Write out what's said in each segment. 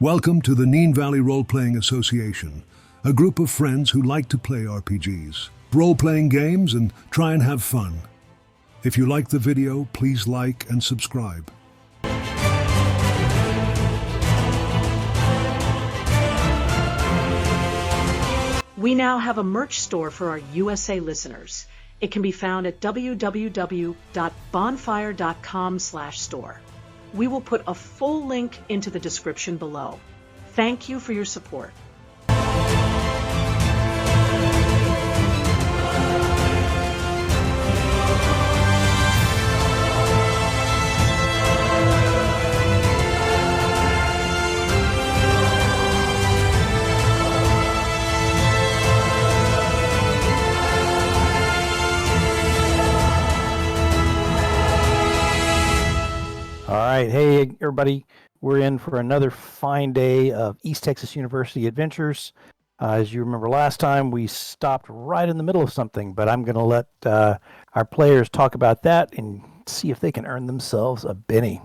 Welcome to the Neen Valley Role-Playing Association, a group of friends who like to play RPGs, role-playing games, and try and have fun. If you like the video, please like and subscribe. We now have a merch store for our USA listeners. It can be found at www.bonfire.com/store. We will put a full link into the description below. Thank you for your support. All right. Hey, everybody. We're in for another fine day of East Texas University adventures. As you remember last time, we stopped right in the middle of something, but I'm going to let our players talk about that and see if they can earn themselves a Benny.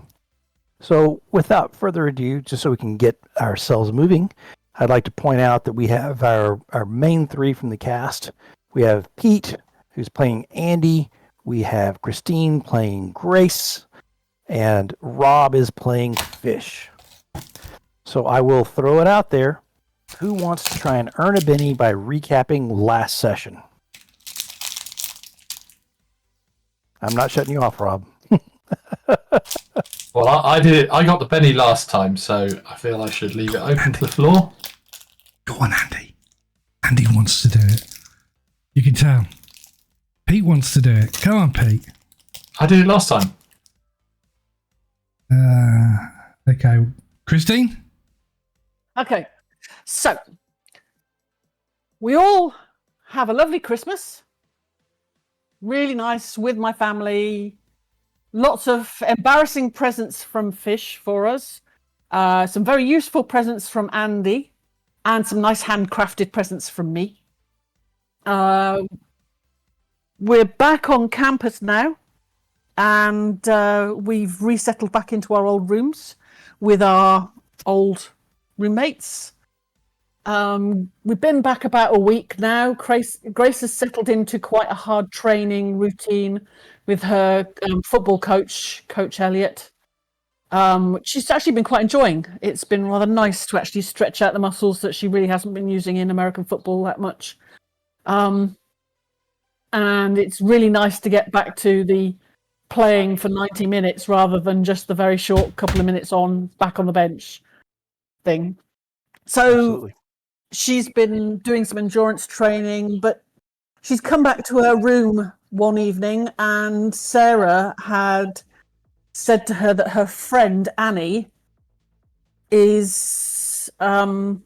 So without further ado, just so we can get ourselves moving, I'd like to point out that we have our main three from the cast. We have Pete, who's playing Andy. We have Christine playing Grace. And Rob is playing Fish. So I will throw it out there. Who wants to try and earn a Benny by recapping last session? I'm not shutting you off, Rob. Well, I did it. I got the Benny last time, so I feel I should leave it open to the floor. Go on, Andy. Andy wants to do it. You can tell. Pete wants to do it. Come on, Pete. I did it last time. Okay. Christine? Okay, so we all have a lovely Christmas. Really nice with my family. Lots of embarrassing presents from Fish for us. Some very useful presents from Andy. And some nice handcrafted presents from me. We're back on campus now. And we've resettled back into our old rooms with our old roommates. We've been back about a week now. Grace has settled into quite a hard training routine with her football coach, Coach Elliott, which she's actually been quite enjoying. It's been rather nice to actually stretch out the muscles that she really hasn't been using in American football that much. And it's really nice to get back to the playing for 90 minutes rather than just the very short couple of minutes back on the bench thing. So Absolutely. She's been doing some endurance training, but she's come back to her room one evening and Sarah had said to her that her friend Annie is not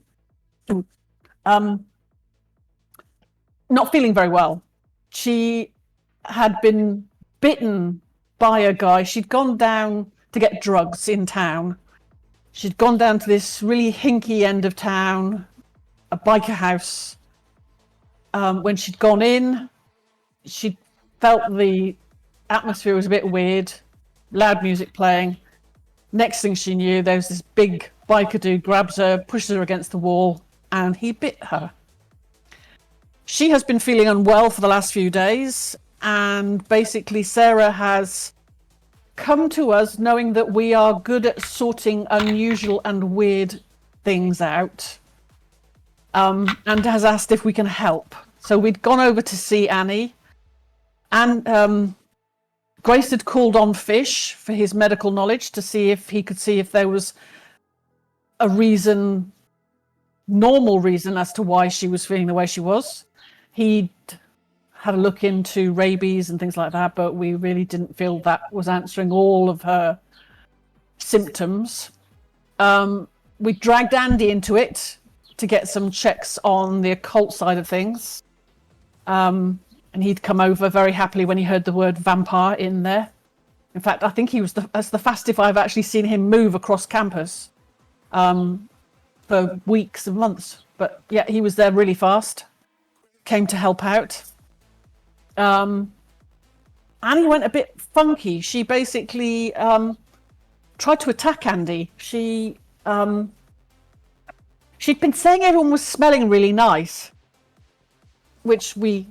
feeling very well. She had been bitten by a guy. She'd gone down to get drugs in town. She'd gone down to this really hinky end of town, a biker house. When she'd gone in, she felt the atmosphere was a bit weird, loud music playing. Next thing she knew, there was this big biker dude, grabs her, pushes her against the wall, and he bit her. She has been feeling unwell for the last few days. And basically, Sarah has come to us knowing that we are good at sorting unusual and weird things out, and has asked if we can help. So we'd gone over to see Annie, and Grace had called on Fish for his medical knowledge to see if he could see if there was a normal reason as to why she was feeling the way she was. He'd had a look into rabies and things like that, but we really didn't feel that was answering all of her symptoms. We dragged Andy into it to get some checks on the occult side of things. And he'd come over very happily when he heard the word vampire in there. In fact, I think that's the fastest I've actually seen him move across campus for weeks and months. But yeah, he was there really fast. Came to help out. Annie went a bit funky. She basically tried to attack Andy. She She'd been saying everyone was smelling really nice, which we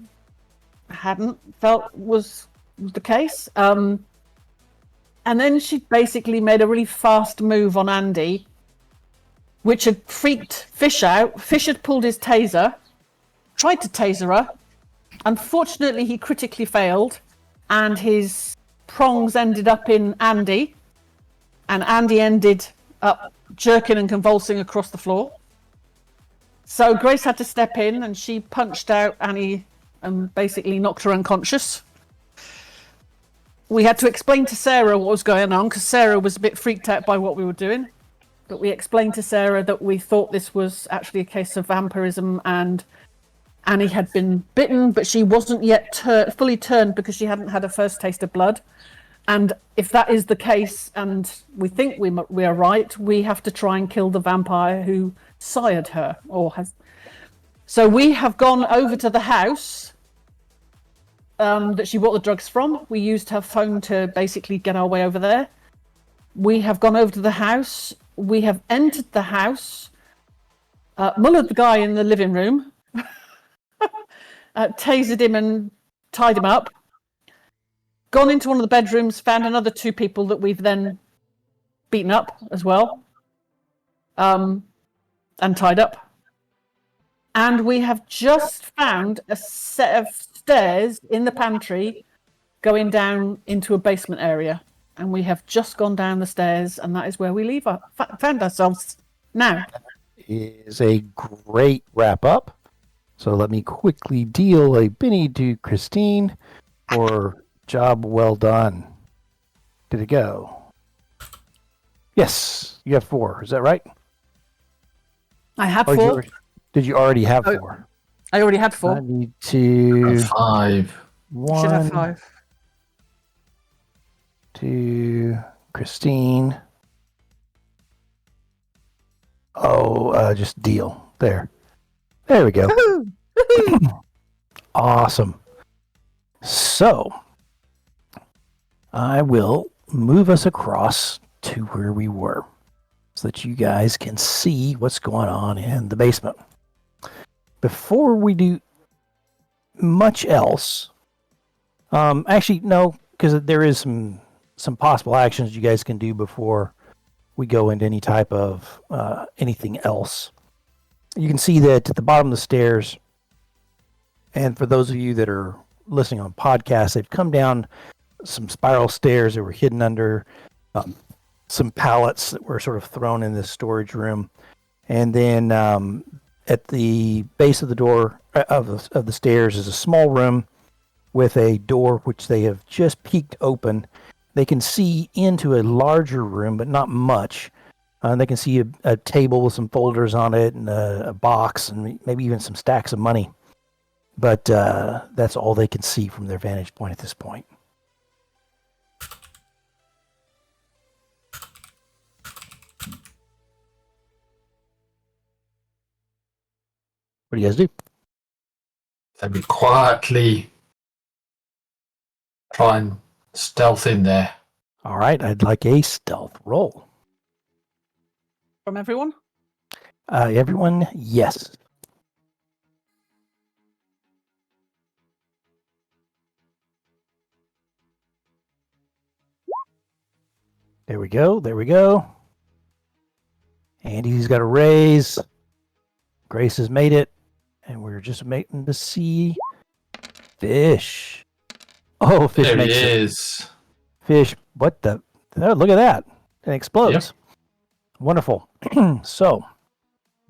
hadn't felt was the case. And then she basically made a really fast move on Andy, which had freaked Fish out. Fish had pulled his taser, tried to taser her. Unfortunately, he critically failed, and his prongs ended up in Andy, and Andy ended up jerking and convulsing across the floor. So Grace had to step in, and she punched out Annie and basically knocked her unconscious. We had to explain to Sarah what was going on, because Sarah was a bit freaked out by what we were doing. But we explained to Sarah that we thought this was actually a case of vampirism, and Annie had been bitten, but she wasn't yet fully turned because she hadn't had her first taste of blood. And if that is the case, and we think we are right, we have to try and kill the vampire who sired her, or has. So we have gone over to the house that she bought the drugs from. We used her phone to basically get our way over there. We have gone over to the house. We have entered the house, mullered the guy in the living room, tasered him and tied him up, gone into one of the bedrooms, found another 2 people that we've then beaten up as well, and tied up. And we have just found a set of stairs in the pantry going down into a basement area. And we have just gone down the stairs, and that is where we found ourselves now. Is a great wrap up. So let me quickly deal a penny to Christine for job well done. Did it go? Yes, you have 4. Is that right? I have Or 4. did you already have 4? I already had 4. I need to 5. Should have 1 5. to Christine. Just deal. There we go. Awesome. So I will move us across to where we were so that you guys can see what's going on in the basement. Before we do much else, actually, no, because there is some possible actions you guys can do before we go into any type of anything else. You can see that at the bottom of the stairs, and for those of you that are listening on podcasts, they've come down some spiral stairs that were hidden under some pallets that were sort of thrown in this storage room. And then at the base of the door of the stairs is a small room with a door which they have just peeked open. They can see into a larger room, but not much. They can see a table with some folders on it and a box and maybe even some stacks of money. But that's all they can see from their vantage point at this point. What do you guys do? Then we quietly try and stealth in there. All right, I'd like a stealth roll. From everyone? Everyone, yes. There we go. There we go. Andy's got a raise. Grace has made it. And we're just waiting to see Fish. Oh, Fish There he makes it. is. Fish, what the? Oh, look at that. It explodes. Yep. Wonderful. So,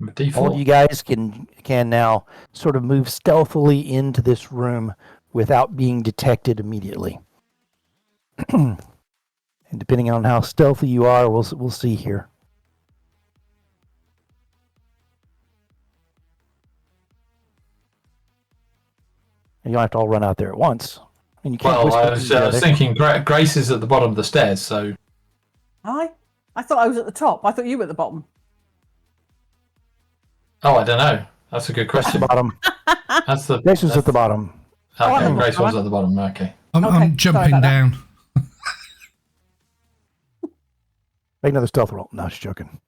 D4. all of you guys can now sort of move stealthily into this room without being detected immediately. And depending on how stealthy you are, we'll see here. And you don't have to all run out there at once. And you can't Well, whisper I to was each other. thinking Grace is at the bottom of the stairs, so... I thought I was at the top. I thought you were at the bottom. Oh, I don't know. That's a good question. Bottom. That's the... Grace was at the bottom. Okay, Oh, Grace was I'm- at the bottom, okay. I'm Okay, sorry jumping about that. down. Make another stealth roll. No, just joking.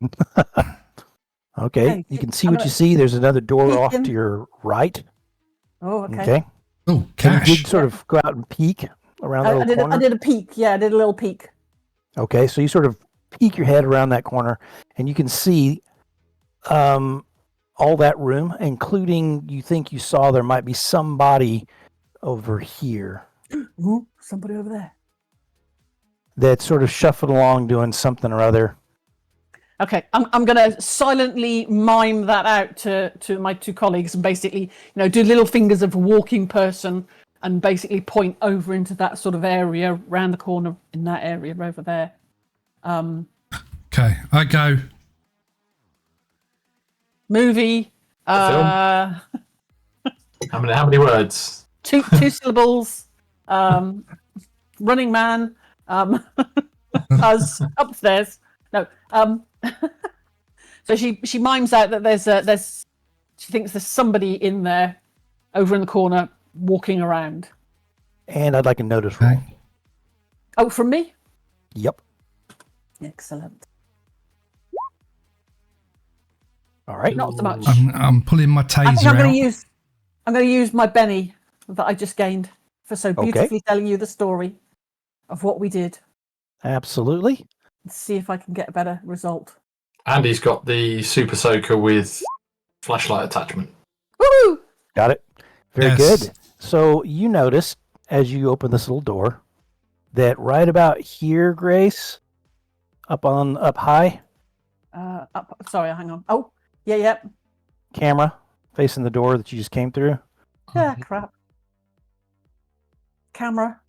Okay, you can see what you see. There's another door off to your right. Oh, okay. Okay. Oh, And cash. you did sort of go out and peek around that little corner. I did a peek. Yeah, I did a little peek. Okay, so you sort of peek your head around that corner, and you can see all that room, including you think you saw there might be somebody over here Ooh, somebody over there. that sort of shuffled along doing something or other. Okay, I'm going to silently mime that out to my two colleagues and basically, do little fingers of a walking person and basically point over into that sort of area around the corner in that area over there. Okay, I go. Movie. How many words? Two syllables. Running man. Us upstairs. No. So she mimes out that there's she thinks there's somebody in there over in the corner walking around. And I'd like a notice roll. Okay. Oh, from me? Yep. Excellent. All right. Not so much. I'm pulling my I think taser I'm out. going to use my Benny that I just gained for so Okay. beautifully telling you the story of what we did. Absolutely. Let's see if I can get a better result. Andy's got the super soaker with flashlight attachment. Woohoo! Got it. Very Yes. good. So you notice as you open this little door that right about here, Grace, up high, Sorry, hang on. Oh, yeah. camera facing the door that you just came through. Yeah, crap. Camera.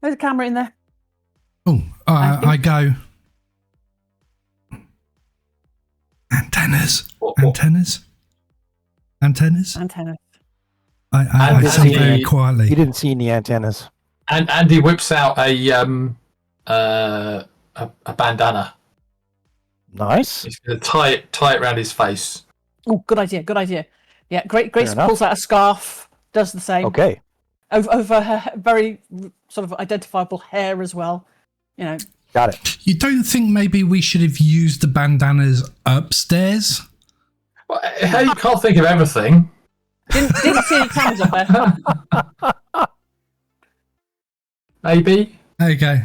There's a camera in there. Oh, I I go. Antennas. Antennas. Antennas. Antenna. I And say very the- You quietly. didn't see any antennas. And Andy whips out a bandana. Nice. He's going to tie it around his face. Oh, good idea. Yeah, Grace enough. pulls out a scarf, does the same. Okay. Over her very sort of identifiable hair as well. Got it. You don't think maybe we should have used the bandanas upstairs? Well, hey, you can't think of everything. Didn't see any cameras up there. Maybe. Okay.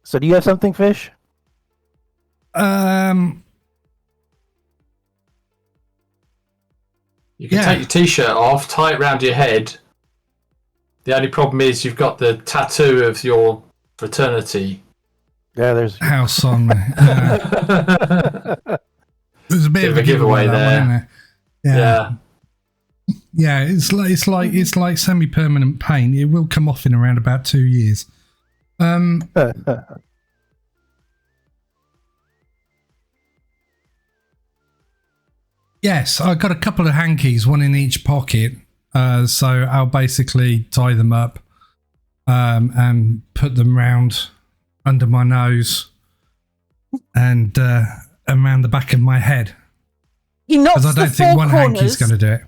So do you have something, Fish? You can Yeah. take your t-shirt off, tie it around your head. The only problem is you've got the tattoo of your fraternity. Yeah, there's. House on me. There's a bit of a giveaway there. there. Yeah. Yeah. Yeah, it's like semi-permanent paint. It will come off in around about 2 years. Yes, I've got a couple of hankies, one in each pocket. So I'll basically tie them up and put them round under my nose and around the back of my head. He knocks Because I the don't think four one corners. hanky's going to do it.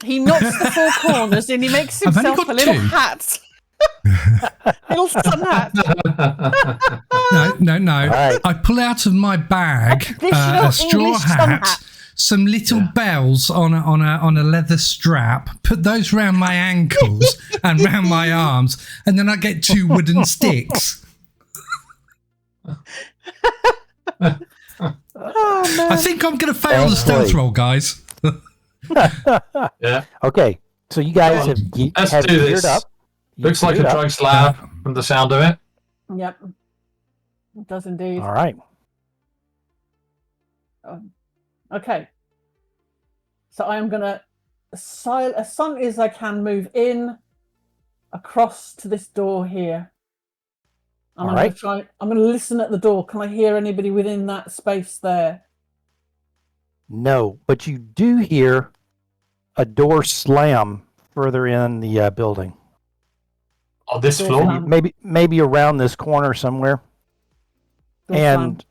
He knocks the four corners and he makes I've only himself got a little two. hat. Little sun hat. No. right. I pull out of my bag Traditional a straw English sun hat, hat. some little bells on a leather strap, put those round my ankles and round my arms, and then I get 2 wooden sticks. Oh, man. I think I'm going to fail the stealth Thankfully. roll, guys. Yeah. Okay. So you guys have, Let's have do geared this. up. Looks like a Geared up. drugs lab from the sound of it. Yep. It does indeed. All right. Okay. So I am going to, as silently as I can, move in across to this door here. And All I'm right. going to listen at the door. Can I hear anybody within that space there? No, but you do hear a door slam further in the building. On this Door floor. slam. Maybe around this corner somewhere. Door And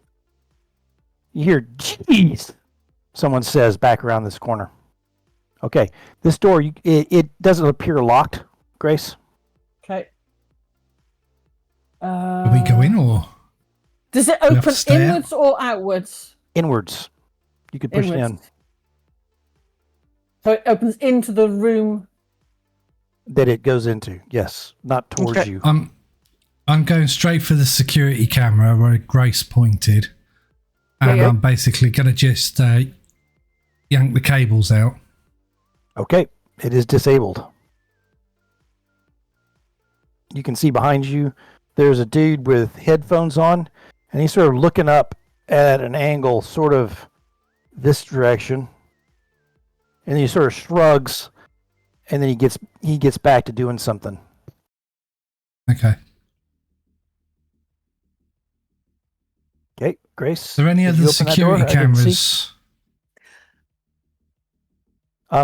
you hear, "Jeez," someone says back around this corner. Okay, this door, it doesn't appear locked, Grace. Okay. Are we go in or? Does it we have open to stay out? inwards or outwards? Inwards. You could push it in. Inwards. So it opens into the room. That it goes into. Yes, not towards Okay. you. I'm going straight for the security camera where Grace pointed, and Yeah. I'm basically going to just yank the cables out. Okay, it is disabled. You can see behind you, there's a dude with headphones on, and he's sort of looking up at an angle, sort of this direction, and he sort of shrugs, and then he gets back to doing something. Okay. Okay, Grace. Is there any did other you open that door? security I didn't see. cameras?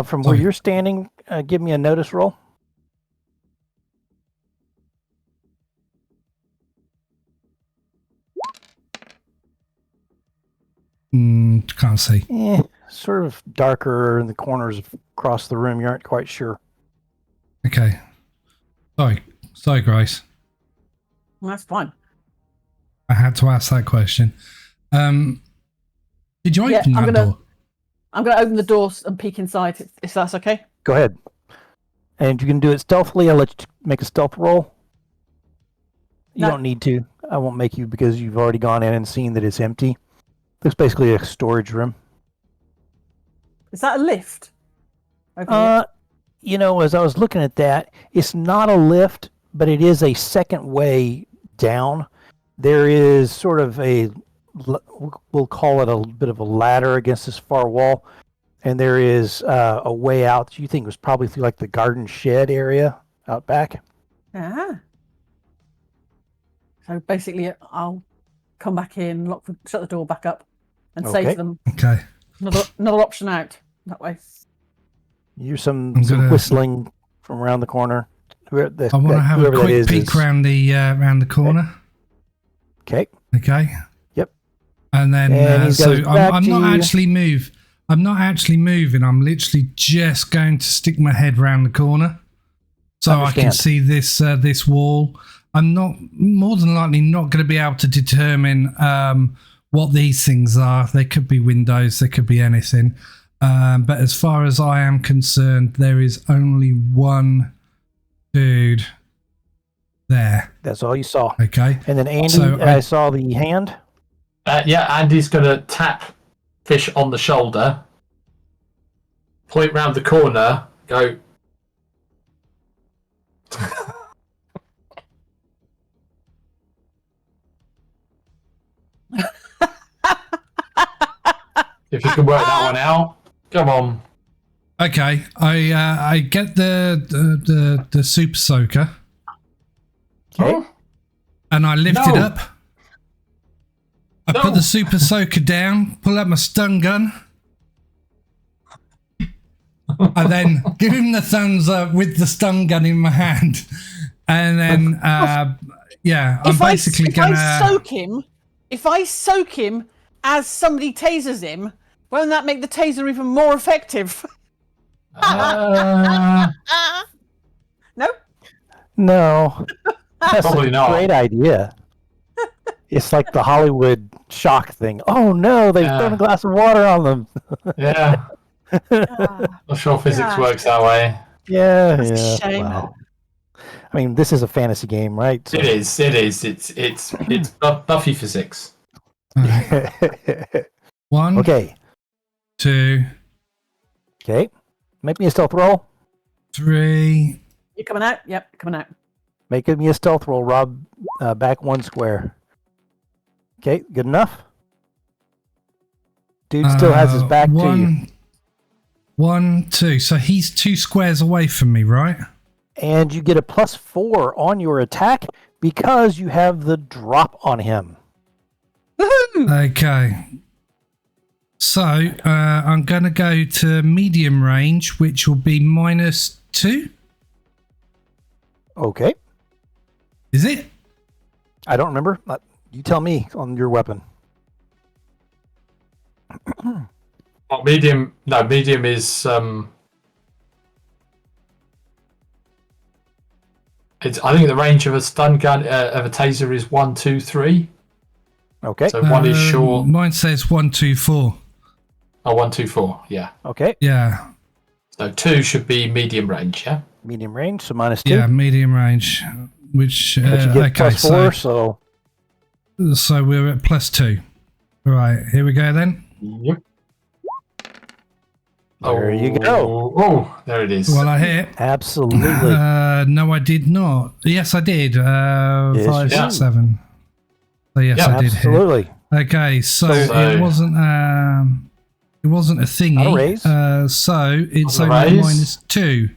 From where Sorry. you're standing, give me a notice roll. Can't see. Sort of darker in the corners across the room. You aren't quite sure. Okay. Sorry, Grace. Well, that's fine. I had to ask that question. Did you Yeah, open I'm that gonna- door? I'm going to open the doors and peek inside, if that's okay. Go ahead. And you can do it stealthily. I'll let you make a stealth roll. You No. don't need to. I won't make you because you've already gone in and seen that it's empty. Looks basically a storage room. Is that a lift? Okay. As I was looking at that, it's not a lift, but it is a second way down. There is sort of we'll call it a bit of a ladder against this far wall, and there is a way out that you think was probably through like the garden shed area out back. Ah. So basically, I'll come back in, shut the door back up, and say Okay. to them, Okay. another option out that way. You hear some I'm gonna- whistling from around the corner. I want to have a whoever that quick is peek round the corner. Okay. Okay. Yep. And then And he so goes back I'm to not you. actually move. I'm not actually moving. I'm literally just going to stick my head round the corner, so I can Understand. see this wall. I'm not more than likely not going to be able to determine what these things are. They could be windows. They could be anything. But as far as I am concerned, there is only one dude there. That's all you saw. Okay. And then Andy, So I saw the hand. Yeah, Andy's going to tap Fish on the shoulder, point round the corner, go. If you can work that one out, come on. Okay. I get the super soaker Okay. and I lift it No. up. I No. put the super soaker down, pull out my stun gun. I then give him the thumbs up with the stun gun in my hand, and then I'm basically If I soak him as somebody tasers him, won't that make the taser even more effective? Uh, No. No. That's Probably a not. great idea. It's like the Hollywood shock thing. Oh no, they've Yeah. thrown a glass of water on them. yeah, not sure physics Yeah. works that way. Yeah, That's a yeah. shame. Wow. I mean, this is a fantasy game, right? So- It is. It's Buffy physics. one, Okay. 2, Okay. Make me a stealth roll. You3. coming out? Yep, coming out. Make me a stealth roll, Rob. Back one square. Okay, good enough. Dude still has his back to you. 1, 2. So he's 2 squares away from me, right? And you get a +4 on your attack because you have the drop on him. Woohoo! Okay. So I'm going to go to medium range, which will be -2. Okay. Is it? I don't remember. You tell me on your weapon. Well, medium. No, medium is. It's. I think the range of a stun gun of a taser is 1, 2, 3. Okay. So one is short. Mine says 1, 2, 4. Oh, 1, 2, 4. Yeah. Okay. Yeah. So 2 should be medium range. Yeah. Medium range, so -2. Yeah, medium range. Which But you get okay, +4, so so we're at +2. Right, here we go then. Yep. there you go. Oh, there it is. Well, I hit. Absolutely. No, I did not. Yes, I did. Yes, 5, you did. 6, 7. So yes, Yeah, I did hit. Absolutely. Okay, so So- it wasn't a thingy. Not a raise. So it's Not a only raise. -2.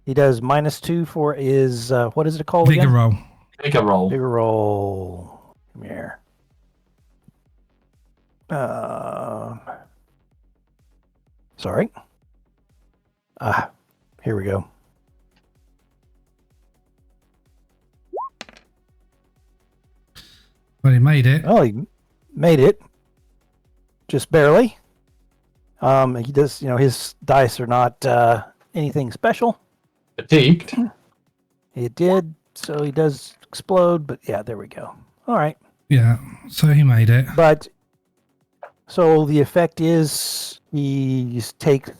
He does -2 for his, what is it called Vigor again? roll. Bigger roll. Bigger roll. Come here. Sorry. Here we go. Well, he made it. Oh, he made it. Just barely. He does, his dice are not anything special. Fatigued. It did, so he does explode, but yeah, there we go. All right. Yeah, so he made it. But so the effect is he takes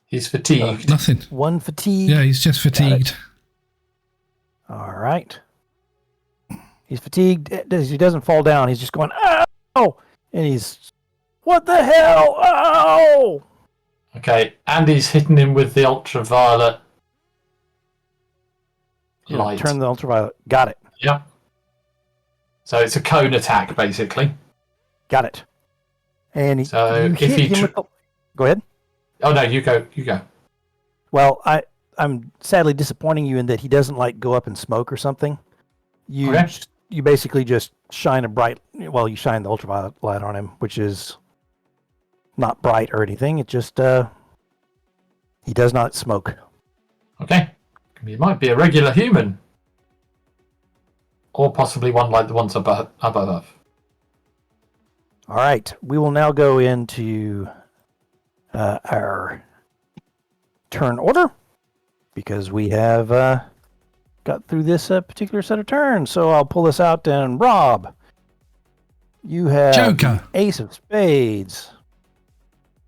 He's fatigued. Nothing. 1 fatigue. Yeah, he's just fatigued. All right. He's fatigued. He doesn't fall down. He's just going, oh! And he's, what the hell? Oh! Okay, Andy's hitting him with the ultraviolet light. Turn the ultraviolet. Got it. Yeah. So it's a cone attack, basically. Got it. And So you if hit he him with the... Go ahead. Oh no, you go. You go. Well, I'm sadly disappointing you in that he doesn't like go up in smoke or something. Okay. You basically just shine you shine the ultraviolet light on him, which is not bright or anything. It just he does not smoke. Okay. He might be a regular human, or possibly one like the ones above. All right, we will now go into our turn order because we have got through this particular set of turns. So I'll pull this out, and Rob, you have Joker. Ace of Spades.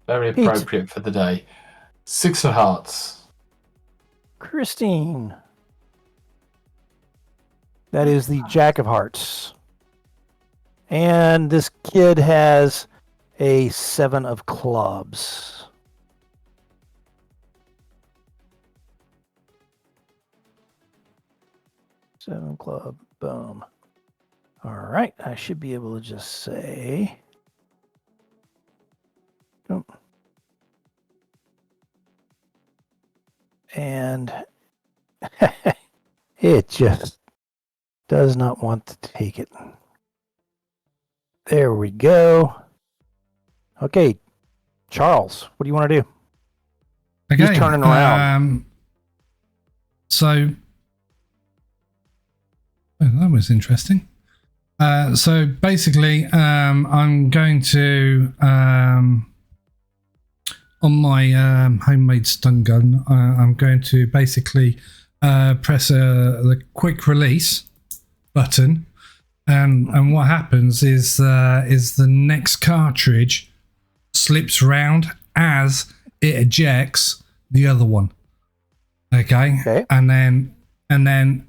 Very Pete. appropriate for the day. 6 of hearts. Christine. That is the Jack of Hearts. And this kid has a 7 of clubs. Seven club, boom. All right, I should be able to just say. Oh. And it just does not want to take it. There we go. Okay, Charles, what do you want to do? Okay. He's turning around. So that was interesting. So basically, I'm going to on my homemade stun gun. I'm going to basically press the quick release button, and what happens is the next cartridge slips round as it ejects the other one. Okay. And then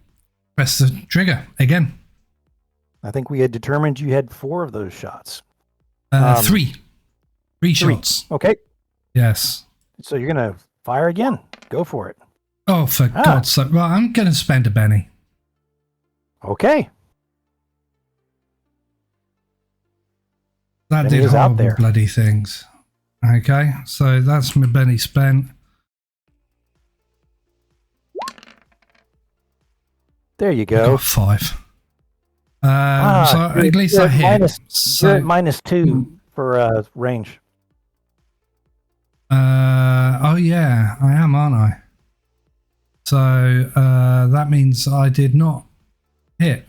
press the trigger again. I think we had determined you had 4 of those shots. Three shots. Okay, Yes. so you're going to fire again. Go for it. Oh, for God's sake. Well, I'm going to spend a penny. Okay. That Benny did is out horrible there. bloody things. Okay, so that's my penny spent. There you I go. got 5. So at least I hit. You're at -2 for range. Oh yeah, I am, aren't I? So that means I did not hit.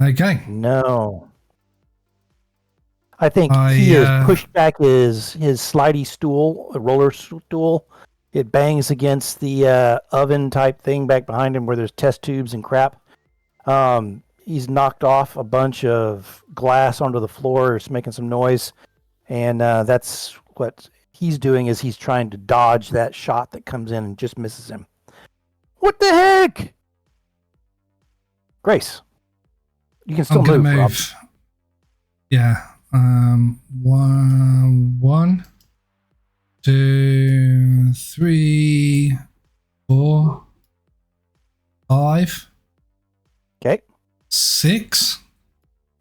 Okay. No. I think I, he has pushed back his slidey stool, a roller stool. It bangs against the oven type thing back behind him where there's test tubes and crap. he's knocked off a bunch of glass onto the floor. It's making some noise, and that's what he's doing. Is he's trying to dodge that shot that comes in and just misses him. What the heck, Grace? You can still I'm gonna move. Rob. move. Yeah. 1, 2, 3, 4, 5. Okay. 6.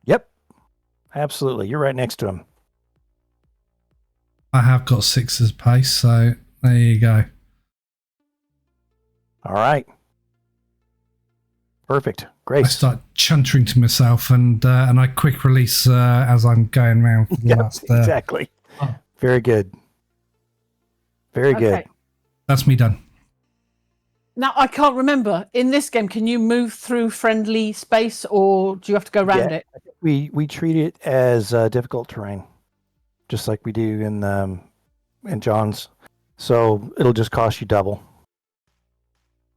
Yep. Absolutely. You're right next to him. I have got 6's pace, so there you go. All right. Perfect. I Grace. start chuntering to myself, and I quick release as I'm going round for the Yes, last. exactly. Very good. Very good. Okay. That's me done. Now, I can't remember. In this game, can you move through friendly space, or do you have to go around Yeah. it? We treat it as difficult terrain, just like we do in John's. So it'll just cost you double.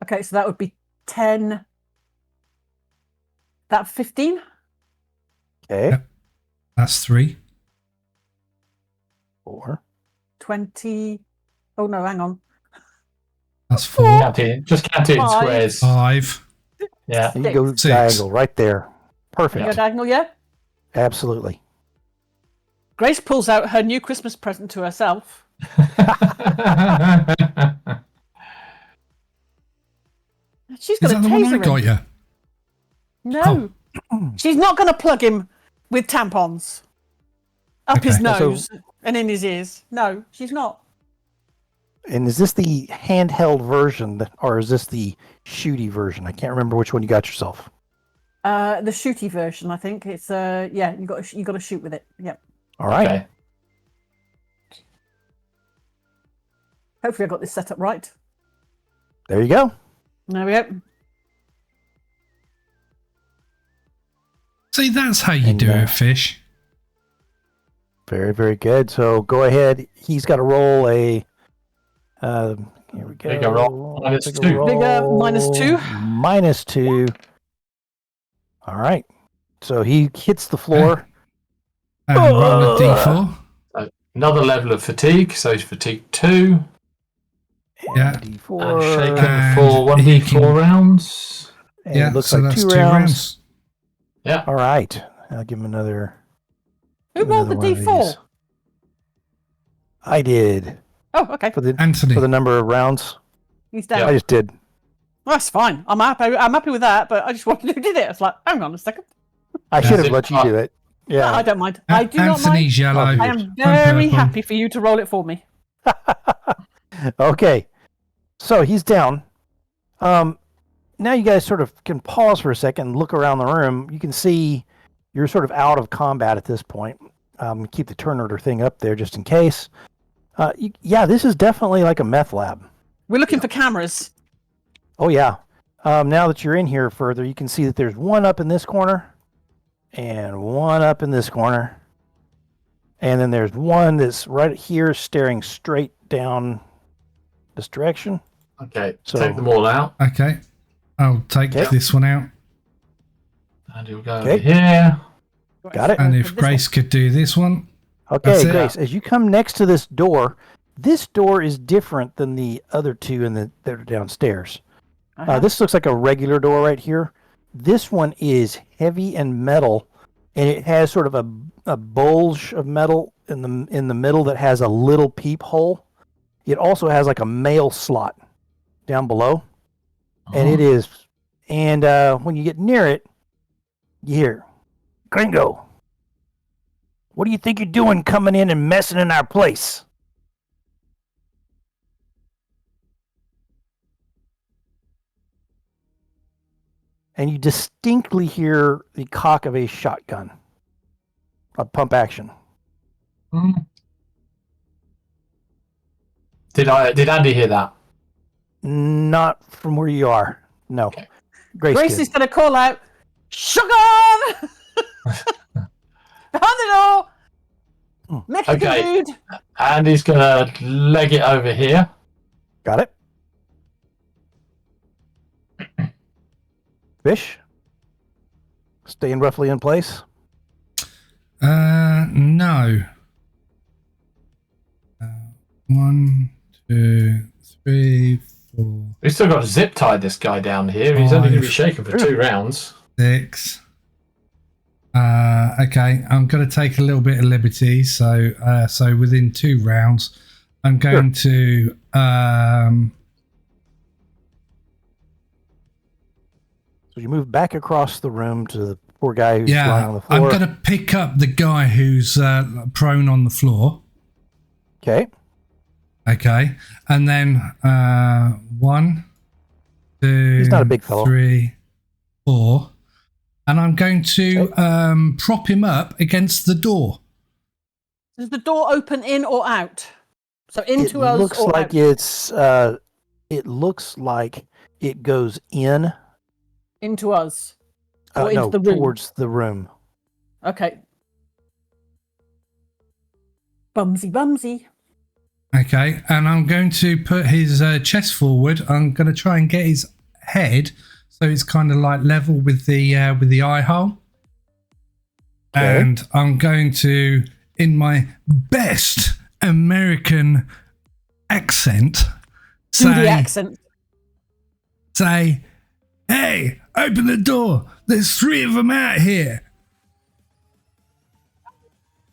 Okay, so that would be 10. That 15? Okay. Yep. That's 3. 4. 20. Oh, no, hang on. That's 4. Just count it in 5. squares. 5. Yeah. You go 6. diagonal right there. Perfect. Go diagonal, yeah? Absolutely. Grace pulls out her new Christmas present to herself. She's Is going that to the one taser I him. got you? No. She's not going to plug him with tampons up his Okay. nose and in his ears. No, she's not. And is this the handheld version, or is this the shooty version? I can't remember which one you got yourself. The shooty version, I think. It's yeah, you got to shoot with it. Yep. All right. Okay. Hopefully I got this set up right. There you go. There we go. See, that's how you And, do it, Fish. Very, very good. So go ahead. He's got to roll a. Here we go. Bigger roll. -2. Bigger -2. -2. All right. So he hits the floor. And roll a d4. Another level of fatigue, so he's fatigue 2. Yeah. D4. And shaken And for he 1d4 can- rounds. And Yeah, it looks so like that's 2 2 rounds. rounds. Yeah. All right. I'll give him another. Who rolled the another one of D4? these. I did Oh, okay. for the Anthony. number of rounds. He's down. Yeah. I just did. That's fine. I'm happy with that, but I just wanted who did it. I was like, hang on a second. I should have Zip let you up. do it. No, Yeah. I don't mind. I do not mind. Anthony's yellow. I am I'm very purple. happy for you to roll it for me. Okay. So he's down. Now you guys sort of can pause for a second and look around the room. You can see you're sort of out of combat at this point. Keep the turn order thing up there just in case. Yeah, this is definitely like a meth lab. We're looking for cameras. Oh, yeah. Now that you're in here further, you can see that there's one up in this corner and one up in this corner. And then there's one that's right here staring straight down this direction. Okay, So- take them all out. Okay. I'll take Okay. this one out. And you'll go Okay. over here. Got it. And This if one. Grace could do this one. Okay, That's it. Grace, as you come next to this door is different than the other two that are downstairs. Uh-huh. This looks like a regular door right here. This one is heavy and metal, and it has sort of a bulge of metal in the middle that has a little peephole. It also has like a mail slot down below, and it is. And when you get near it, you hear, "Gringo, what do you think you're doing coming in and messing in our place?" And you distinctly hear the cock of a shotgun, a pump action. Mhm. Did Andy hear that? Not from where you are. No. Okay. Grace did. is going to call out, "Sugar!" Behind the door! Make Okay. food! Andy's gonna leg it over here. Got it. Fish. Staying roughly in place? No. 1, 2, 3, 4. We've still got to zip tie this guy down here. He's only going to be shaken for 2 rounds. 6. Okay, I'm going to take a little bit of liberty. So within 2 rounds, I'm going to. So you move back across the room to the poor guy who's lying on the floor. I'm going to pick up the guy who's prone on the floor. Okay. Okay, and then 1, 2, He's not a big fellow. 3, 4, and I'm going to prop him up against the door. Does the door open in or out? So into us looks or like out? it looks like it goes in. Into us. Or No, into the room? towards the room. Okay. Bumsy. Okay, and I'm going to put his chest forward. I'm going to try and get his head so it's kind of like level with the eye hole. Okay. And I'm going to, in my best American accent, Do the accent. say, "Hey, open the door. There's 3 of them out here."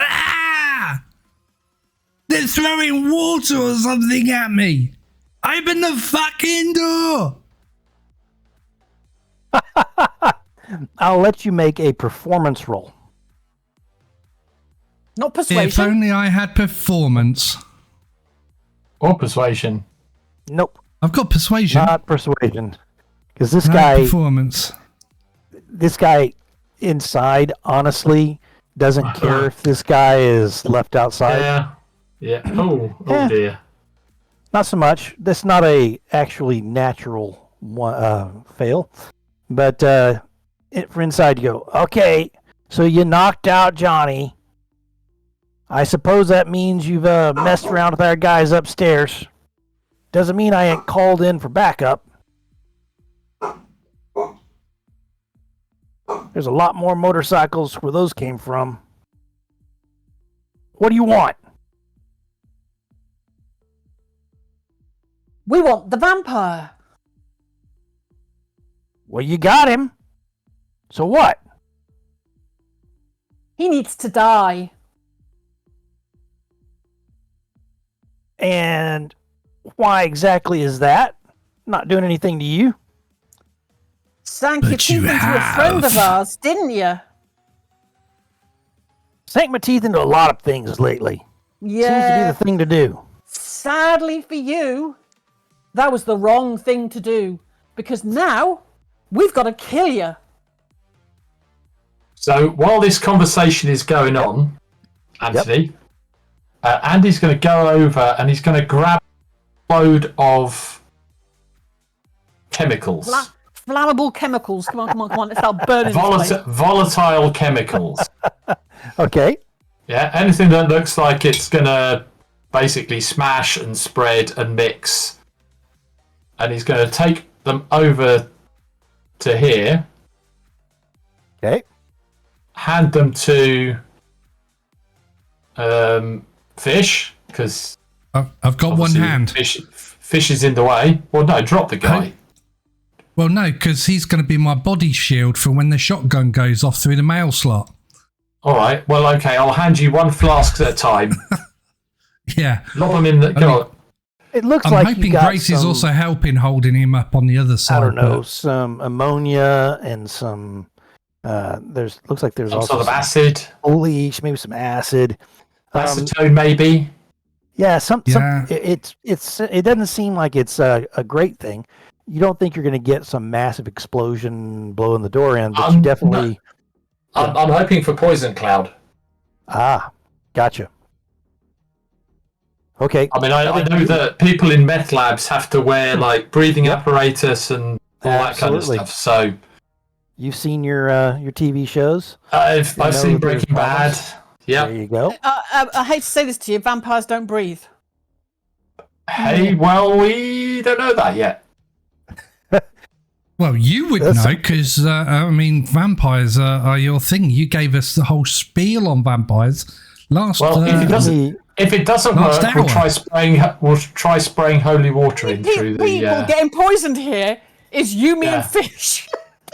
Ah! They're throwing water or something at me. Open the fucking door. I'll let you make a performance roll. Not If persuasion. only I had performance. Or persuasion. Nope, I've got persuasion. not persuasion. Because this No guy, performance. inside, honestly, doesn't care if this guy is left outside. Yeah. Oh Yeah. dear. Not so much. That's not a actually natural fail. But for inside, you go, okay, so you knocked out Johnny. I suppose that means you've messed around with our guys upstairs. Doesn't mean I ain't called in for backup. There's a lot more motorcycles where those came from. What do you want? We want the vampire. Well, you got him. So what? He needs to die. And why exactly is that? Not doing anything to you. Sank your But you teeth into a friend of have. ours, didn't you? Sank my teeth into a lot of things lately. Seems to be Yeah. the thing to do. Sadly for you, that was the wrong thing to do. Because now, we've got to kill you. So while this conversation is going on, Anthony, Andy's going to go over and he's going to grab a load of chemicals. Flammable chemicals. Come on. Let's start burning this place. Volatile chemicals. Okay. Yeah, anything that looks like it's going to basically smash and spread and mix. And he's going to take them over to here, Okay. hand them to Fish, because I've got one hand. Fish is in the way. Well, no, drop the guy. Well, no, because he's going to be my body shield for when the shotgun goes off through the mail slot. All right. Well, okay. I'll hand you 1 flask at a time. Yeah. Lob them in the. Go on. It looks I'm like hoping you got Grace is some, also helping holding him up on the other side. I don't know, but- some ammonia and some. Looks like there's Some also sort of some acid, bleach, maybe some acid. acetone, maybe. Yeah, Yeah. it doesn't seem like it's a great thing. You don't think you're going to get some massive explosion blowing the door in, but you definitely. I'm hoping for poison cloud. Gotcha. Okay. I mean, I know that people in meth labs have to wear like breathing apparatus and all that kind of Absolutely. stuff. So You've seen your TV shows. I've know seen that there's Breaking Bad. problems. Yeah. There you go. I hate to say this to you, vampires don't breathe. Hey, well, we don't know that yet. Well, you would know because, I mean, vampires are your thing. You gave us the whole spiel on vampires last. Well, if it doesn't work, we'll try spraying holy water in through the. People getting poisoned here is you, me, and fish.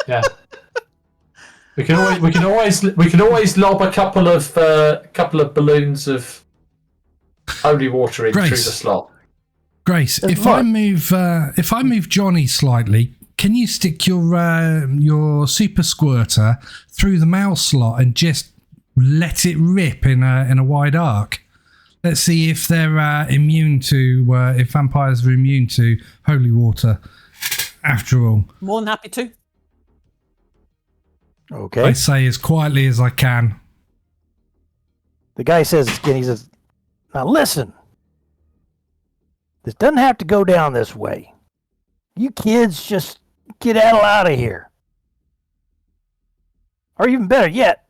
Yeah. We can always lob a couple of balloons of holy water in through the slot. Grace, if I move Johnny slightly, can you stick your super squirter through the mouth slot and just let it rip in a wide arc? Let's see if they're immune to if vampires are immune to holy water. After all, More than happy to. Okay. I say as quietly as I can. The guy says again, he says, now listen, this doesn't have to go down this way. You kids just get out of here. Or even better yet,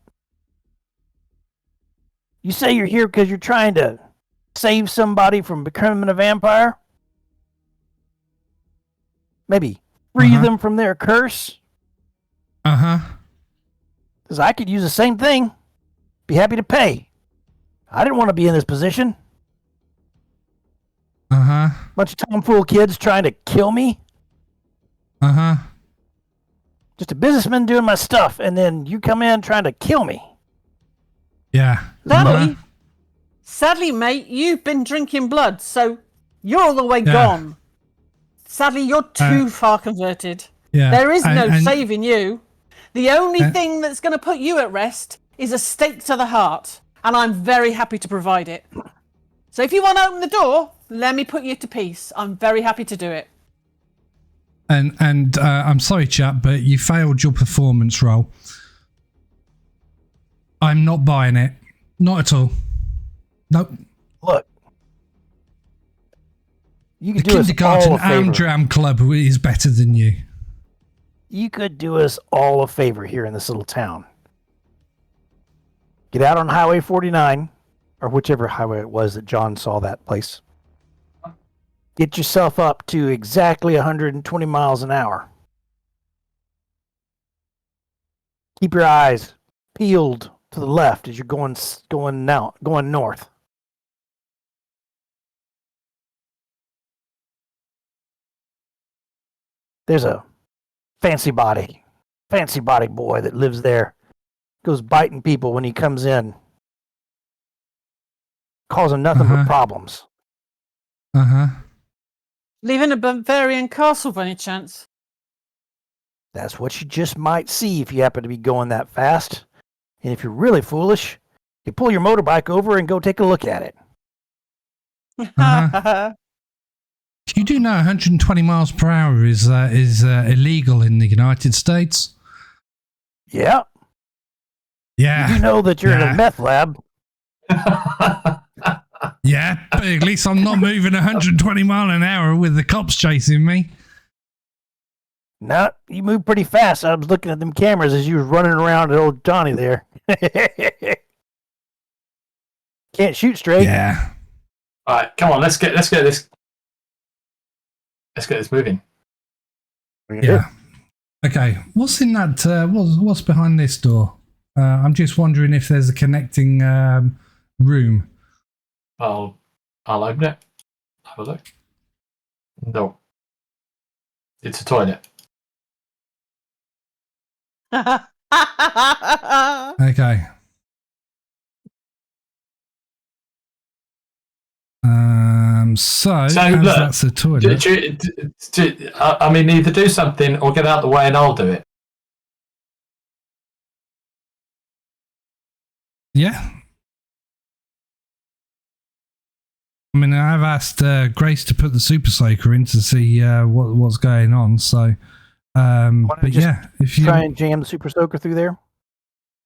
you say you're here because you're trying to save somebody from becoming a vampire? Maybe free them from their curse? Uh-huh. Because I could use the same thing. Be happy to pay. I didn't want to be in this position. Uh-huh. Bunch of tomfool kids trying to kill me. Uh-huh. Just a businessman doing my stuff, and then you come in trying to kill me. Yeah. Sadly, mate, you've been drinking blood, so you're all the way gone. Sadly, you're too far converted. Yeah. There is no saving you. The only thing that's going to put you at rest is a stake to the heart, and I'm very happy to provide it. So if you want to open the door, let me put you to peace. I'm very happy to do it. And I'm sorry, chap, but you failed your performance role. I'm not buying it. Not at all. Nope. Look. You could The do us all Kindergarten a favor. Amdram Club is better than you. You could do us all a favor here in this little town. Get out on Highway 49, or whichever highway it was that John saw that place. Get yourself up to exactly 120 miles an hour. Keep your eyes peeled to the left as you're going north. There's a fancy body boy that lives there. Goes biting people when he comes in. Causing nothing but problems. Uh-huh. Leaving a Bavarian castle by any chance? That's what you just might see if you happen to be going that fast. And if you're really foolish, you pull your motorbike over and go take a look at it. You do know 120 miles per hour is illegal in the United States? Yeah. Yeah. You know that you're in a meth lab. Yeah, but at least I'm not moving 120 mile an hour with the cops chasing me. No, you move pretty fast. I was looking at them cameras as you was running around at old Johnny there. Can't shoot straight. Yeah. All right, come on, let's get this moving. Yeah. Okay. What's in that? What's behind this door? I'm just wondering if there's a connecting room. I'll open it. Have a look. No. It's a toilet. Okay. So as look, that's the toilet. I mean, either do something or get out of the way and I'll do it. Yeah. I mean, I've asked Grace to put the super soaker in to see what's going on. So, but yeah, if you try and jam the super soaker through there.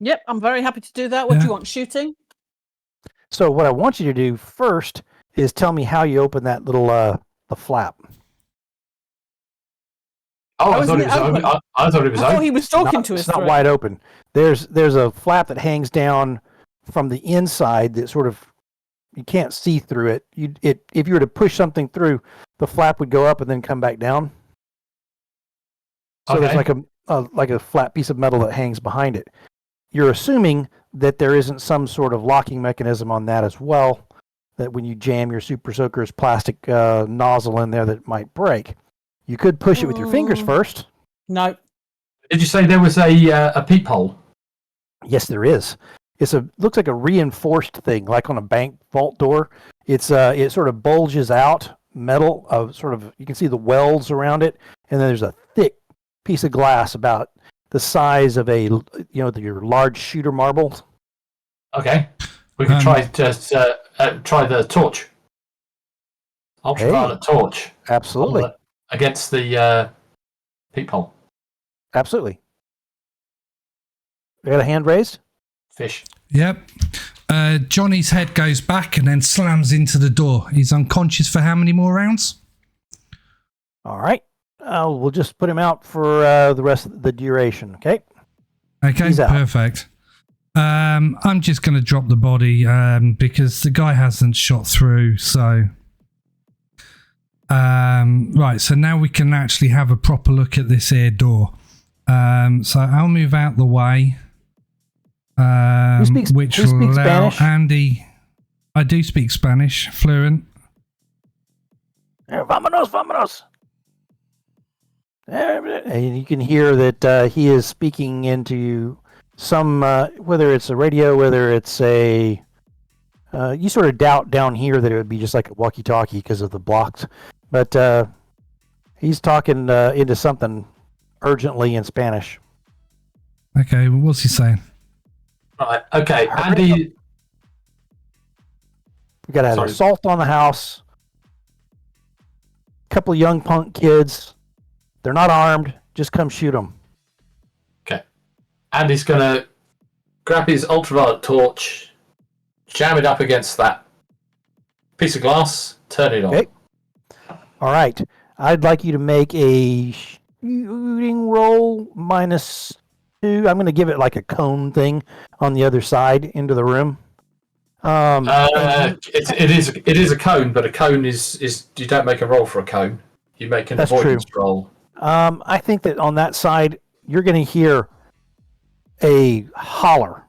Yep, I'm very happy to do that. What do you want, shooting? So what I want you to do first is tell me how you open that little the flap. Oh, I thought it was open. I thought it was I thought open. he was talking to us. It's not wide open. There's a flap that hangs down from the inside that sort of you can't see through it. If you were to push something through, the flap would go up and then come back down. So there's Okay. like a flat piece of metal that hangs behind it. You're assuming that there isn't some sort of locking mechanism on that as well, that when you jam your Super Soaker's plastic nozzle in there that it might break. You could push it with your fingers first. No. Did you say there was a peephole? Yes, there is. Looks like a reinforced thing, like on a bank vault door. It sort of bulges out metal of you can see the welds around it, and then there's a thick piece of glass about the size of your large shooter marble. Okay. We could try the torch. Ultraviolet torch. Absolutely. Against the peephole. Absolutely. You got a hand raised? Fish. Yep. Johnny's head goes back and then slams into the door. He's unconscious for how many more rounds? All right. We'll just put him out for the rest of the duration, okay? Okay, He's out. perfect. I'm just going to drop the body because the guy hasn't shot through. So, right. So now we can actually have a proper look at this air door. So I'll move out the way. Which will allow Spanish? Andy. I do speak Spanish, fluent. Vámonos, vámonos. And you can hear that he is speaking into some, whether it's a radio, whether it's a. You sort of doubt down here that it would be just like a walkie-talkie because of the blocks, but he's talking into something urgently in Spanish. Okay, well, what's he saying? Right. Okay. Andy. We got an assault on the house. A couple of young punk kids. They're not armed. Just come shoot them. Okay. Andy's gonna grab his ultraviolet torch, jam it up against that piece of glass, turn it on. Okay. All right. I'd like you to make a shooting roll -2. I'm going to give it like a cone thing on the other side into the room. It is a cone, but a cone is you don't make a roll for a cone. You make an avoidance roll. I think that on that side, you're going to hear a holler.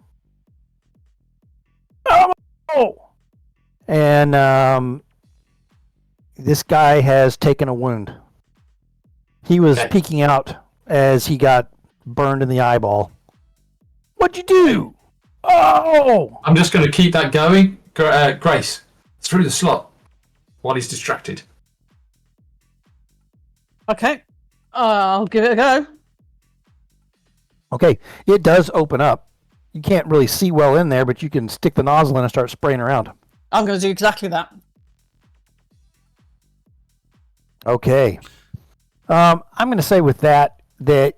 Oh! And this guy has taken a wound. He was peeking out as he got burned in the eyeball. What'd you do? Oh! I'm just going to keep that going. Grace, through the slot while he's distracted. Okay. I'll give it a go. Okay, it does open up. You can't really see well in there, but you can stick the nozzle in and start spraying around. I'm going to do exactly that. Okay. I'm going to say with that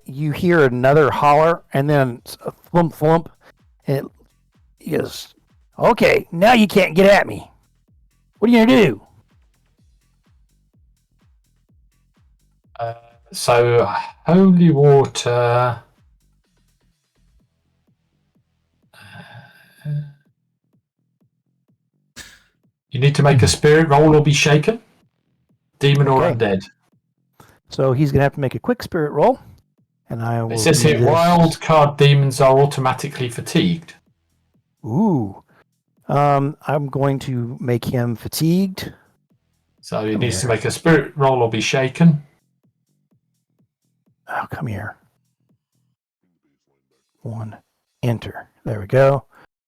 you hear another holler and then a flump flump. And he goes, okay, now you can't get at me. What are you going to do? So, holy water. You need to make a spirit roll or be shaken. Demon or undead. So he's going to have to make a quick spirit roll. And I will. It says here, wild card demons are automatically fatigued. Ooh. I'm going to make him fatigued. So he needs to make a spirit roll or be shaken. Oh, come here. 1. Enter. There we go.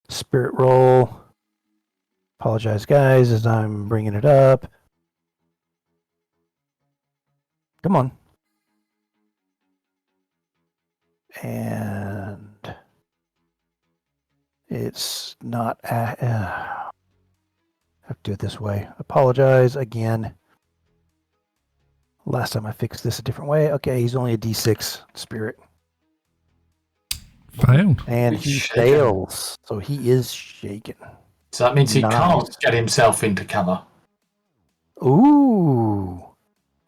Spirit roll. Apologize, guys, as I'm bringing it up. Come on. And it's not. I have to do it this way. Apologize again. Last time I fixed this a different way. Okay, he's only a D6 spirit. Failed. And he fails. So he is shaken. So that means he can't get himself into cover. Ooh.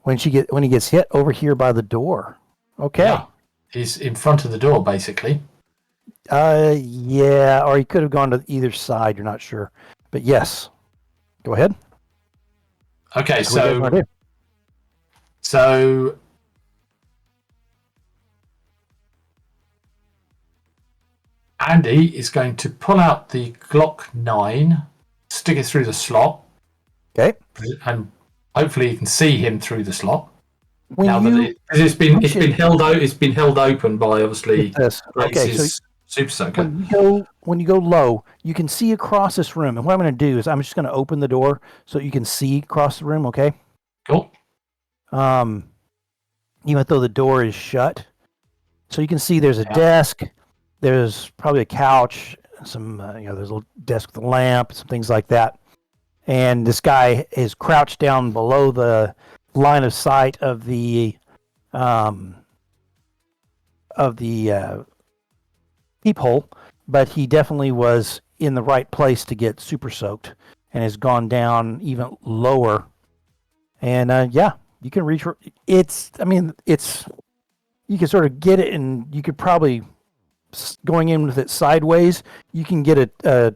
When he gets hit over here by the door. Okay. Yeah. He's in front of the door, basically. Yeah, or he could have gone to either side, you're not sure. But yes. Go ahead. Okay, What do you guys wanna do? so Andy is going to pull out the Glock 9, stick it through the slot, Okay. and hopefully you can see him through the slot. When Now you that it's been held out, it's been held open by obviously get this, okay, so Grace's super soaker. when you go low, you can see across this room. And what I'm going to do is I'm just going to open the door so you can see across the room. Okay. Cool. Even though the door is shut, so you can see there's a desk, there's probably a couch, some there's a little desk with a lamp, some things like that. And this guy is crouched down below the line of sight of the peephole, but he definitely was in the right place to get super soaked and has gone down even lower. And you can reach. You can sort of get it, and you could probably going in with it sideways. You can get a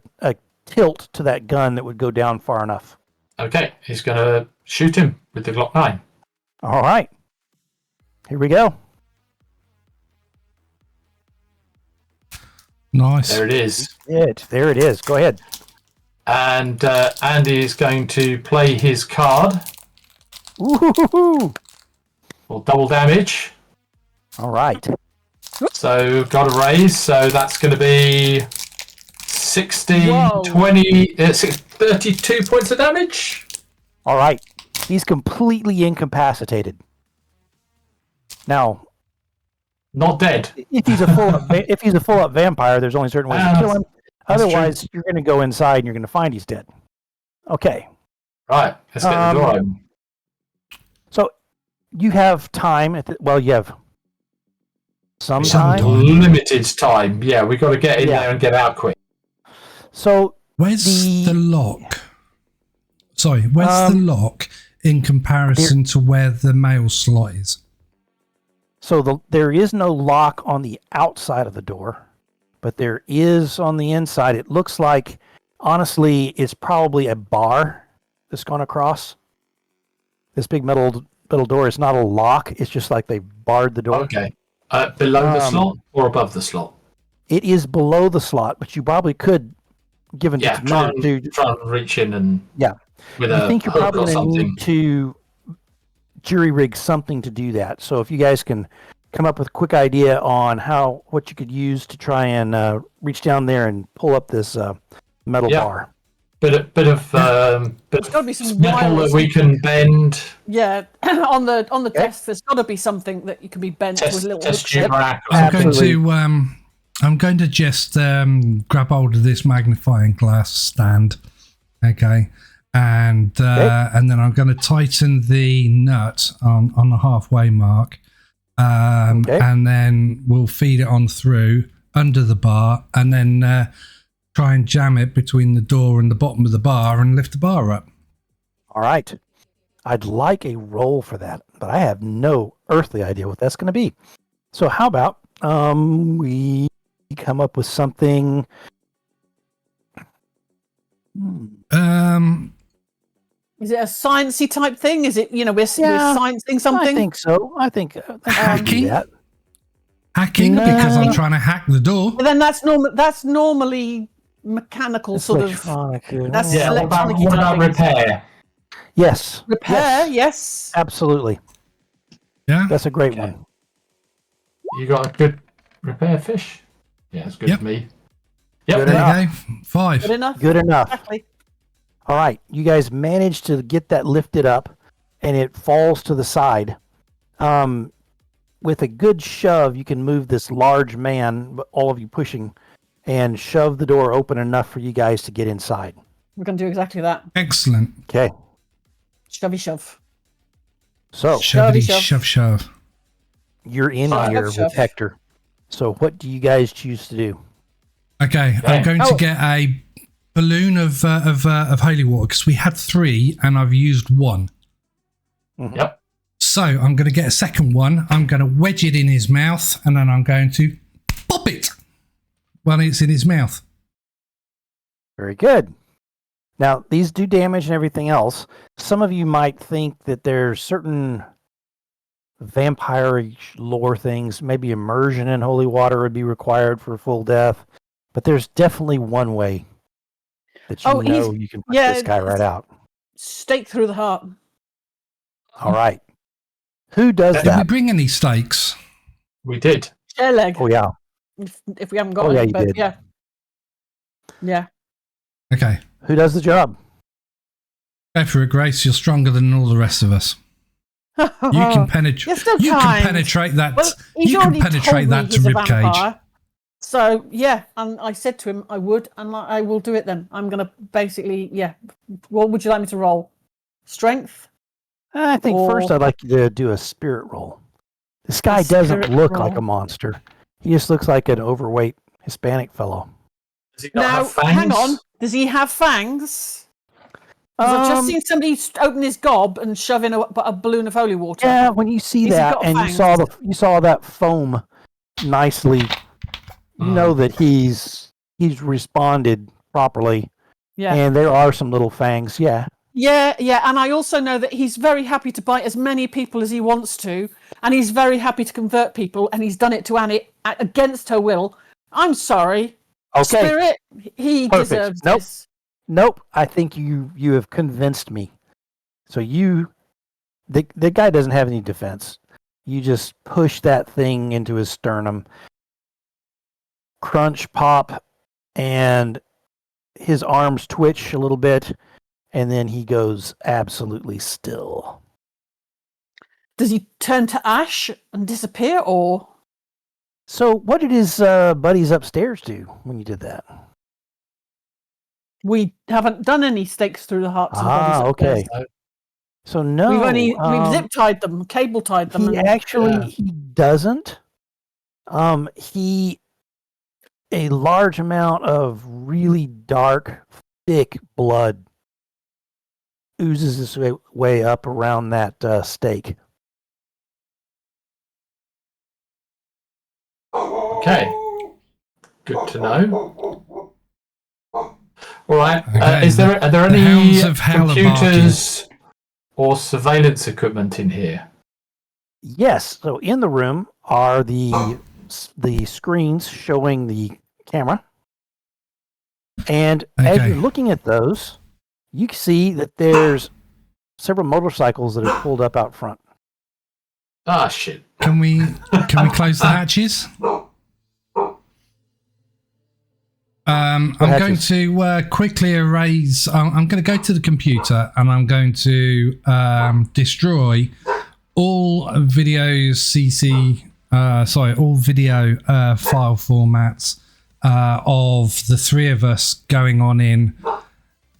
tilt to that gun that would go down far enough. Okay, he's going to shoot him with the Glock 9. All right, here we go. Nice. There it is. There it is. Go ahead. And Andy is going to play his card Ooh. for double damage. All right. So got a raise. So that's going to be 60, Whoa. 20, 32 points of damage. All right. He's completely incapacitated. Now, Not dead. if he's a full up vampire, there's only certain ways to kill him. That's Otherwise, you're going to go inside and you're going to find he's dead. Okay. Right, let's get the door open. So you have time. You have some Some time. time. Limited time. Yeah, we got to get in Yeah. there and get out quick. So Where's the lock? Sorry, where's the lock in comparison to where the mail slot is? So there is no lock on the outside of the door, but there is on the inside. It looks like, honestly, it's probably a bar that's gone across. This big metal door is not a lock. It's just like they barred the door. Okay. Below the slot or above the slot? It is below the slot, but you probably could, given Yeah, it's try not to. and reach in and with I a think you're hook probably or going to something. need to jury rig something to do that. So if you guys can come up with a quick idea on what you could use to try and reach down there and pull up this metal bar. Bit of gotta be some metal wires. that we can bend. Yeah, on the test, there's got to be something that you can be bent with Test little test hooks. tube rack or I'm something. going to I'm going to just grab hold of this magnifying glass stand, okay, and then I'm going to tighten the nut on the halfway mark, and then we'll feed it on through under the bar, and then try and jam it between the door and the bottom of the bar and lift the bar up. All right. I'd like a roll for that, but I have no earthly idea what that's going to be. So how about we come up with something? Is it a sciencey type thing? Is it we're sciencing something? I think so. I think we can do Hacking? that. Hacking, because I'm trying to hack the door. But then that's normally mechanical sort of. Electronic, That's Yeah, what about electronic type things. repair? Yes. Repair, yes. Absolutely. Yeah. That's a great Okay. one. You got a good repair fish? Yeah, it's good Yep. for me. Yep. Good There enough. you go. 5. Good enough. Good enough. Exactly. All right. You guys managed to get that lifted up and it falls to the side. With a good shove, you can move this large man, all of you pushing, and shove the door open enough for you guys to get inside. We're going to do exactly that. Excellent. Okay. Shovey shove. So Shovey, shove. shove. you're in Shove, here shove. with Hector. So what do you guys choose to do? Okay, I'm going to get a balloon of holy water because we had 3 and I've used 1. Yep. So I'm going to get a second one. I'm going to wedge it in his mouth and then I'm going to pop it while it's in his mouth. Very good. Now, these do damage and everything else. Some of you might think that there's certain vampire lore things. Maybe immersion in holy water would be required for full death. but there's definitely one way that you Oh, know you can put yeah, this guy right out. Stake through the heart. All right. Who does Did we that? bring any steaks? We did. Chair leg. Oh, yeah. If we haven't got Oh, yeah, any, you but did. yeah. Yeah. Okay. Who does the job? Go for it, Grace. You're stronger than all the rest of us. You can penetrate. You're still You can kind. penetrate that. Well, he's You can already penetrate told me that to he's a rib cage. vampire. So yeah, and I said to him I would, and I will do it. Then I'm gonna basically, yeah. What would you like me to roll? Strength. I think first I'd like you to do a spirit roll. This guy doesn't spirit look like roll. a monster. He just looks like an overweight Hispanic fellow. Does he not Now, have fangs? hang on. Does he have fangs? 'Cause I've just seen somebody open his gob and shove in a balloon of holy water. Yeah, when you see Has he that got and fangs? you saw that foam nicely, you know that he's responded properly. Yeah. And there are some little fangs. Yeah. Yeah, and I also know that he's very happy to bite as many people as he wants to, and he's very happy to convert people, and he's done it to Annie against her will. I'm sorry, Okay. Spirit, he Perfect. deserves Nope. this. Nope. I think you have convinced me. So the guy doesn't have any defense. You just push that thing into his sternum, crunch, pop, and his arms twitch a little bit, and then he goes absolutely still. Does he turn to ash and disappear, or So what did his buddies upstairs do when you did that? we haven't done any stakes through the hearts? and bodies up there. Okay. So no, We've zip tied them, cable tied them. he and- actually he doesn't. A large amount of really dark, thick blood oozes its way up around that stake. Okay. Good to know. All right. Okay, Are there the any hounds of hell are computers or surveillance equipment in here? Yes. So in the room are the screens showing the camera, and as Okay. you're looking at those, you can see that there's several motorcycles that are pulled up out front. Ah, shit. Can we close the hatches? I'm going hatches? to quickly erase. I'm going to go to the computer and I'm going to destroy all videos all video file formats of the three of us going on in All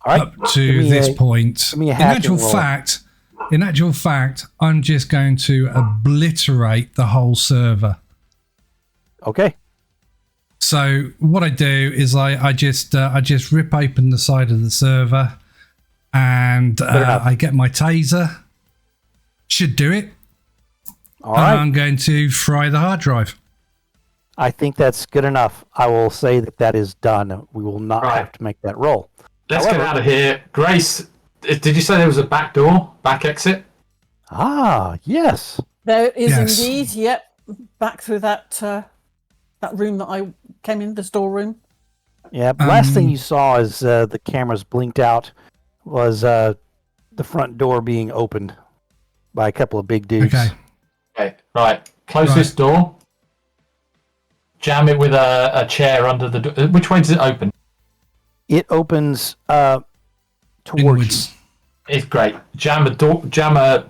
right. up to this point. me a In hacking actual roll. fact, I'm just going to obliterate the whole server. Okay. So what I do is I just rip open the side of the server, and enough. I get my taser. Should do it. All And right. I'm going to fry the hard drive. I think that's good enough. I will say that is done. We will not Right. have to make that roll. Let's However- get out of here. Grace, did you say there was a back door, back exit? Ah, yes. There is Yes. indeed, yep, back through that room that I came in, the storeroom. Yeah. Last thing Um, you saw as the cameras blinked out was the front door being opened by a couple of big dudes. Okay. Okay, right. Close Right. this door. Jam it with a chair under the door. Which way does it open? It opens towards you. Inwards. It's great. Jam a door. Jam a.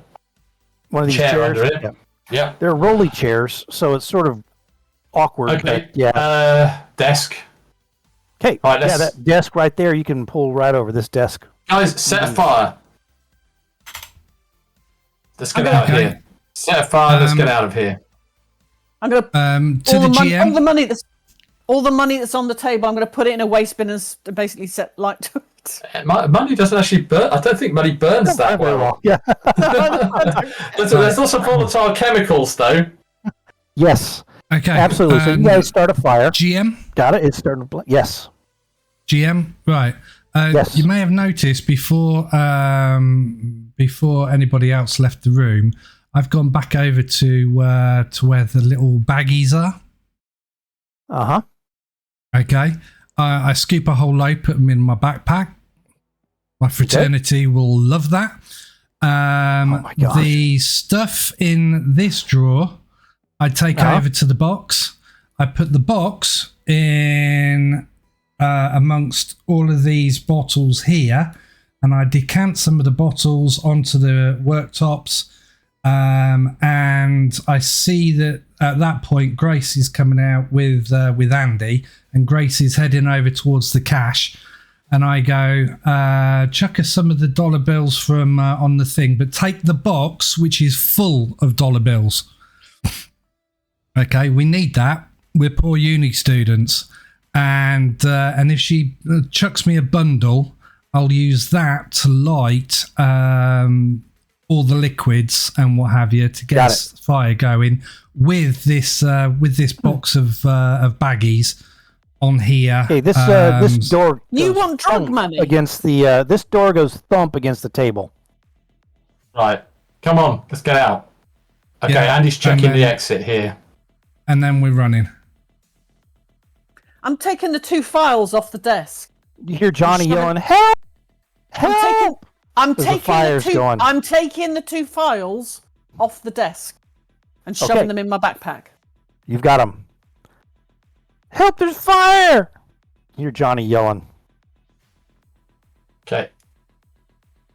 One of these Chair chairs. under it. Yeah. Yeah. They're rolly chairs, so it's sort of awkward. Okay. But yeah. Desk. Okay. right, yeah, let's- that desk right there, you can pull right over this desk. Guys, set a fire. Let's get out of Okay. here. Set a fire. Let's get out of here. I'm gonna To the GM. all the money that's on the table. I'm gonna put it in a waste bin and basically set light to it. Money doesn't actually burn. I don't think money burns that well. Yeah. There's lots of volatile chemicals, though. Yes. Okay. Absolutely. So you guys start a fire. GM. Got it. It's starting to yes. GM. Right. Yes. You may have noticed before anybody else left the room, I've gone back over to where the little baggies are. Uh-huh. Okay. I scoop a whole load, put them in my backpack. My fraternity will love that. my gosh. The stuff in this drawer, I take over to the box. I put the box in amongst all of these bottles here, and I decant some of the bottles onto the worktops. And I see that at that point, Grace is coming out with Andy, and Grace is heading over towards the cash. And I go, chuck us some of the dollar bills from on the thing, but take the box, which is full of dollar bills. Okay, we need that. We're poor uni students. And if she chucks me a bundle, I'll use that to light all the liquids and what have you to get fire going with this box of baggies on here. Okay, this door. You goes want drug thump money? against the? This door goes thump against the table. Right. Come on, let's get out. Okay, Yeah, Andy's checking and then- the exit here. And then we're running. I'm taking the 2 files off the desk. You hear Johnny Shove it- yelling, "Help! Help!" I'm There's the taking fires the 2. going. I'm taking the 2 files off the desk and shoving Okay. them in my backpack. You've got him. Help! There's fire! You hear Johnny yelling. Okay,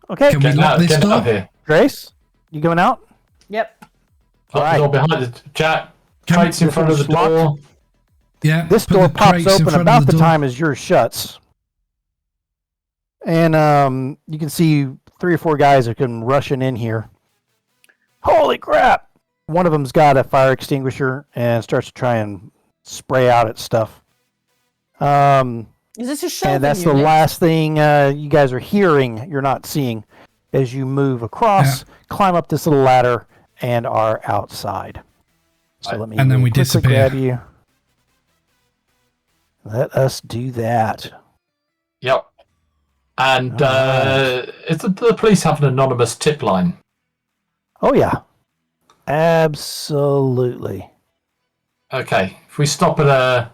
Okay, Can we get lock out, this get door? out here. Grace, you going out? Yep. Lock Alright. the door behind the Jack. Can- Crates in this front of one's the door. locked. Yeah. This put door the pops crates in open front of about the door. time as yours shuts. And you can see 3 or 4 guys that come rushing in here. Holy crap! One of them's got a fire extinguisher and starts to try and spray out at stuff. Is this a shelving And that's the unit? last thing you guys are hearing, you're not seeing, as you move across, climb up this little ladder, and are outside. So let me And then really we quickly disappear. grab you. Let us do that. Yep. And Alright. do the police have an anonymous tip line? Oh, yeah. Absolutely. Okay, if we stop at a...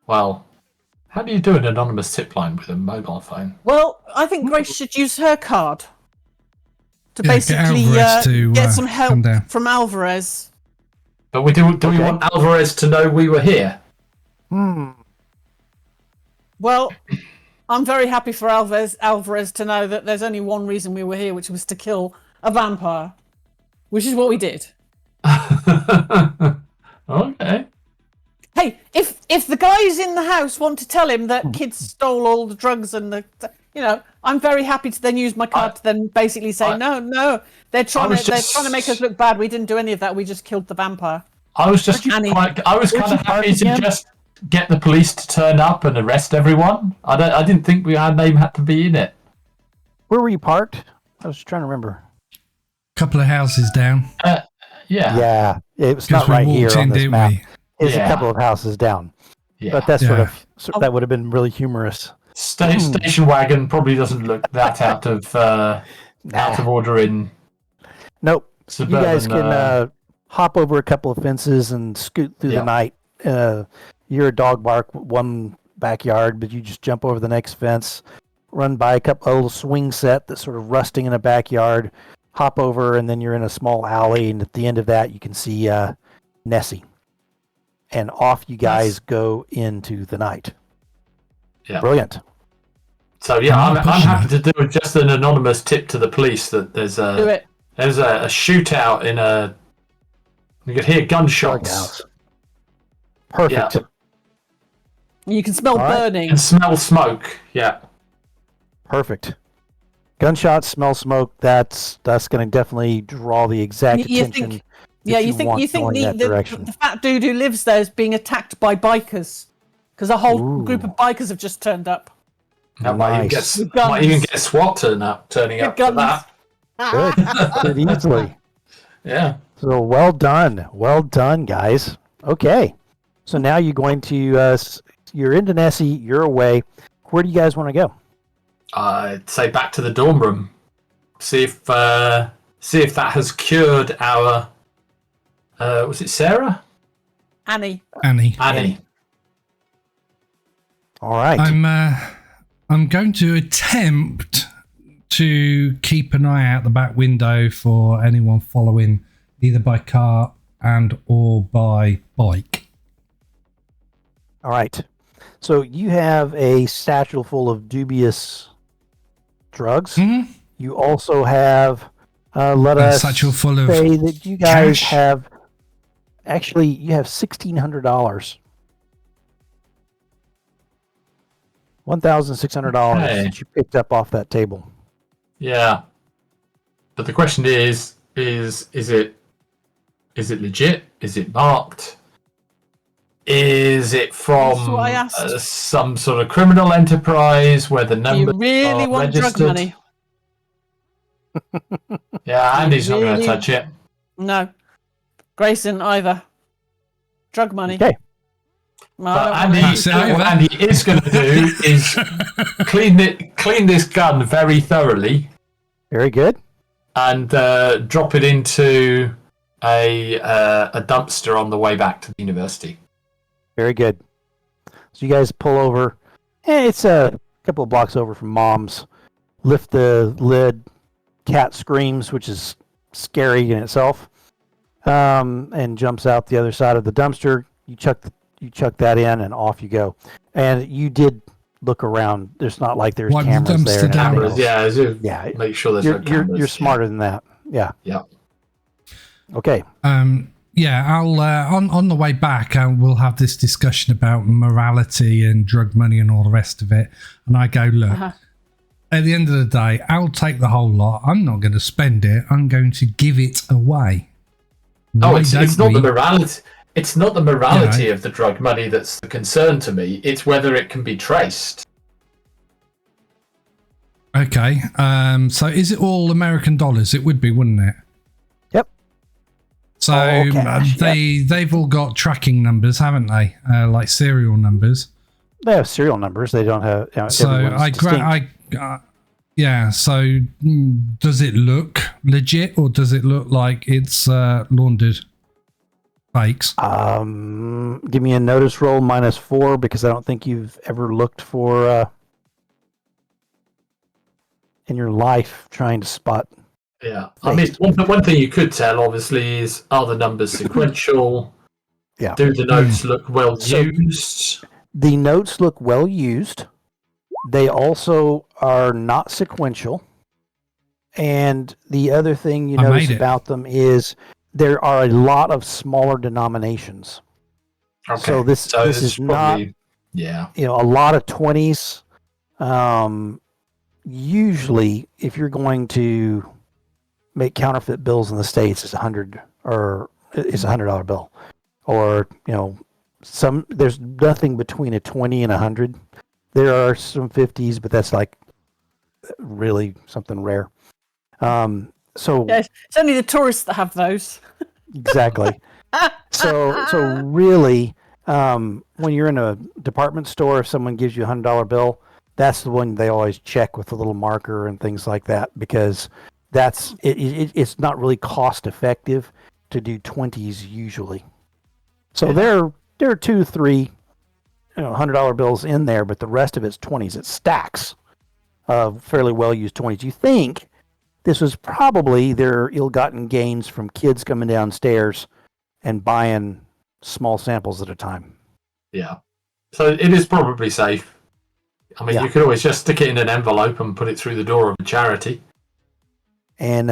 Well, how do you do an anonymous tip line with a mobile phone? Well, I think Grace should use her card to Yeah, get basically Alvarez to, get some come help down. from Alvarez. But we do we Okay. want Alvarez to know we were here? Well, I'm very happy for Alvarez to know that there's only one reason we were here, which was to kill a vampire, which is what we did. Okay. Hey, if the guys in the house want to tell him that kids stole all the drugs and I'm very happy to then use my card to then basically say no, they're trying to make us look bad. We didn't do any of that. We just killed the vampire. I was just Annie, kind of you happy to again? just get the police to turn up and arrest everyone. I didn't think our name had to be in it. Where were you parked? I was trying to remember. Couple of houses down. Yeah. Yeah, it was Because not right we here walked on in, this didn't map. we? It's a Yeah. couple of houses down. Yeah. But that's Yeah. that would have been really humorous. Station wagon probably doesn't look that out of order in Nope. suburban. You guys can hop over a couple of fences and scoot through Yeah. the night. You're a dog bark one backyard, but you just jump over the next fence, run by a little swing set that's sort of rusting in a backyard, hop over, and then you're in a small alley. And at the end of that, you can see Nessie. And off you guys go into the night. Yeah. Brilliant. So yeah, I'm I'm pushing happy to do just an anonymous tip to the police that there's Do a it. shootout in a. You could hear gunshots. Doghouse. Perfect. Yeah. You can smell All right. burning. And smell smoke. Yeah. Perfect. Gunshots, smell smoke. That's going to definitely draw the exact You attention. think- that Yeah, you think going that direction. the fat dude who lives there is being attacked by bikers because a whole group of bikers have just turned up. That might even Nice. get With might even guns. get SWAT turning up for guns. that. Good. Good easily. Yeah. So well done, guys. Okay, so now you're going to you're into Nessie. You're away. Where do you guys want to go? I'd say back to the dorm room. See if that has cured our. Was it Sarah? Annie. Annie. Annie. All right. I'm going to attempt to keep an eye out the back window for anyone following, either by car and or by bike. All right. So you have a satchel full of dubious drugs. Mm-hmm. You also have, let A us satchel full of say that you guys cash. have, actually, you have $1,600. $1,600 Okay. that you picked up off that table. Yeah. But the question is it legit? Is it marked? Is it from That's what I asked. some sort of criminal enterprise where the Do numbers you really are want registered? drug money? Yeah, Andy's not going really- to touch it. No. Grayson either. Drug money. Okay. No, I But don't want Andy, it. That's it, what over. Andy is going to do is clean this gun very thoroughly Very good. and drop it into a dumpster on the way back to the university. Very good. So you guys pull over. It's a couple of blocks over from Mom's. Lift the lid. Cat screams, which is scary in itself, and jumps out the other side of the dumpster. You chuck that in, and off you go. And you did look around. There's not like there's Wipe the cameras dumpster there. And down. everything else. Yeah, Yeah, make sure there's no cameras. you're smarter than that. Yeah. Yeah. Okay. Yeah, I'll on the way back, we'll have this discussion about morality and drug money and all the rest of it. And I go, look, at the end of the day, I'll take the whole lot. I'm not going to spend it. I'm going to give it away. Oh, Why it's don't not the we- morality. It's not the morality Yeah. of the drug money that's the concern to me. It's whether it can be traced. Okay, so is it all American dollars? It would be, wouldn't it? Yep. So All cash, they've all got tracking numbers, haven't they? Like serial numbers. They have serial numbers. They don't have. So yeah. So does it look legit, or does it look like it's laundered fakes? Give me a notice roll -4 because I don't think you've ever looked for in your life trying to spot. Yeah, I mean, one thing you could tell, obviously, is are the numbers sequential? Yeah. Do the notes look well So- used? The notes look well used. They also are not sequential. And the other thing you I notice made it. about them is there are a lot of smaller denominations. Okay. So this it's is probably, yeah. a lot of 20s. Usually, if you're going to make counterfeit bills in the States, it's $100 bill, or there's nothing between a 20 and 100. There are some 50s, but that's like really something rare. So Yeah, it's only the tourists that have those. exactly. So really, when you're in a department store, if someone gives you a $100 bill, that's the one they always check with a little marker and things like that, because that's it's not really cost effective to do 20s usually. So there are 2, 3, $100 bills in there, but the rest of it's 20s. It's stacks of fairly well used 20s. You think this was probably their ill-gotten gains from kids coming downstairs and buying small samples at a time. Yeah. So it is probably safe. I mean, Yeah. you could always just stick it in an envelope and put it through the door of a charity. And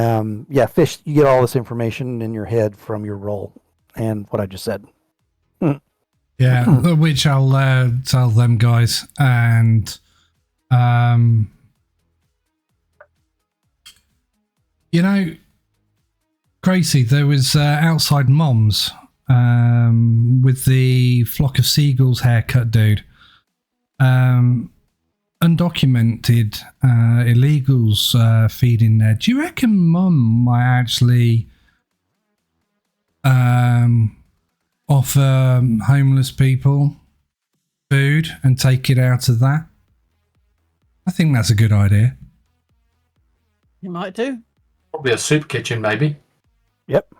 Fish, you get all this information in your head from your roll and what I just said. Yeah, which I'll tell them guys. And Gracie, there was outside Mom's with the flock of seagulls haircut dude. Undocumented illegals feeding there. Do you reckon Mum might actually offer homeless people food and take it out of that? I think that's a good idea. You might do. Probably a soup kitchen, maybe. Yep.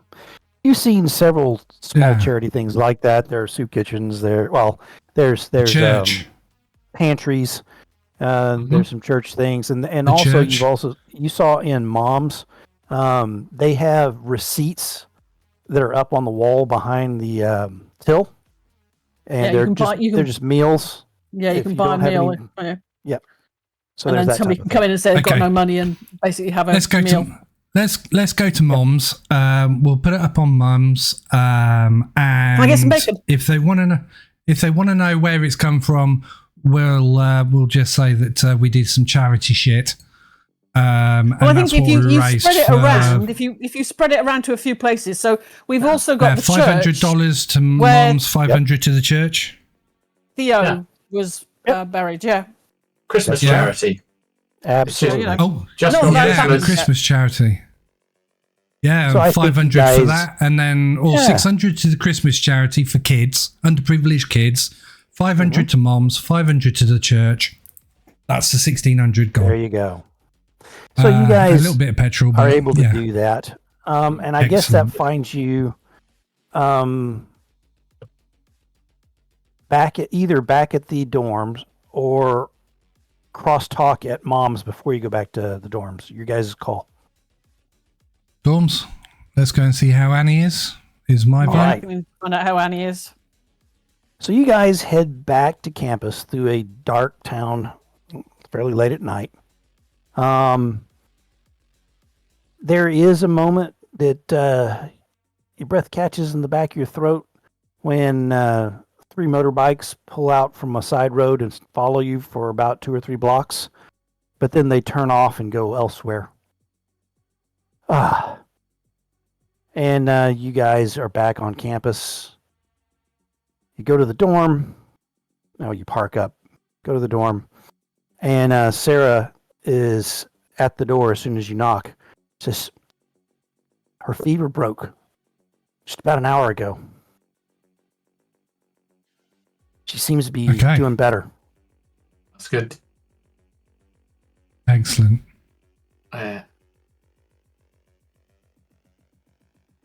You've seen several small Yeah. charity things like that. There are soup kitchens. There's Church. pantries. There's some church things, and The also church. you saw in Mom's, they have receipts that are up on the wall behind the till, and they're just meals. Yeah, you if can you buy a don't have meal. any- Yeah. So And there's then that somebody type can of come thing. in and say they've got Okay. no money and basically have a Let's go meal. to let's go to Mom's. We'll put it up on Mom's. And I get some bacon? if they want to know where it's come from, we'll just say that we did some charity shit. Well, I think if you spread it around, if you spread it around to a few places, so we've also got the church $500 to where- Mom's, 500 to the church. Theo was buried. Yeah, Christmas Yeah. charity. Absolutely. you know. Oh, Just No, for no, yeah, Christmas. Christmas charity. Yeah, So I think you 500 for guys- that, and then 600 to the Christmas charity for kids, underprivileged kids. 500 to Mom's, 500 to the church. That's the 1,600 There gone. you go. So you A guys little bit of petrol, are but able to yeah. do that, and I guess that Excellent. finds you back at the dorms or crosstalk at Mom's before you go back to the dorms. Your guys' call. Dorms, let's go and see how Annie is my vote. right. Can we find out how Annie is? So you guys head back to campus through a dark town, fairly late at night. There is a moment that your breath catches in the back of your throat when 3 motorbikes pull out from a side road and follow you for about 2 or 3 blocks, but then they turn off and go elsewhere. And you guys are back on campus. You go to the dorm. No, you park up, go to the dorm, and Sarah is at the door as soon as you knock. Says her fever broke just about an hour ago. She seems to be Okay. doing better. That's good. Excellent.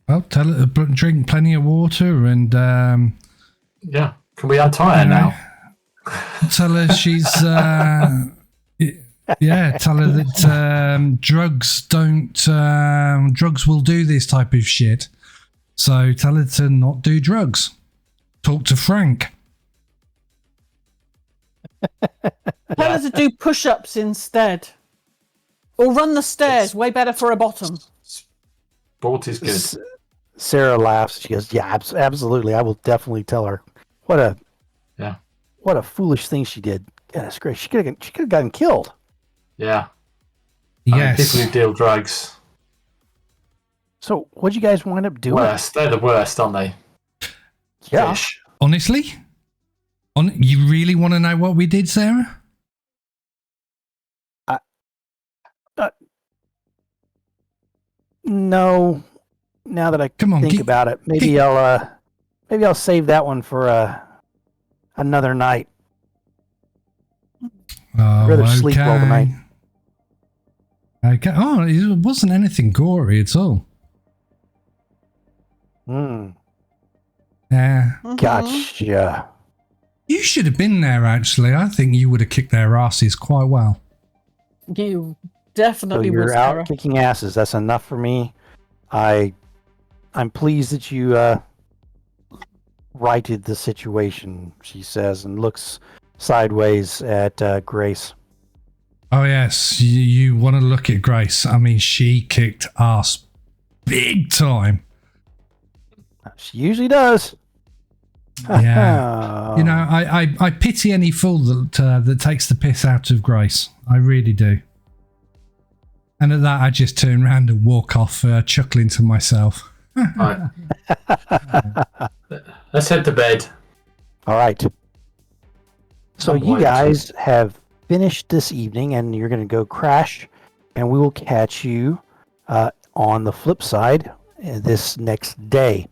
Well, tell her to drink plenty of water and Yeah. Can we untie her you know, now? tell her she's yeah, tell her that drugs will do this type of shit. So tell her to not do drugs. Talk to Frank. Tell her to do push-ups instead, or run the stairs. Way better for a bottom. Sport is good. Sarah laughs. She goes, "Yeah, absolutely. I will definitely tell her. What a foolish thing she did. Goodness gracious, she could have gotten killed." Yeah. I mean, Yes. people who deal drugs. So, what'd you guys wind up doing? Worst. They're the worst, aren't they? Yeah. Fish. Honestly? You really want to know what we did, Sarah? No. Now that I Come on, think about it, maybe I'll save that one for another night. Oh, rather sleep all the night. Okay. Oh, it wasn't anything gory at all. Hmm. Yeah. Gotcha. You should have been there, actually. I think you would have kicked their asses quite well. You So definitely you're was, out Sarah. kicking asses. That's enough for me. I'm pleased that you righted the situation, she says, and looks sideways at Grace. Oh, yes. You want to look at Grace. I mean, she kicked ass big time. She usually does. Yeah. You know, I pity any fool that takes the piss out of Grace. I really do. And at that, I just turn around and walk off, chuckling to myself. Right. Let's head to bed. All right. So I'm you white. guys have finished this evening, and you're going to go crash, and we will catch you on the flip side this next day.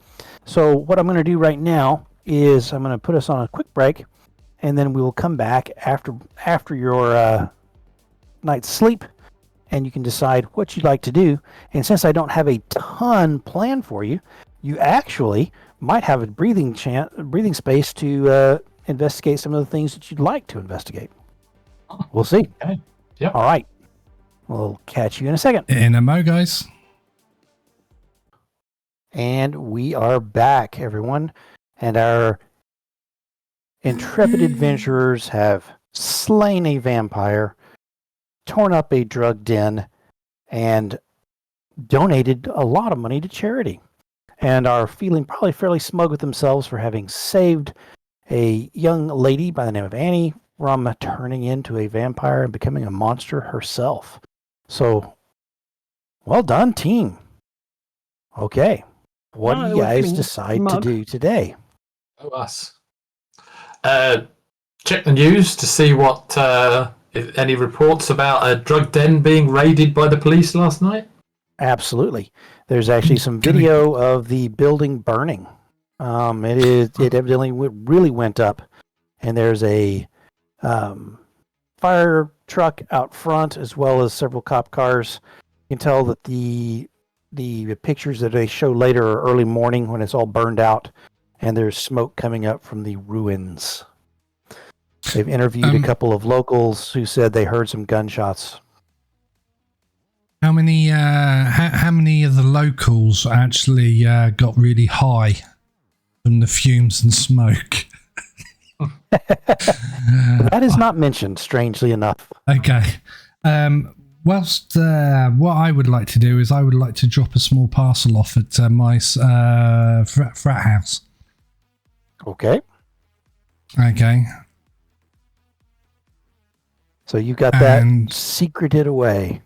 So what I'm going to do right now is I'm going to put us on a quick break, and then we will come back after your night's sleep, and you can decide what you'd like to do. And since I don't have a ton planned for you, you actually might have a breathing space to investigate some of the things that you'd like to investigate. We'll see. Okay. Yep. All right. We'll catch you in a second. In a mo, guys. And we are back, everyone. And our intrepid adventurers have slain a vampire, torn up a drug den, and donated a lot of money to charity. And are feeling probably fairly smug with themselves for having saved a young lady by the name of Annie from turning into a vampire and becoming a monster herself. So, well done, team. Okay. What do you guys decide to do today? Oh, us. Check the news to see what if any reports about a drug den being raided by the police last night. Absolutely. There's actually some video of the building burning. It evidently really went up, and there's a fire truck out front as well as several cop cars. You can tell that the pictures that they show later are early morning when it's all burned out, and there's smoke coming up from the ruins. They've interviewed a couple of locals who said they heard some gunshots. How many of the locals actually got really high from the fumes and smoke? That is not mentioned, strangely enough. Okay. Whilst what I would like to do is I would like to drop a small parcel off at my frat house. Okay. Okay. So you got that secreted away.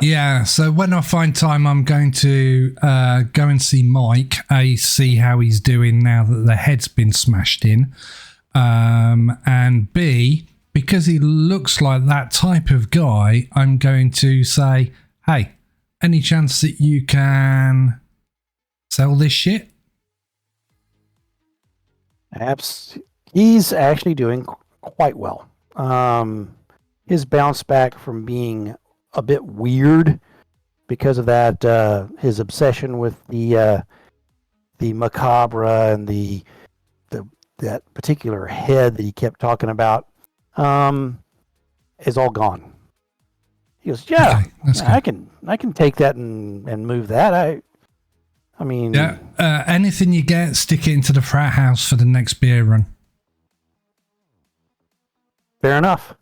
Yeah, so when I find time, I'm going to go and see Mike, see how he's doing now that the head's been smashed in, and B, because he looks like that type of guy, I'm going to say, hey, any chance that you can sell this shit? He's actually doing quite well. His bounce back from being a bit weird because of that, his obsession with the macabre and that particular head that he kept talking about, is all gone. He goes, yeah, okay, I can take that and move that. I mean, yeah. Anything you get, stick it into the frat house for the next beer run. Fair enough.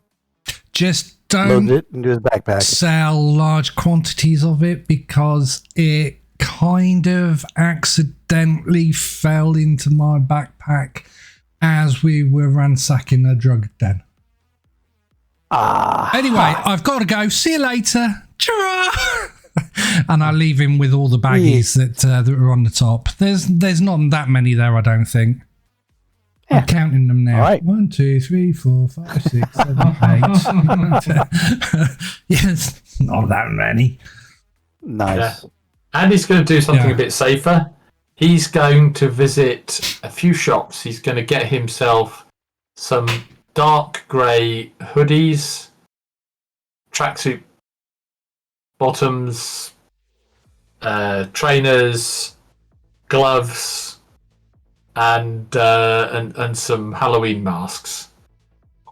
Just don't load it into his backpack. Sell large quantities of it because it kind of accidentally fell into my backpack as we were ransacking a drug den. Anyway, I've got to go. See you later. Ta-ra! And I leave him with all the baggies that are on the top. There's not that many there, I don't think. Yeah. I'm counting them now. All right. 1, 2, 3, 4, 5, 6, 7, 8. Yes, not that many. Nice. Yeah. And he's going to do something a bit safer. He's going to visit a few shops. He's going to get himself some dark grey hoodies, tracksuit bottoms, trainers, gloves, and some Halloween masks.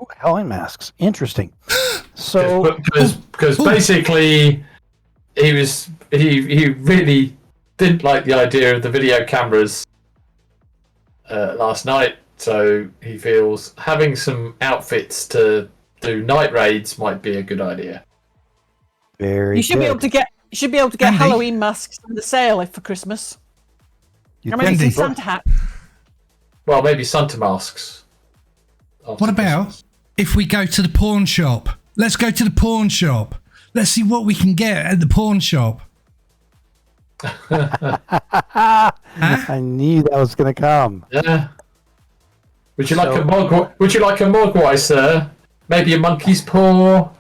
Oh, Halloween masks. Interesting. So because basically he really didn't like the idea of the video cameras last night, so he feels having some outfits to do night raids might be a good idea. You should be able to get Andy, Halloween masks on the sale for Christmas. Some Santa hat. Well, maybe Santa masks. What about if we go to the pawn shop? Let's go to the pawn shop. Let's see what we can get at the pawn shop. I knew that was going to come. Yeah. Would you like a mogwai, sir? Maybe a monkey's paw.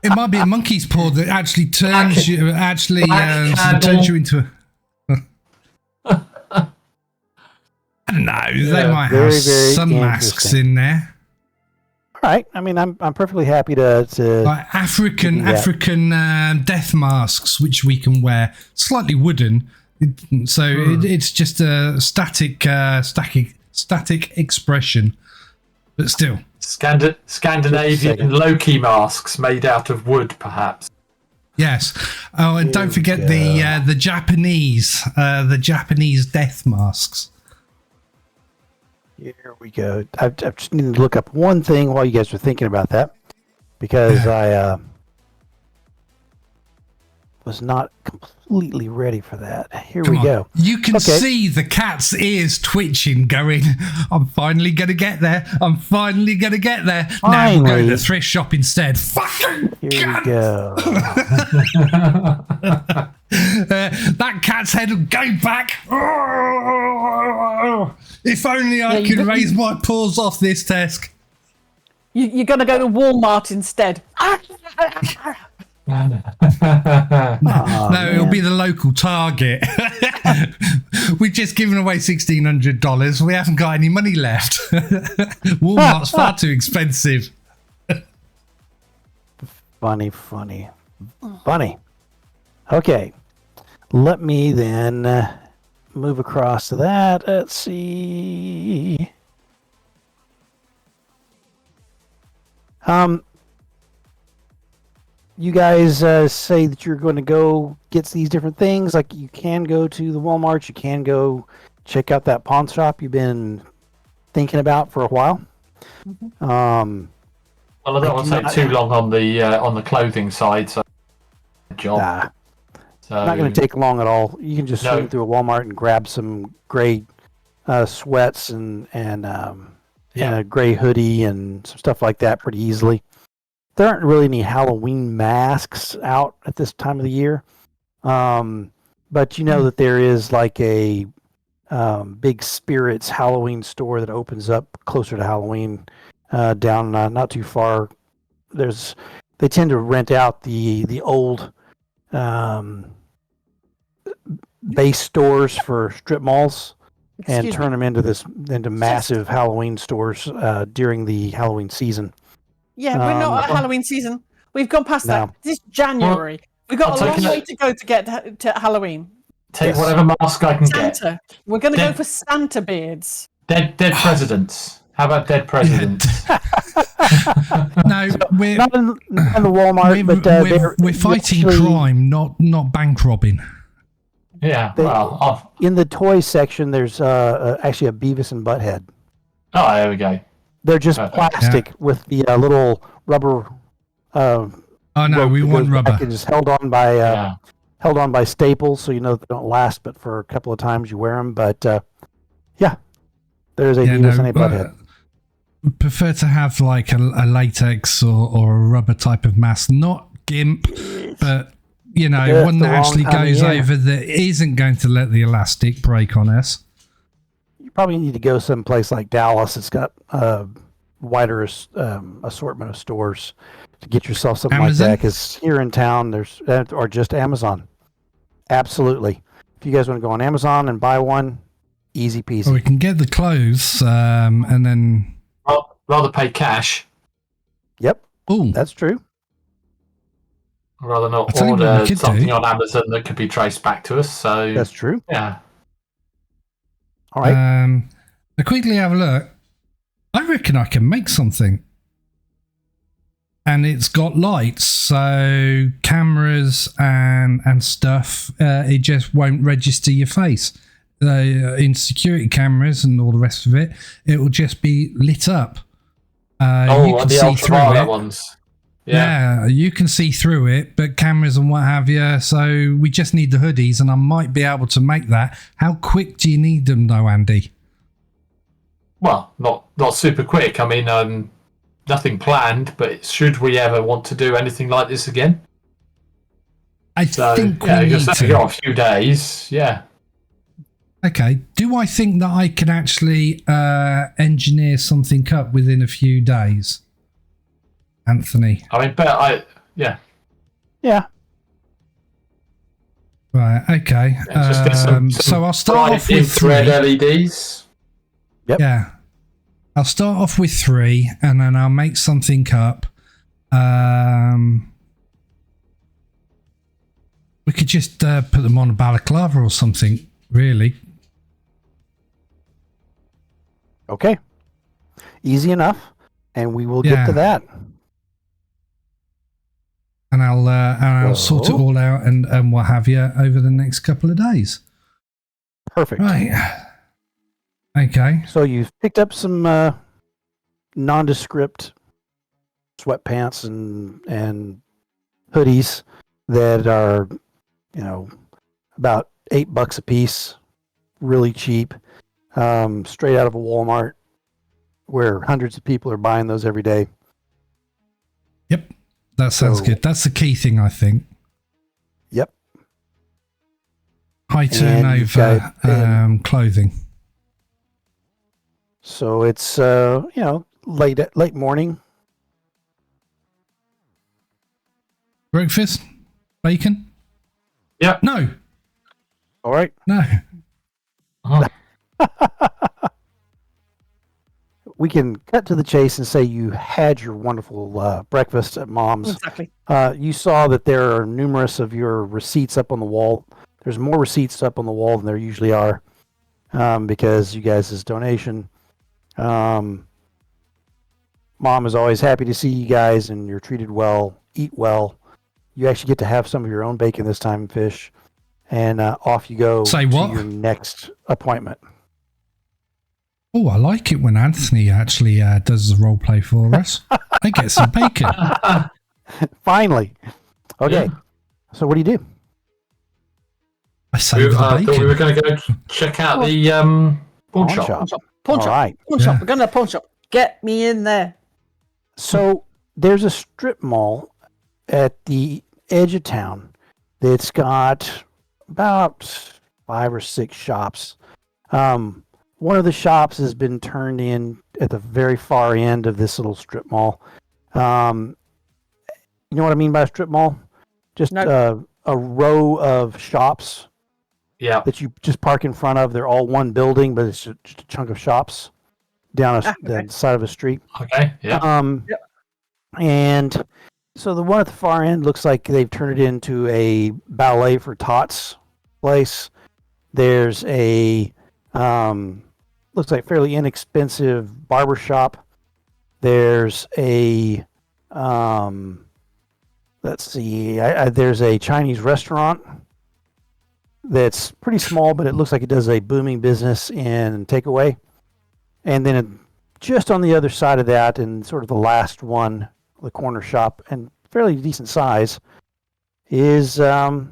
It might be a monkey's paw that actually turns you into a... I don't know. They might have some masks in there. All right. I mean, I'm perfectly happy to like African death masks, which we can wear, slightly wooden. It's just a static static expression, but still. Scandinavian Loki masks made out of wood, perhaps. Yes. Oh, and don't forget the Japanese death masks. Here we go. I just need to look up one thing while you guys are thinking about that, because I was not completely ready for that. Here we go. You can see the cat's ears twitching, going, I'm finally going to get there. I'm finally going to get there. Now we'll go to the thrift shop instead. Fucking Here we go. that cat's head will go back. If only I could raise my paws off this desk. You're going to go to Walmart instead. No, it'll be the local Target. We've just given away $1,600. We haven't got any money left. Walmart's far too expensive. Funny. Okay. Let me then move across to that. Let's see. You guys say that you're going to go get these different things. Like, you can go to the Walmart. You can go check out that pawn shop you've been thinking about for a while. Well, I don't want to take too long on the clothing side. So, job. So, not going to take long at all. You can just swing through a Walmart and grab some gray sweats and a gray hoodie and some stuff like that pretty easily. There aren't really any Halloween masks out at this time of the year. But you know that there is like a big Spirits Halloween store that opens up closer to Halloween down not too far. They tend to rent out the old base stores for strip malls and turn them into massive Halloween stores during the Halloween season. Yeah, we're not at Halloween season. We've gone past that. This is January. We've got a long way to go to get to Halloween. Take whatever mask I can get. Santa. We're going to go for Santa beards. Dead presidents. How about dead presidents? No, we're not in the Walmart, but we're fighting crime, not bank robbing. Yeah, in the toy section, there's actually a Beavis and Butthead. Oh, there we go. They're just plastic with the little rubber. Oh no, we want rubber. It's held on by staples, so you know they don't last, but for a couple of times you wear them. But there's a Beavis and a Butthead. Prefer to have like a latex or a rubber type of mask, not GIMP, but one that actually goes over that isn't going to let the elastic break on us. You probably need to go someplace like Dallas. It's got a wider assortment of stores to get yourself something Amazon? like that. Because here in town, or just Amazon. Absolutely. If you guys want to go on Amazon and buy one, easy peasy. Well, we can get the clothes and then... Rather pay cash. Yep. Ooh. That's true. Rather not order something on Amazon that could be traced back to us. So that's true. Yeah. All right. I quickly have a look. I reckon I can make something. And it's got lights, so cameras and stuff. It just won't register your face. In security cameras and all the rest of it, it will just be lit up. You can the see through it. Ones. Yeah, you can see through it, but cameras and what have you. So we just need the hoodies, and I might be able to make that. How quick do you need them, though, Andy? Well, not super quick. I mean, nothing planned. But should we ever want to do anything like this again? I think we need to. Got a few days. Yeah. Okay. Do I think that I can actually engineer something up within a few days, Anthony? I mean, yeah. Right. Okay. So I'll start off with 3 LEDs. Yep. Yeah. I'll start off with 3, and then I'll make something up. We could just put them on a balaclava or something, really. Okay. Easy enough. And we will get to that. And I'll sort it all out and what have you over the next couple of days. Perfect. Right. Okay. So you've picked up some nondescript sweatpants and hoodies that are, about $8 a piece, really cheap, straight out of a Walmart, where hundreds of people are buying those every day. Yep, that sounds good. That's the key thing, I think. Yep. High turnover clothing. So it's late morning. Breakfast? Bacon? Yep. No. All right. No. Oh. We can cut to the chase and say you had your wonderful breakfast at Mom's. Exactly. You saw that there are numerous of your receipts up on the wall. There's more receipts up on the wall than there usually are because you guys' donation. Mom is always happy to see you guys, and you're treated well, eat well. You actually get to have some of your own bacon this time, Fish, and off you go Say to what? your next appointment. Oh, I like it when Anthony actually does the role play for us. I get some bacon. Finally. Okay. Yeah. So what do you do? I save the I thought we bacon. were going to go check out the pawn shop. Pawn shop. Pawn All shop. right. Pawn shop. Yeah. We're going to the pawn shop. Get me in there. So there's a strip mall at the edge of town that's got about 5 or 6 shops. One of the shops has been turned in at the very far end of this little strip mall. You know what I mean by a strip mall? Just No. a row of shops Yeah. that you just park in front of. They're all one building, but it's just a chunk of shops down the side of a street. Okay. Yeah. Yep. And so the one at the far end looks like they've turned it into a ballet for tots place. There's a looks like fairly inexpensive barber shop. There's a let's see, there's a Chinese restaurant that's pretty small, but it looks like it does a booming business in takeaway. And then just on the other side of that, and sort of the last one, the corner shop, and fairly decent size, is the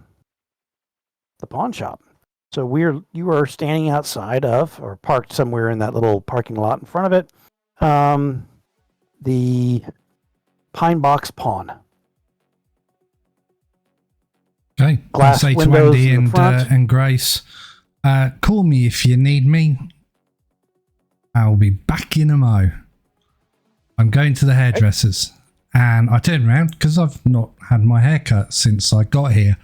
pawn shop. So you are standing outside of, or parked somewhere in that little parking lot in front of it, the Pine Box Pawn. Okay. Glass I say to windows Andy in the front. and Grace, call me if you need me. I'll be back in a mo. I'm going to the hairdressers. And I turned around because I've not had my hair cut since I got here.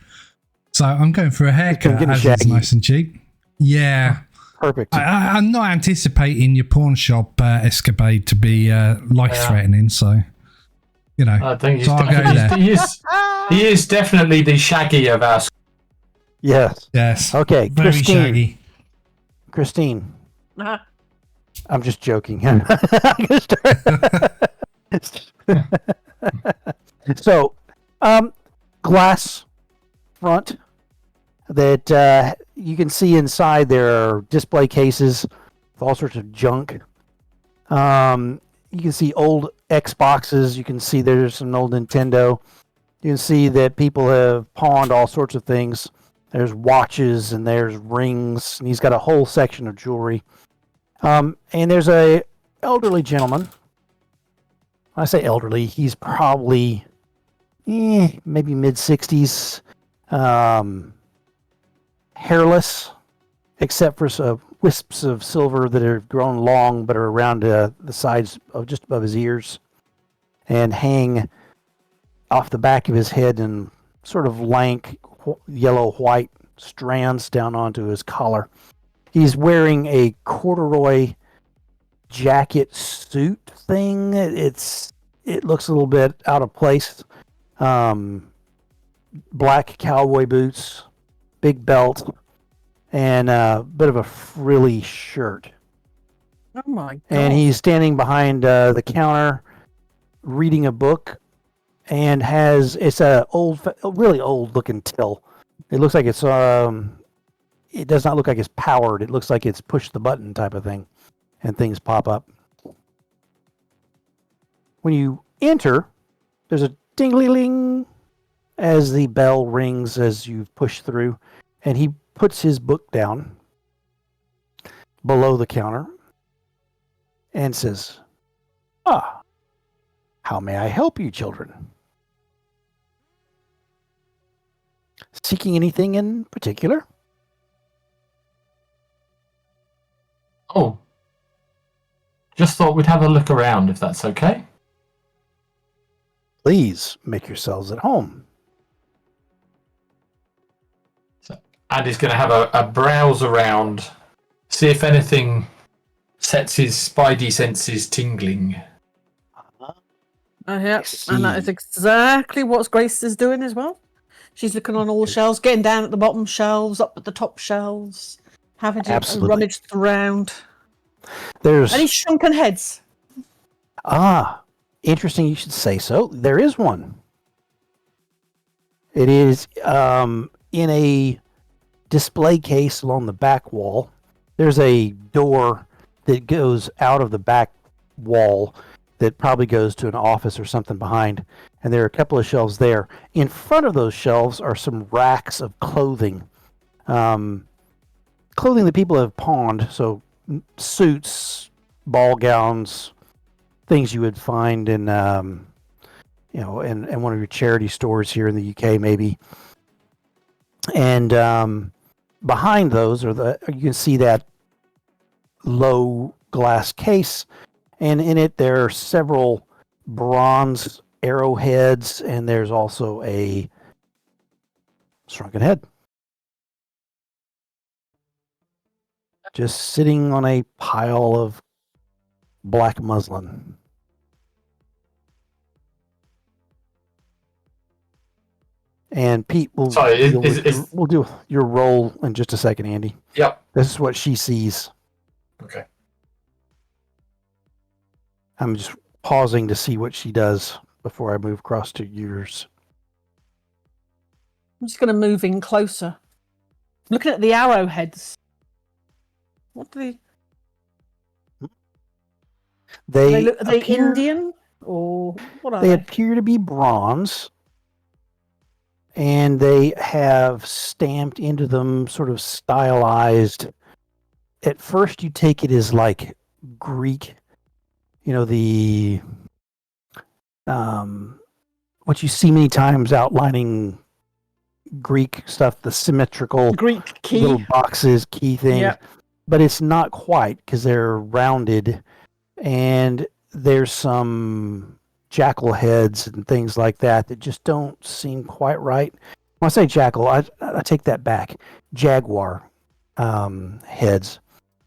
So I'm going for a haircut getting as it's shaggy. nice and cheap. Yeah. Perfect. I'm not anticipating your pawn shop escapade to be life-threatening, so, I think he's so I'll go there. he is definitely the Shaggy of our. Yes. Yes. Okay, Very Christine. shaggy. Christine. Uh-huh. I'm just joking. So, glass front that you can see inside. There are display cases with all sorts of junk. You can see old Xboxes. You can see there's some old Nintendo. You can see that people have pawned all sorts of things. There's watches and there's rings, and he's got a whole section of jewelry. And there's a elderly gentleman. I say elderly, he's probably maybe mid-60s, hairless, except for some wisps of silver that are grown long but are around the sides of just above his ears and hang off the back of his head in sort of lank yellow-white strands down onto his collar. He's wearing a corduroy jacket suit thing. It looks a little bit out of place. Black cowboy boots, big belt, and a bit of a frilly shirt. Oh my god. And he's standing behind the counter reading a book, and it's a really old looking till. It looks like it's it does not look like it's powered. It looks like it's push the button type of thing, and things pop up. When you enter, there's a ding-a-ling as the bell rings as you push through, and he puts his book down below the counter and says, how may I help you, children? Seeking anything in particular? Oh, just thought we'd have a look around if that's okay. Please make yourselves at home. So Andy's going to have a browse around, see if anything sets his spidey senses tingling. Yeah, and that is exactly what Grace is doing as well. She's looking on all the shelves, getting down at the bottom shelves, up at the top shelves, having to rummage around. There's any shrunken heads? Interesting you should say so. There is one. It is in a display case along the back wall. There's a door that goes out of the back wall that probably goes to an office or something behind. And there are a couple of shelves there. In front of those shelves are some racks of clothing. Clothing that people have pawned. So suits, ball gowns, things you would find in, in one of your charity stores here in the UK, maybe. And behind those you can see that low glass case, and in it there are several bronze arrowheads, and there's also a shrunken head just sitting on a pile of black muslin. And Pete will we'll do your roll in just a second, Andy. Yep. This is what she sees. Okay. I'm just pausing to see what she does before I move across to yours. I'm just going to move in closer. Looking at the arrowheads. What do they look? Are they Indian or what are they? They appear to be bronze, and they have stamped into them sort of stylized. At first, you take it as like Greek, the what you see many times outlining Greek stuff, the symmetrical Greek key little boxes, key things. Yep. But it's not quite because they're rounded, and there's some jackal heads and things like that just don't seem quite right. When I say jackal, I take that back. Jaguar heads.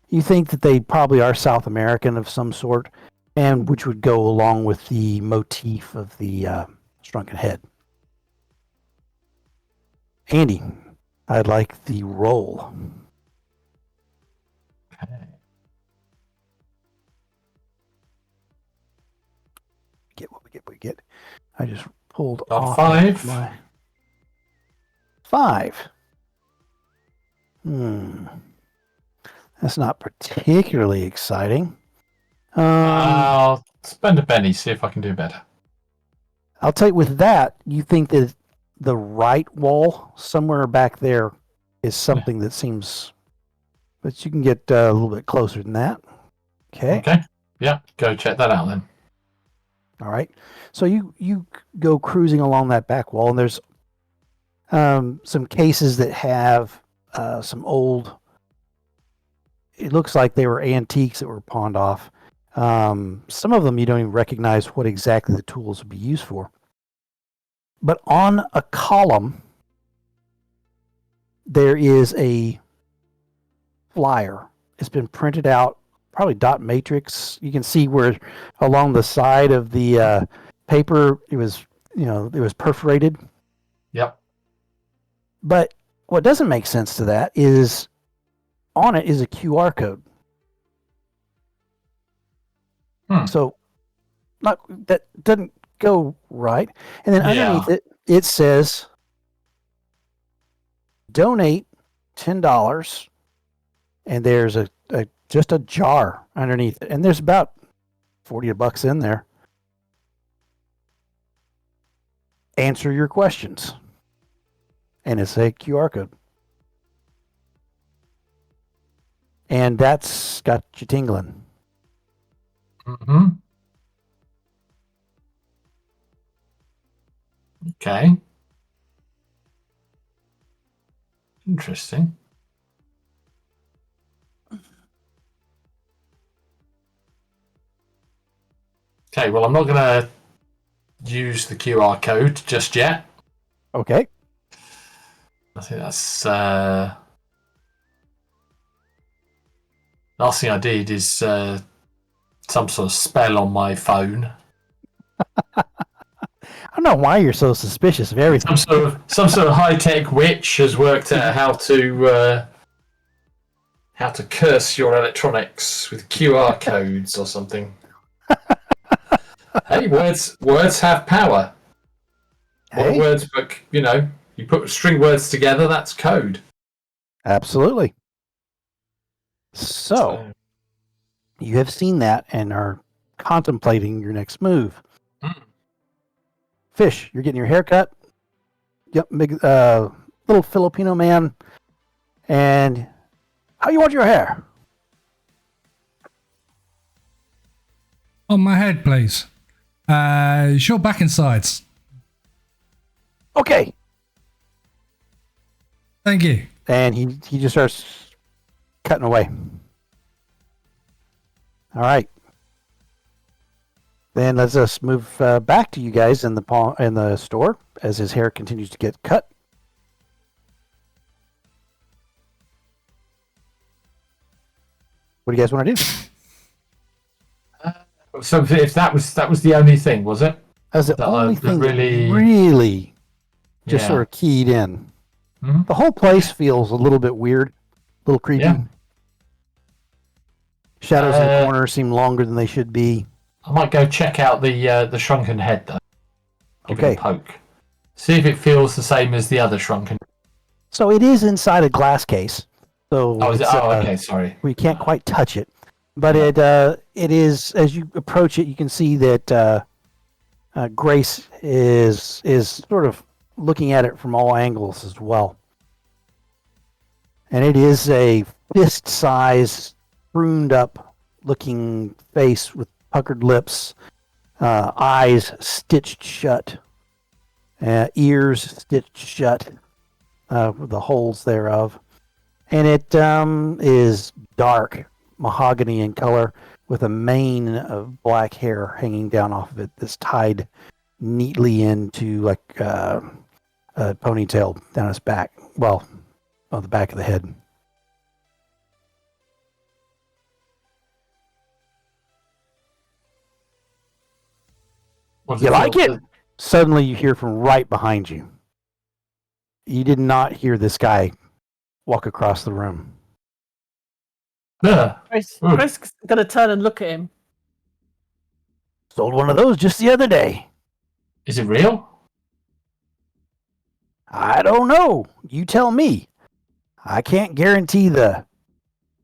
You think that they probably are South American of some sort, and which would go along with the motif of the shrunken head. Andy, I'd like the roll. Okay. Get what we get. I just pulled Got off 5. my 5. That's not particularly exciting. I'll spend a penny, see if I can do better. I'll tell you, with that, you think that the right wall somewhere back there is something that seems, but you can get a little bit closer than that. Okay. Yeah, go check that out then. All right. So you go cruising along that back wall, and there's some cases that have some old. It looks like they were antiques that were pawned off. Some of them you don't even recognize what exactly the tools would be used for. But on a column, there is a flyer. It's been printed out, probably dot matrix. You can see where along the side of the paper it was perforated. Yep. But what doesn't make sense to that is on it is a QR code. So not that doesn't go right. And then underneath it says donate $10, and there's a just a jar underneath it, and there's about $40 in there. Answer your questions, and it's a QR code, and that's got you tingling. Mm-hmm. Okay. Interesting. Okay, well, I'm not going to use the QR code just yet. Okay. I think that's... last thing I did is some sort of spell on my phone. I don't know why you're so suspicious of everything. Some sort of high-tech witch has worked out how to curse your electronics with QR codes or something. Hey, words have power. Hey. Words book, you put string words together, that's code. Absolutely. So, you have seen that and are contemplating your next move. Fish, you're getting your hair cut. Yep, big, little Filipino man. And how you want your hair? On my head, please. Short back and sides. Okay. Thank you. And he just starts cutting away. All right. Then let's just move back to you guys in the store as his hair continues to get cut. What do you guys want to do? So if that was the only thing, was it? That's the That only thing really- that really just Yeah. sort of keyed in. Mhm. The whole place feels a little bit weird, a little creepy. Yeah. Shadows in the corner seem longer than they should be. I might go check out the shrunken head though. Give it Okay. a poke. See if it feels the same as the other shrunken. So it is inside a glass case. So Oh, is it? it's, Oh, okay. Sorry. we can't quite touch it, but it is, as you approach it, you can see that Grace is sort of looking at it from all angles as well, and it is a fist-size, pruned up looking face with puckered lips, eyes stitched shut, ears stitched shut, with the holes thereof. And it is dark mahogany in color with a mane of black hair hanging down off of it that's tied neatly into like a ponytail down its back. Well, on the back of the head. You like it? Suddenly you hear from right behind you. You did not hear this guy walk across the room. Yeah. Chris is going to turn and look at him. Sold one of those just the other day. Is it real? I don't know. You tell me. I can't guarantee the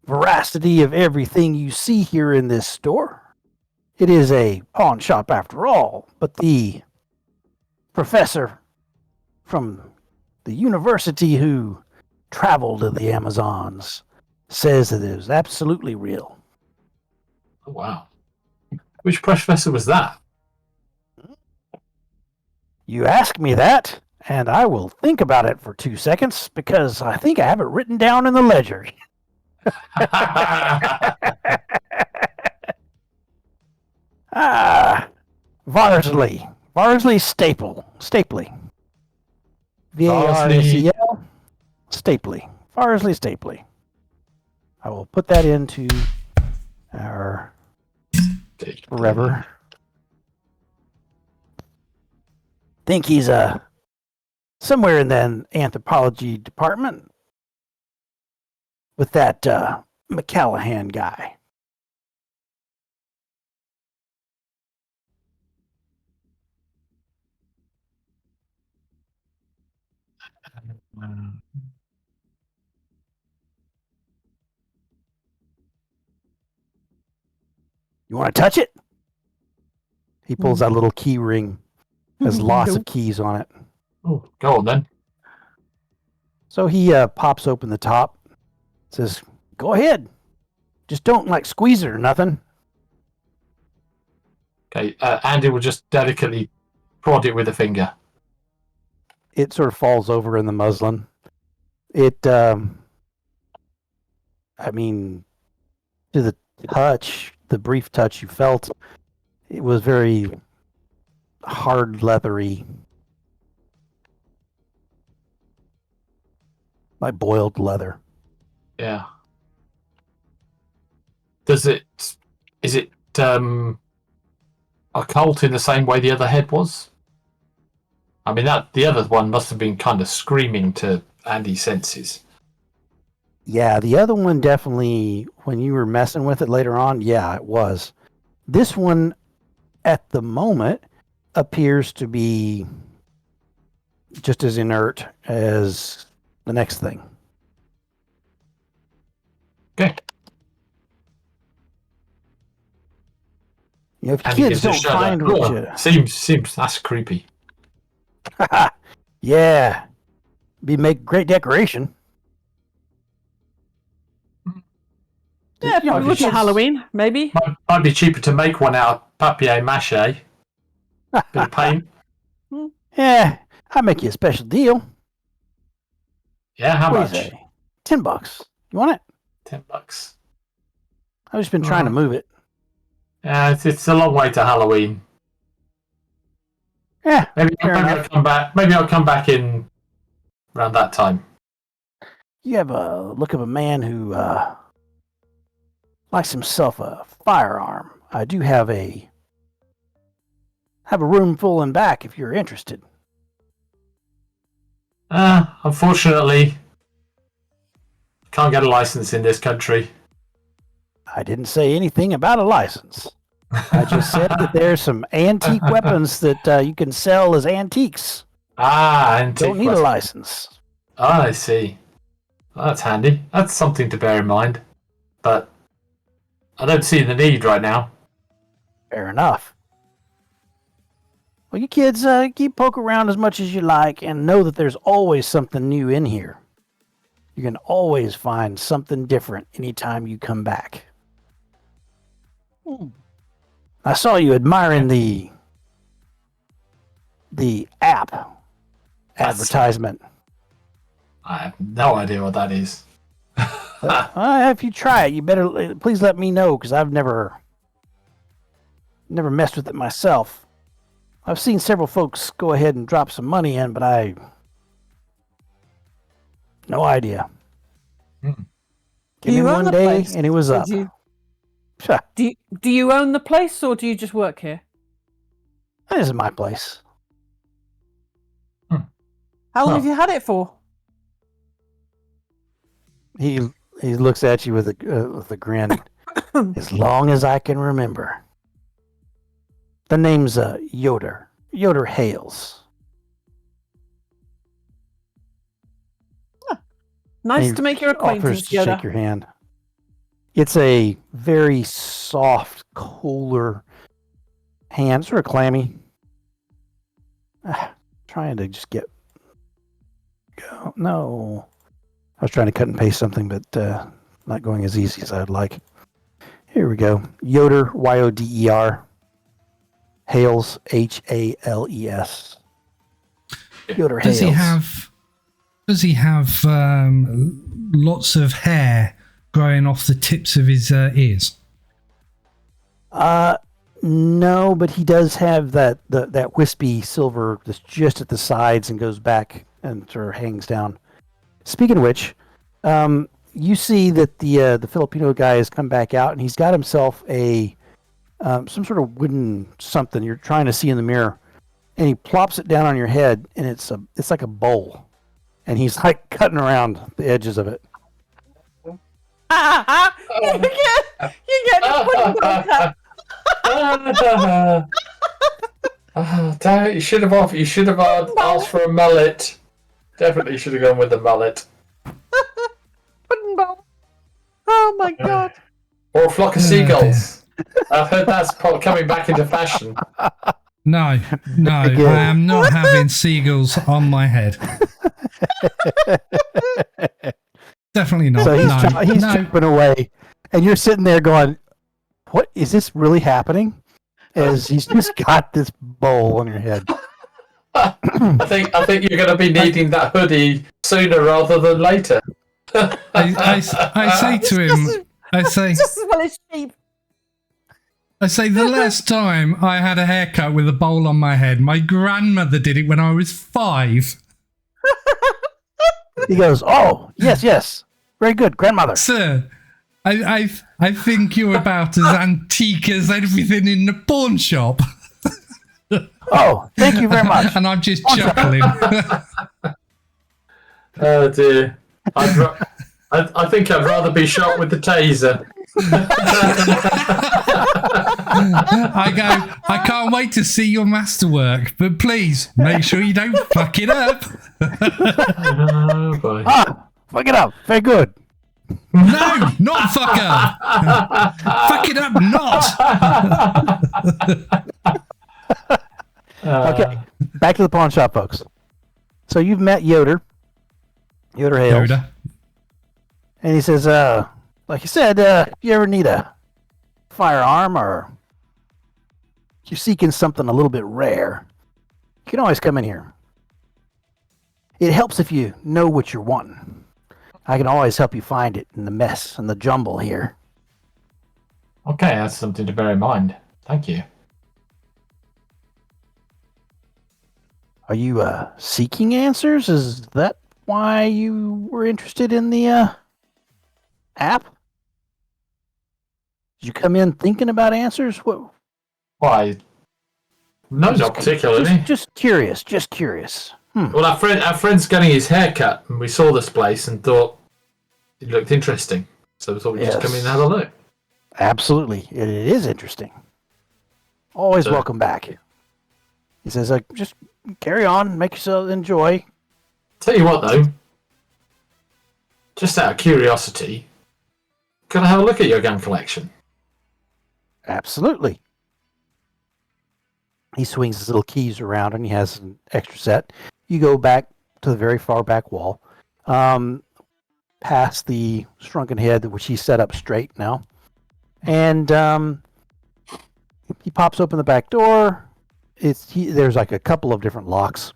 veracity of everything you see here in this store. It is a pawn shop after all, but the professor from the university who traveled to the Amazons says that it is absolutely real. Oh, wow. Which professor was that? You ask me that, and I will think about it for 2 seconds because I think I have it written down in the ledger. Varsley Stapley. V-A-R-S-E-L, Stapley. Varsley Stapley. I will put that into our forever. Think he's somewhere in the anthropology department with that McCallahan guy. You want to touch it? He pulls out a little key ring. Has lots of keys on it. Oh, go on then. So he pops open the top. Says, "Go ahead. Just don't like squeeze it or nothing." Okay, Andy will just delicately prod it with a finger. It sort of falls over in the muslin. It, I mean, to the touch, the brief touch you felt, it was very hard, leathery, like boiled leather. Yeah. Is it occult in the same way the other head was? I mean, that the other one must have been kind of screaming to Andy's senses. Yeah, the other one definitely, when you were messing with it later on, yeah, it was. This one, at the moment, appears to be just as inert as the next thing. Okay. You know, if Andy kids gives a don't shudder. find what Oh, seems that's creepy. you... Yeah. Be make great decoration. Yeah, You know, probably look at kids- Halloween, maybe. Might be cheaper to make one out of papier mâché. Bit of paint. Yeah, I'll make you a special deal. Yeah, how What much? do you say? $10. You want it? $10. I've just been trying to move it. Yeah, it's a long way to Halloween. Yeah, Maybe fair enough. I'll come back. Maybe I'll come back in around that time. You have a look of a man who likes himself a firearm. I do have a room full in back if you're interested. Unfortunately, can't get a license in this country. I didn't say anything about a license. I just said that there's some antique weapons that you can sell as antiques. Antique. Don't need a weapon. license. I see. Well, that's handy. That's something to bear in mind. But I don't see the need right now. Fair enough. Well, you kids keep poke around as much as you like and know that there's always something new in here. You can always find something different anytime you come back. I saw you admiring the app advertisement. I have no idea what that is. If you try it, you better please let me know because I've never messed with it myself. I've seen several folks go ahead and drop some money in, but I no idea. Came Do you in own one the day place, and it was or up. do you own the place or do you just work here? This is my place. How long have you had it for? He looks at you with a grin. As long as I can remember. The name's Yoder. Yoder Hales. Nice He to make your offers acquaintance, to Yoda. shake your hand. It's a very soft, cooler hand, sort of clammy. Trying to just get go. No, I was trying to cut and paste something, but not going as easy as I'd like. Here we go. Yoder, Yoder. Hales, Hales. Yoder Hales. Does he have lots of hair growing off the tips of his ears? No, but he does have that wispy silver that's just at the sides and goes back and sort of hangs down. Speaking of which, you see that the Filipino guy has come back out and he's got himself a some sort of wooden something you're trying to see in the mirror, and he plops it down on your head, and it's like a bowl, and he's like cutting around the edges of it. You get the pudding cut. Damn it, you should have asked for a mullet. Definitely should have gone with the mullet. Pudding bowl. Oh my god. Or a flock of seagulls. I've heard that's coming back into fashion. No, I am not having seagulls on my head. Definitely not. So he's no. chopping away, and you're sitting there going, "What is this really happening?" As he's just got this bowl on your head. I think you're going to be needing that hoodie sooner rather than later. I say to him, Just as well as sheep. I say the last time I had a haircut with a bowl on my head, my grandmother did it when I was 5. He goes, "Oh, yes, very good, grandmother." Sir, I think you're about as antique as everything in the pawn shop. Oh, thank you very much. And I'm just chuckling. Oh dear. I think I'd rather be shot with the taser. I go, I can't wait to see your masterwork, but please make sure you don't fuck it up. Oh boy. Fuck it up. Very good. No, not fuck up. Fuck it up, not. Okay, back to the pawn shop, folks. So you've met Yoder Hales. Yoda. And he says, like you said, if you ever need a firearm or you're seeking something a little bit rare, you can always come in here. It helps if you know what you're wanting. I can always help you find it in the mess and the jumble here. Okay, that's something to bear in mind. Thank you. Are you seeking answers? Is that why you were interested in the app? Did you come in thinking about answers? What? Why? No, not particularly. Just curious. Well, our friend's getting his hair cut, and we saw this place and thought it looked interesting. So we thought we'd just come in and have a look. Absolutely. It is interesting. Always welcome back. He says, just carry on, make yourself enjoy. Tell you what, though, just out of curiosity, can I have a look at your gun collection? Absolutely. He swings his little keys around and he has an extra set. You go back to the very far back wall, past the shrunken head, which he set up straight now. And he pops open the back door. There's like a couple of different locks.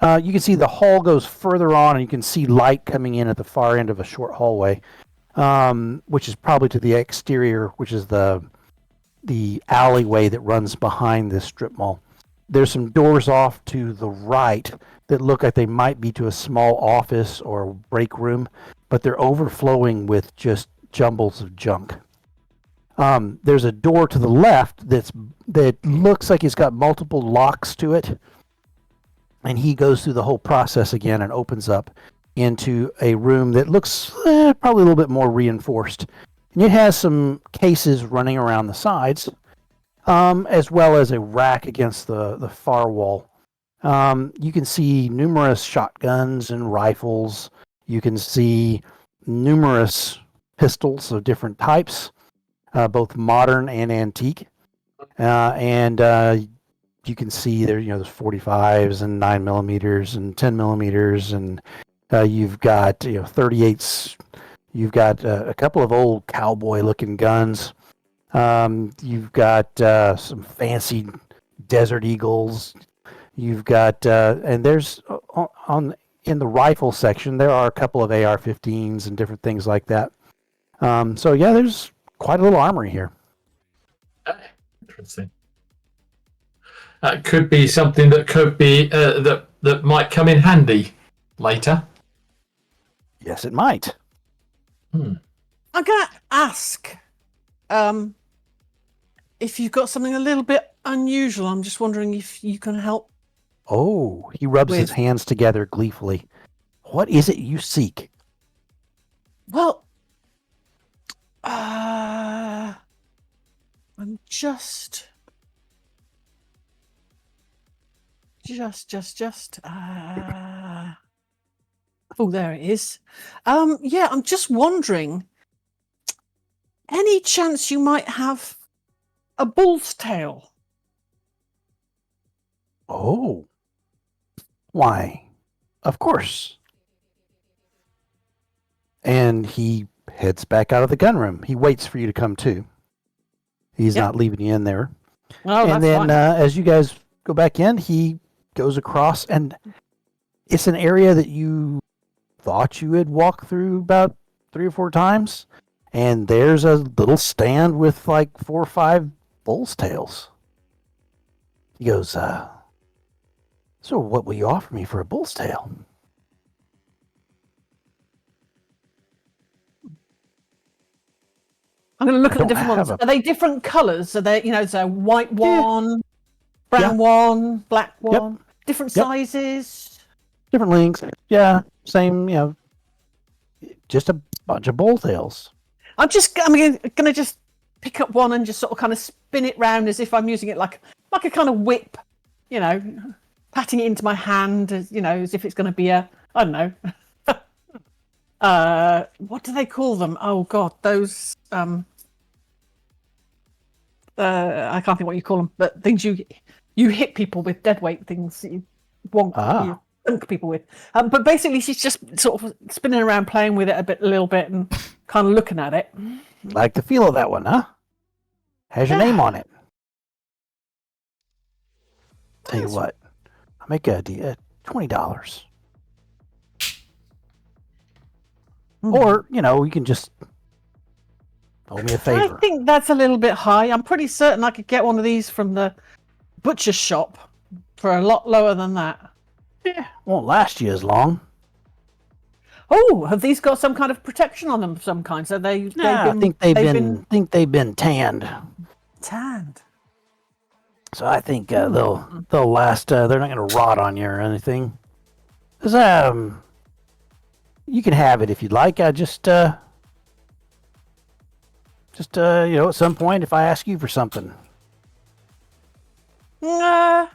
You can see the hall goes further on, and you can see light coming in at the far end of a short hallway, which is probably to the exterior, which is the alleyway that runs behind this strip mall. There's some doors off to the right that look like they might be to a small office or break room, but they're overflowing with just jumbles of junk. There's a door to the left that looks like it's got multiple locks to it, and he goes through the whole process again and opens up into a room that looks probably a little bit more reinforced. And it has some cases running around the sides, as well as a rack against the far wall. You can see numerous shotguns and rifles. You can see numerous pistols of different types, both modern and antique. And you can see there's 45s and 9mm and 10mm, and you've got 38s. You've got a couple of old cowboy-looking guns. You've got some fancy Desert Eagles. You've got and there's in the rifle section there are a couple of AR-15s and different things like that. So yeah, there's quite a little armory here. Interesting. That could be something that could be that might come in handy later. Yes, it might. I'm gonna ask if you've got something a little bit unusual. I'm just wondering if you can help. Oh, he rubs his With- hands together gleefully. What is it you seek? Well, I'm just Oh, there it is. Yeah, I'm just wondering, any chance you might have a bull's tail? Oh, why? Of course. And he heads back out of the gun room. He waits for you to come too. He's not leaving you in there. Oh, And that's then fine. as you guys go back in, he goes across, and it's an area that you thought you had walked through about 3 or 4 times. And there's a little stand with like 4 or 5 bull's tails. He goes, so what will you offer me for a bull's tail? I'm going to look at the don't different have ones. Are they different colours? Are they, is there a white one, Yeah. brown one, black Yep. one, different Yep. sizes? Different lengths. Yeah, same, just a bunch of bull tails. I'm going to just pick up one and just sort of kind of spin it round as if I'm using it like a kind of whip, patting it into my hand, as if it's going to be I don't know. What do they call them? Oh God, those I can't think what you call them, but things you hit people with, dead weight things that you dunk people with. But basically, she's just sort of spinning around, playing with it a little bit, and kind of looking at it. Like the feel of that one, huh? Has your name on it. Tell you what, I'll make a deal, $20. Or, you can just owe me a favor. I think that's a little bit high. I'm pretty certain I could get one of these from the butcher's shop for a lot lower than that. Yeah, won't last you as long. Oh, have these got some kind of protection on them of some kind? So I think they've been tanned. Tanned. So I think they'll last. They're not going to rot on you or anything. 'Cause, you can have it if you'd like. I just at some point, if I ask you for something. No,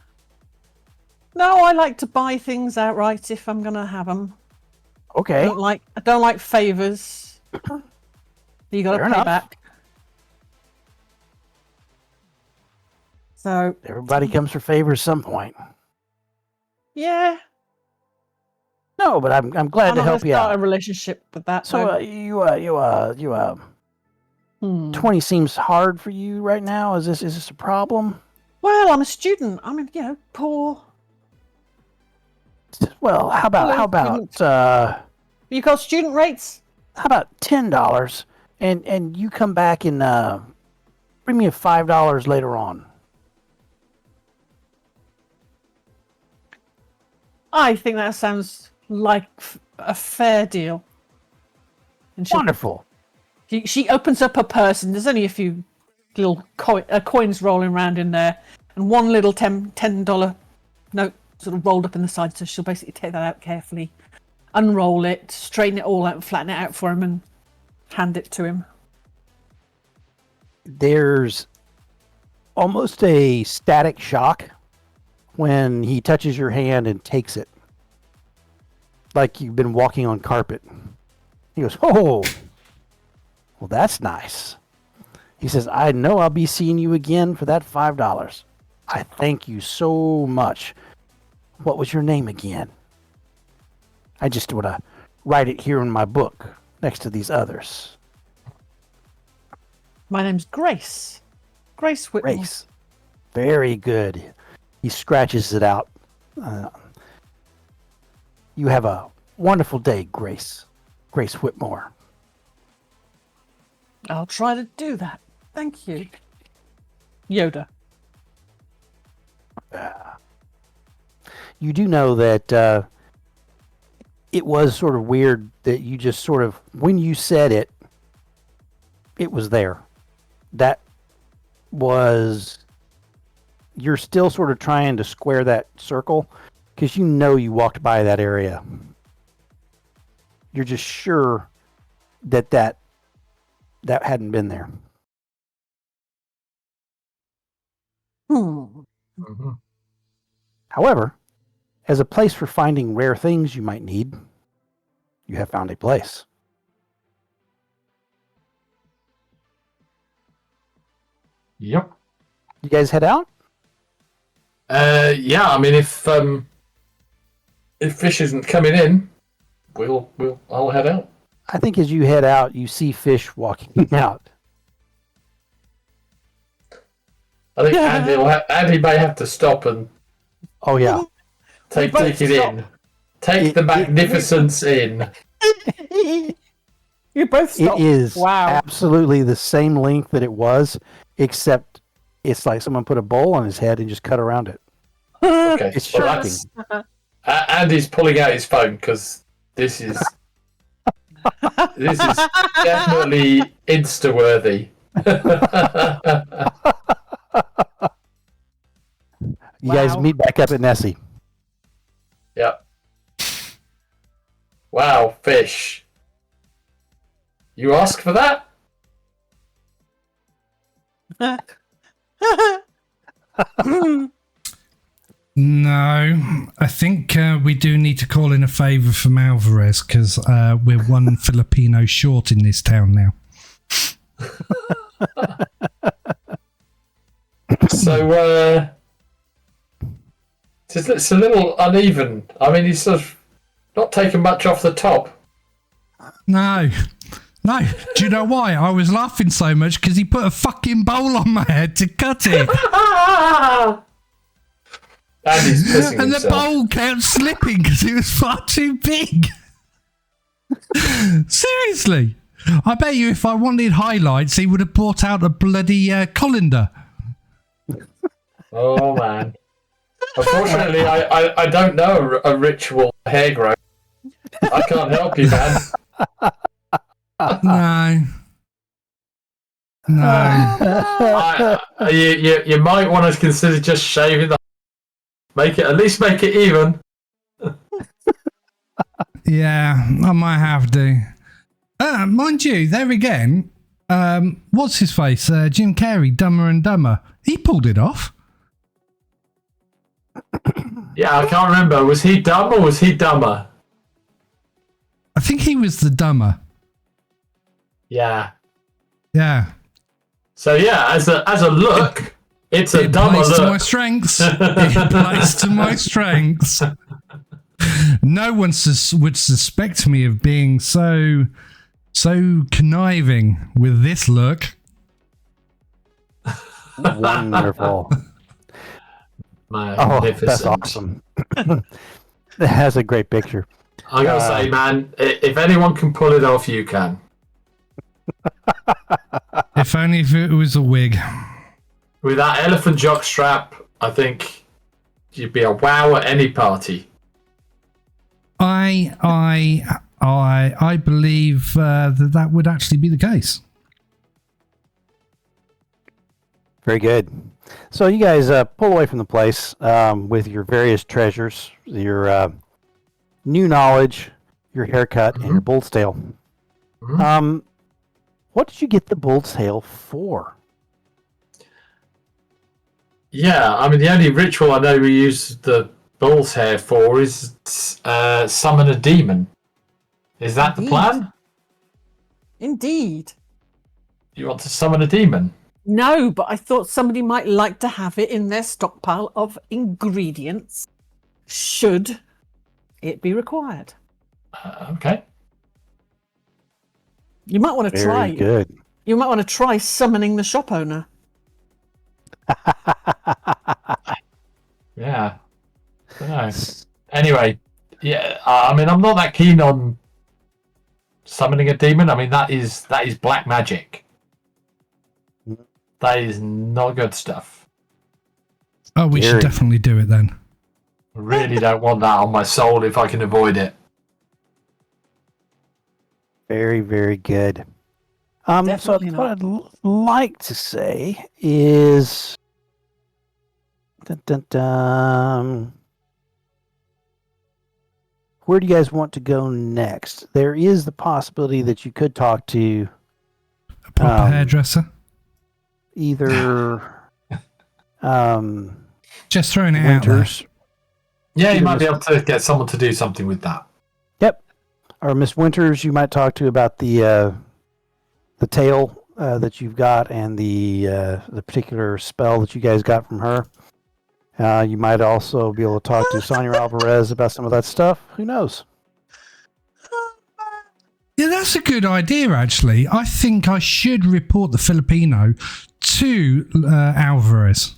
I like to buy things outright if I'm gonna have them. Okay. I don't like favors. You got to Fair pay enough. back. So Everybody comes for favors at some point. yeah, No, but I'm glad I'm to not help gonna you start out. a relationship with that. So though. 20 seems hard for you right now. Is this a problem? Well, I'm a student. I'm poor. Well, how about You got student rates? how about $10 and you come back and bring me a $5 later on. I think that sounds like a fair deal. And Wonderful. she opens up her purse, and there's only a few little coins rolling around in there, and one little $10 note sort of rolled up in the side. So she'll basically take that out carefully, unroll it, straighten it all out, and flatten it out for him, and hand it to him. There's almost a static shock when he touches your hand and takes it, like you've been walking on carpet. He goes, "Oh, well, that's nice." He says, "I know I'll be seeing you again for that $5. I thank you so much. What was your name again? I just want to write it here in my book next to these others." My name's Grace. Grace Whitmore. Grace. Very good. He scratches it out. You have a wonderful day, Grace. Grace Whitmore. I'll try to do that. Thank you. Yoda. You do know that it was sort of weird that you just sort of, when you said it, it was there. That was, you're still sort of trying to square that circle because you know you walked by that area. You're just sure that hadn't been there. Mm-hmm. However, as a place for finding rare things you might need, You have found a place. Yep. You guys head out? Yeah. I mean, if fish isn't coming in, I'll head out. I think as you head out, you see fish walking out. I think Andy may have to stop and Oh yeah. take it in. Take the magnificence in. You both stopped. It is Wow. absolutely the same length that it was, except it's like someone put a bowl on his head and just cut around it. Okay. It's well, shocking. Andy's pulling out his phone because this is definitely Insta worthy. You guys Wow. meet back up at Nessie. Yep. Wow, fish. You ask for that? No, I think we do need to call in a favour from Alvarez because we're one Filipino short in this town now. So, it's a little uneven. I mean, he's sort of not taking much off the top. No. Do you know why? I was laughing so much because he put a fucking bowl on my head to cut it. Andy's pissing And the himself. bowl kept slipping because it was far too big. Seriously. I bet you if I wanted highlights, he would have brought out a bloody colander. Oh, man. Unfortunately, I don't know a ritual hair growth. I can't help you, man. No. You might want to consider just shaving the. At least make it even. Yeah, I might have to. Mind you, there again, what's his face? Jim Carrey, Dumber and Dumber. He pulled it off. Yeah, I can't remember. Was he dumb or was he dumber? I think he was the dumber. Yeah. Yeah. So yeah, as a look, it's a It dumber plays to my look. strengths. It plays to my strengths. No one would suspect me of being so conniving with this look. Wonderful. Oh, Magnificent. Oh, that's awesome. It has a great picture. I gotta say, man, if anyone can pull it off, you can. If only if it was a wig. With that elephant jock strap, I think you'd be a wow at any party. I believe that would actually be the case. Very good. So you guys pull away from the place with your various treasures, your new knowledge, your haircut, and your bull's tail. Mhm. What did you get the bull's tail for? Yeah, I mean, the only ritual I know we use the bull's hair for is summon a demon. Is that the Indeed. plan? Indeed. You want to summon a demon? No, but I thought somebody might like to have it in their stockpile of ingredients should it be required. Okay. You might want to try. Very good. You might want to try summoning the shop owner. Yeah. Dunno. Anyway, yeah. I mean, I'm not that keen on summoning a demon. I mean, that is black magic. That is not good stuff. Oh, we should Very. definitely do it then. I really don't want that on my soul if I can avoid it. Very, very good. So Definitely what I'd like to say is, dun, dun, dun, where do you guys want to go next? There is the possibility that you could talk to A proper hairdresser. either Just throwing it out there. Winters. Yeah, you might be able to get someone to do something with that. Yep. or Miss Winters, you might talk to about the tail that you've got and the particular spell that you guys got from her. You might also be able to talk to Sonia Alvarez about some of that stuff. Who knows? Yeah, that's a good idea, actually. I think I should report the Filipino to Alvarez.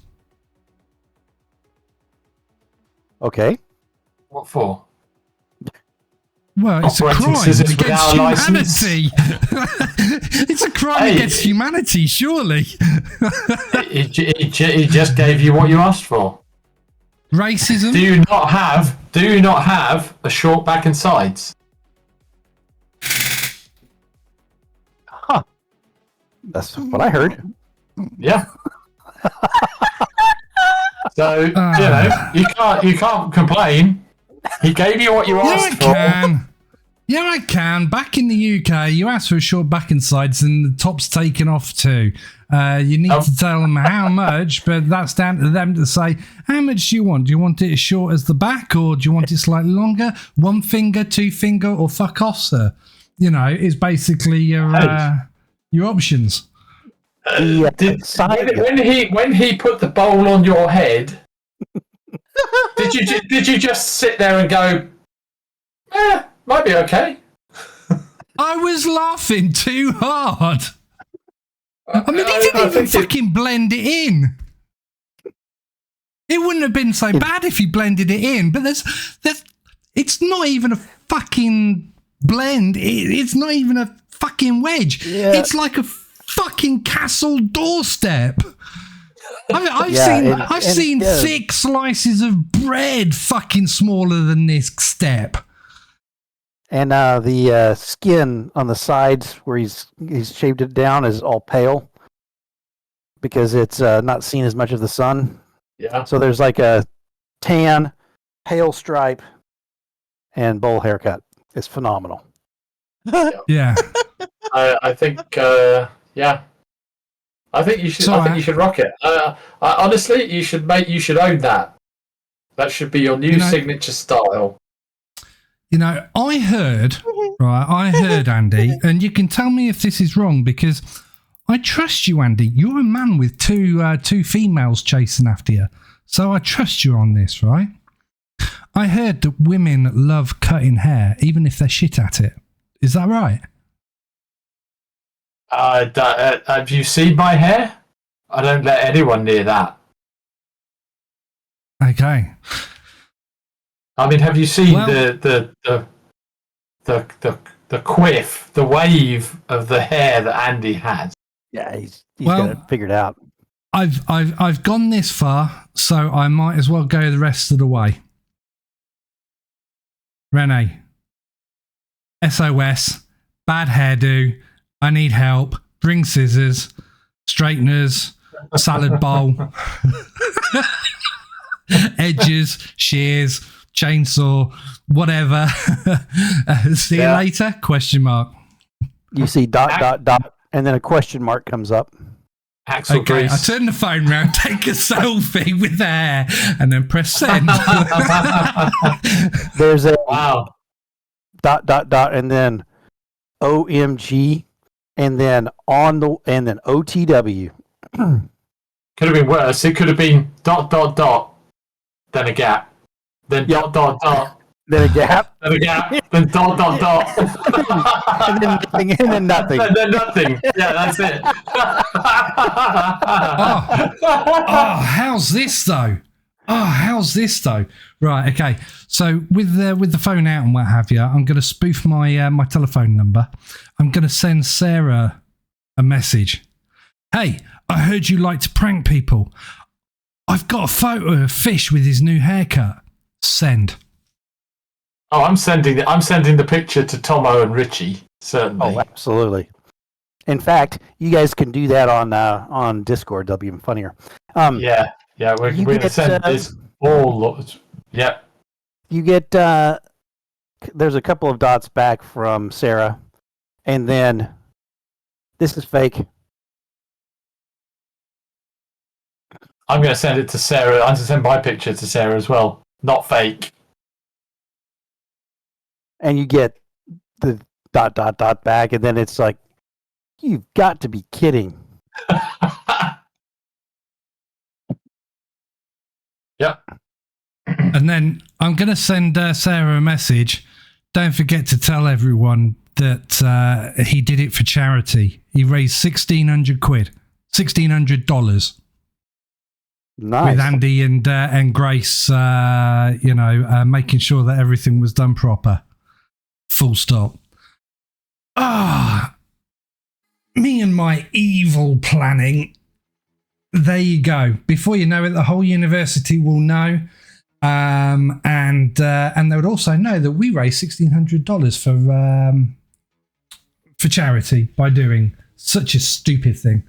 Okay. What for? Well, it's a Operating crime scissors against without a license? humanity. It's a crime against humanity, surely. He just gave you what you asked for. Racism? Do you not have a short back and sides? Huh. That's what I heard. Yeah. So you can't complain. He gave you what you asked for. Yeah, I can. Back in the UK, you ask for a short back and sides, and the top's taken off too. You need to tell them how much, but that's down to them to say, how much do you want? Do you want it as short as the back, or do you want it slightly longer? 1 finger, 2 finger, or fuck off, sir? Is basically your options. When he put the bowl on your head, did you just sit there and go, might be okay? I was laughing too hard. I mean, he didn't even fucking blend it in. It wouldn't have been so bad if he blended it in, but it's not even a fucking blend. It's not even a fucking wedge. Yeah. It's like a fucking castle doorstep. I've seen thick slices of bread fucking smaller than this step. And the skin on the sides where he's shaved it down is all pale because it's not seen as much of the sun. Yeah. So there's like a tan, pale stripe, and bowl haircut. It's phenomenal. Yeah. I think I think you should. I think you should rock it. Honestly, you should own that. That should be your new signature style. I heard, Andy, and you can tell me if this is wrong because I trust you, Andy. You're a man with two females chasing after you, so I trust you on this, right? I heard that women love cutting hair, even if they're shit at it. Is that right? Have you seen my hair? I don't let anyone near that. Okay. I mean, have you seen the quiff, the wave of the hair that Andy has? Yeah, he's got it figured out. I've gone this far, so I might as well go the rest of the way. Renee, SOS, bad hairdo. I need help. Bring scissors, straighteners, salad bowl, edges, shears, chainsaw, whatever. See you later? Question mark. You see ... and then a question mark comes up. Axel grease. I turn the phone round, take a selfie with the hair, and then press send. There's a ... and then OMG, and then OTW. Could have been worse. It could have been ... then a gap, then ... then a gap, then a gap, then ... and then nothing, and then nothing. Yeah, that's it. How's this though? Right, okay. So with the phone out and what have you, I'm going to spoof my my telephone number. I'm going to send Sarah a message. Hey, I heard you like to prank people. I've got a photo of Fish with his new haircut. Send. Oh, I'm sending the picture to Tomo and Richie. Certainly. Oh, absolutely. In fact, you guys can do that on Discord. That'll be even funnier. Yeah, we're going to send this all. Yeah. You get there's a couple of dots back from Sarah, and then this is fake. I'm going to send it to Sarah. I'm going to send my picture to Sarah as well. Not fake. And you get the ... back, and then it's like, you've got to be kidding. Yeah. And then I'm going to send Sarah a message. Don't forget to tell everyone that he did it for charity. He raised £1,600, $1,600 Nice. with Andy and Grace. Making sure that everything was done proper. Full stop. Me and my evil planning. There you go. Before you know it, the whole university will know. And they would also know that we raised $1,600 for charity by doing such a stupid thing.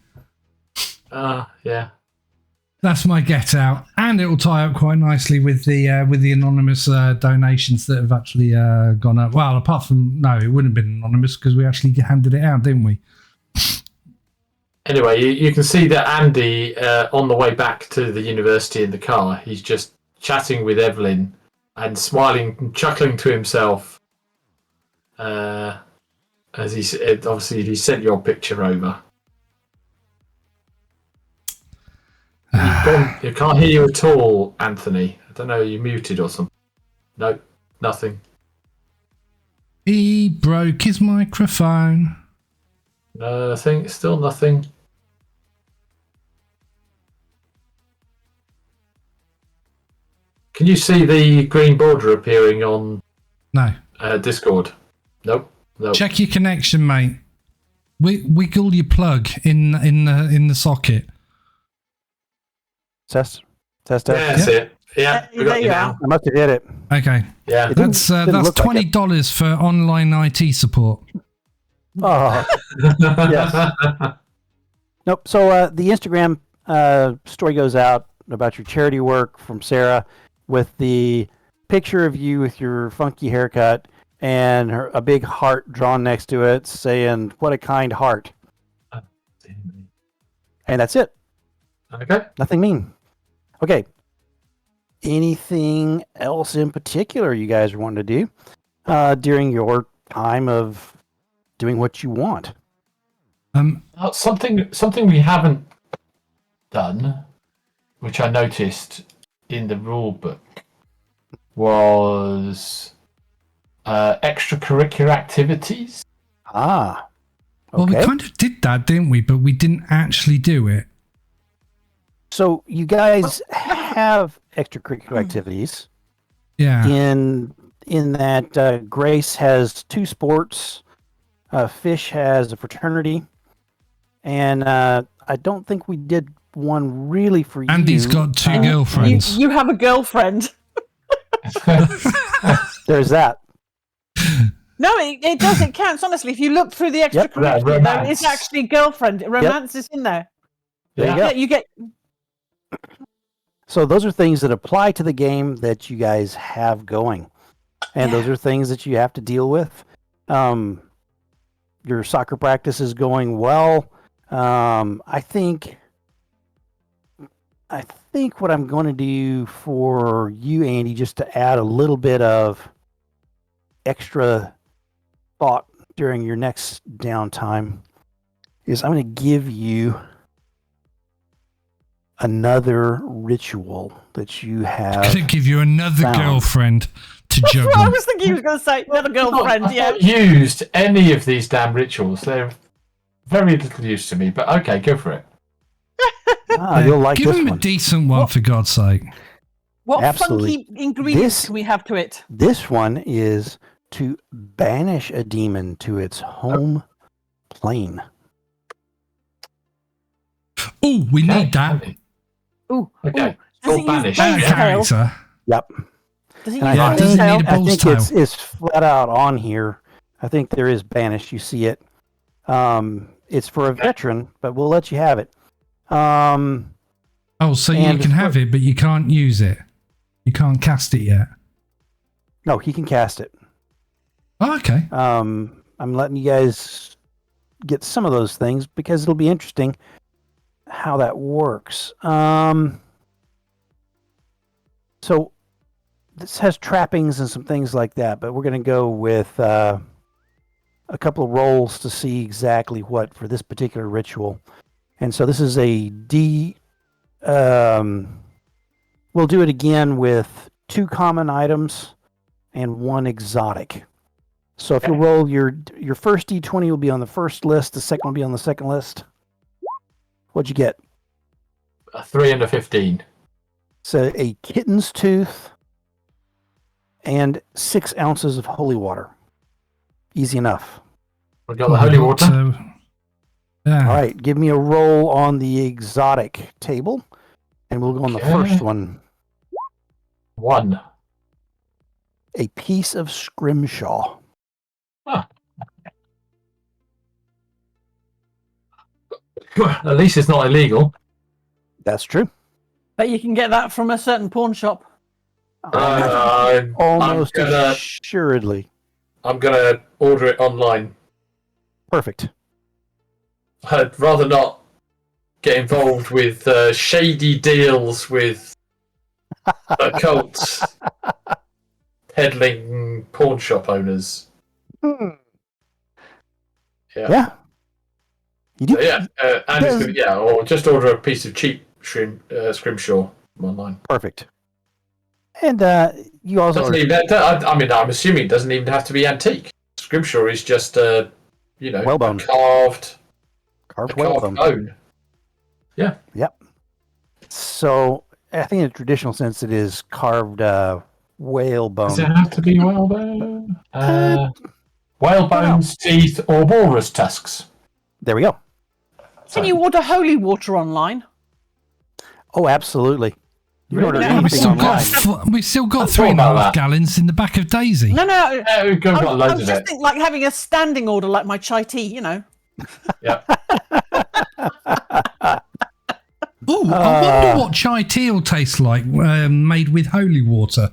Yeah. That's my get out, and it will tie up quite nicely with the anonymous donations that have actually gone up. Well, apart from it wouldn't have been anonymous because we actually handed it out, didn't we? Anyway, you can see that Andy, on the way back to the university in the car, he's just chatting with Evelyn and smiling and chuckling to himself. As he said, obviously, he sent your picture over. You can't hear you at all, Anthony. I don't know, you muted or something. No, nothing. He broke his microphone. Nothing, still nothing. Can you see the green border appearing on No. Discord? Nope. Check your connection, mate. Wiggle your plug in the socket. Test. Yeah, that's it. Yeah, we got you now. I must have hit it. Okay. Yeah. That's look like $20 for online IT support. Oh, yes. Nope. So the Instagram story goes out about your charity work from Sarah with the picture of you with your funky haircut and a big heart drawn next to it saying, "What a kind heart." And that's it. Okay. Nothing mean. Okay. Anything else in particular you guys are wanting to do during your time of doing what you want? Something we haven't done, which I noticed in the rule book, was extracurricular activities. Okay. Well, we kind of did that, didn't we? But we didn't actually do it. So you guys have extracurricular activities. Yeah. In that Grace has 2 sports, Fish has a fraternity, and I don't think we did one really for you. Andy's got 2 girlfriends. You have a girlfriend. There's that. No, it does. It counts. Honestly, if you look through the extracurricular, there is actually girlfriend. Romance is in there. There you go. You get. So those are things that apply to the game that you guys have going, and those are things that you have to deal with. Your soccer practice is going well. I think what I'm going to do for you, Andy, just to add a little bit of extra thought during your next downtime, is I'm going to give you another ritual that you have. I'm going to give you another girlfriend to juggle. I was thinking he was going to say another girlfriend. I've not used any of these damn rituals. They're very little use to me, but okay, go for it. You'll like Give this him one. a decent one, for God's sake. What Absolutely. funky ingredients can we have to it? This one is to banish a demon to its home plane. Oh, we need that. Ooh, Okay. Does it Banish. use bull's tail? Character. Yep. Does it And use Yeah, I it bull's doesn't tail? need a I bull's think tail. it's flat out on here. I think there is banish. You see it. It's for a veteran, but we'll let you have it. Oh, so you and can have for- it, but you can't use it. You can't cast it yet. No, he can cast it. Oh, okay. I'm letting you guys get some of those things because it'll be interesting how that works. So this has trappings and some things like that, but we're going to go with a couple of rolls to see exactly what for this particular ritual. And so this is a D. We'll do it again with 2 common items and 1 exotic. So if you roll your first D20 will be on the first list, the second will be on the second list. What'd you get? A 3 and a 15. So a kitten's tooth and 6 ounces of holy water. Easy enough. We got the holy water. Yeah. All right, give me a roll on the exotic table, and we'll go on the first one. 1. A piece of scrimshaw. Huh. At least it's not illegal. That's true. Bet you can get that from a certain pawn shop. Almost assuredly. I'm gonna order it online. Perfect. I'd rather not get involved with shady deals with occult peddling pawn shop owners. Yeah. You do. And it's gonna, or just order a piece of cheap scrimshaw online. Perfect. And you also Doesn't even, I mean, I'm assuming it doesn't even have to be antique. Scrimshaw is just whalebone. carved whalebone. bone. Yeah. Yep. So I think in a traditional sense it is carved whalebone. Does it have to be whalebone? Whalebones, teeth, or walrus tusks. There we go. Can you order holy water online? Oh, absolutely. You can order Really? anything We've still got I thought about 3.5 that. gallons in the back of Daisy. No. We've got I loads was of just it. thinking like having a standing order like my chai tea, you know. Yeah. Oh, I wonder what chai tea will taste like made with holy water.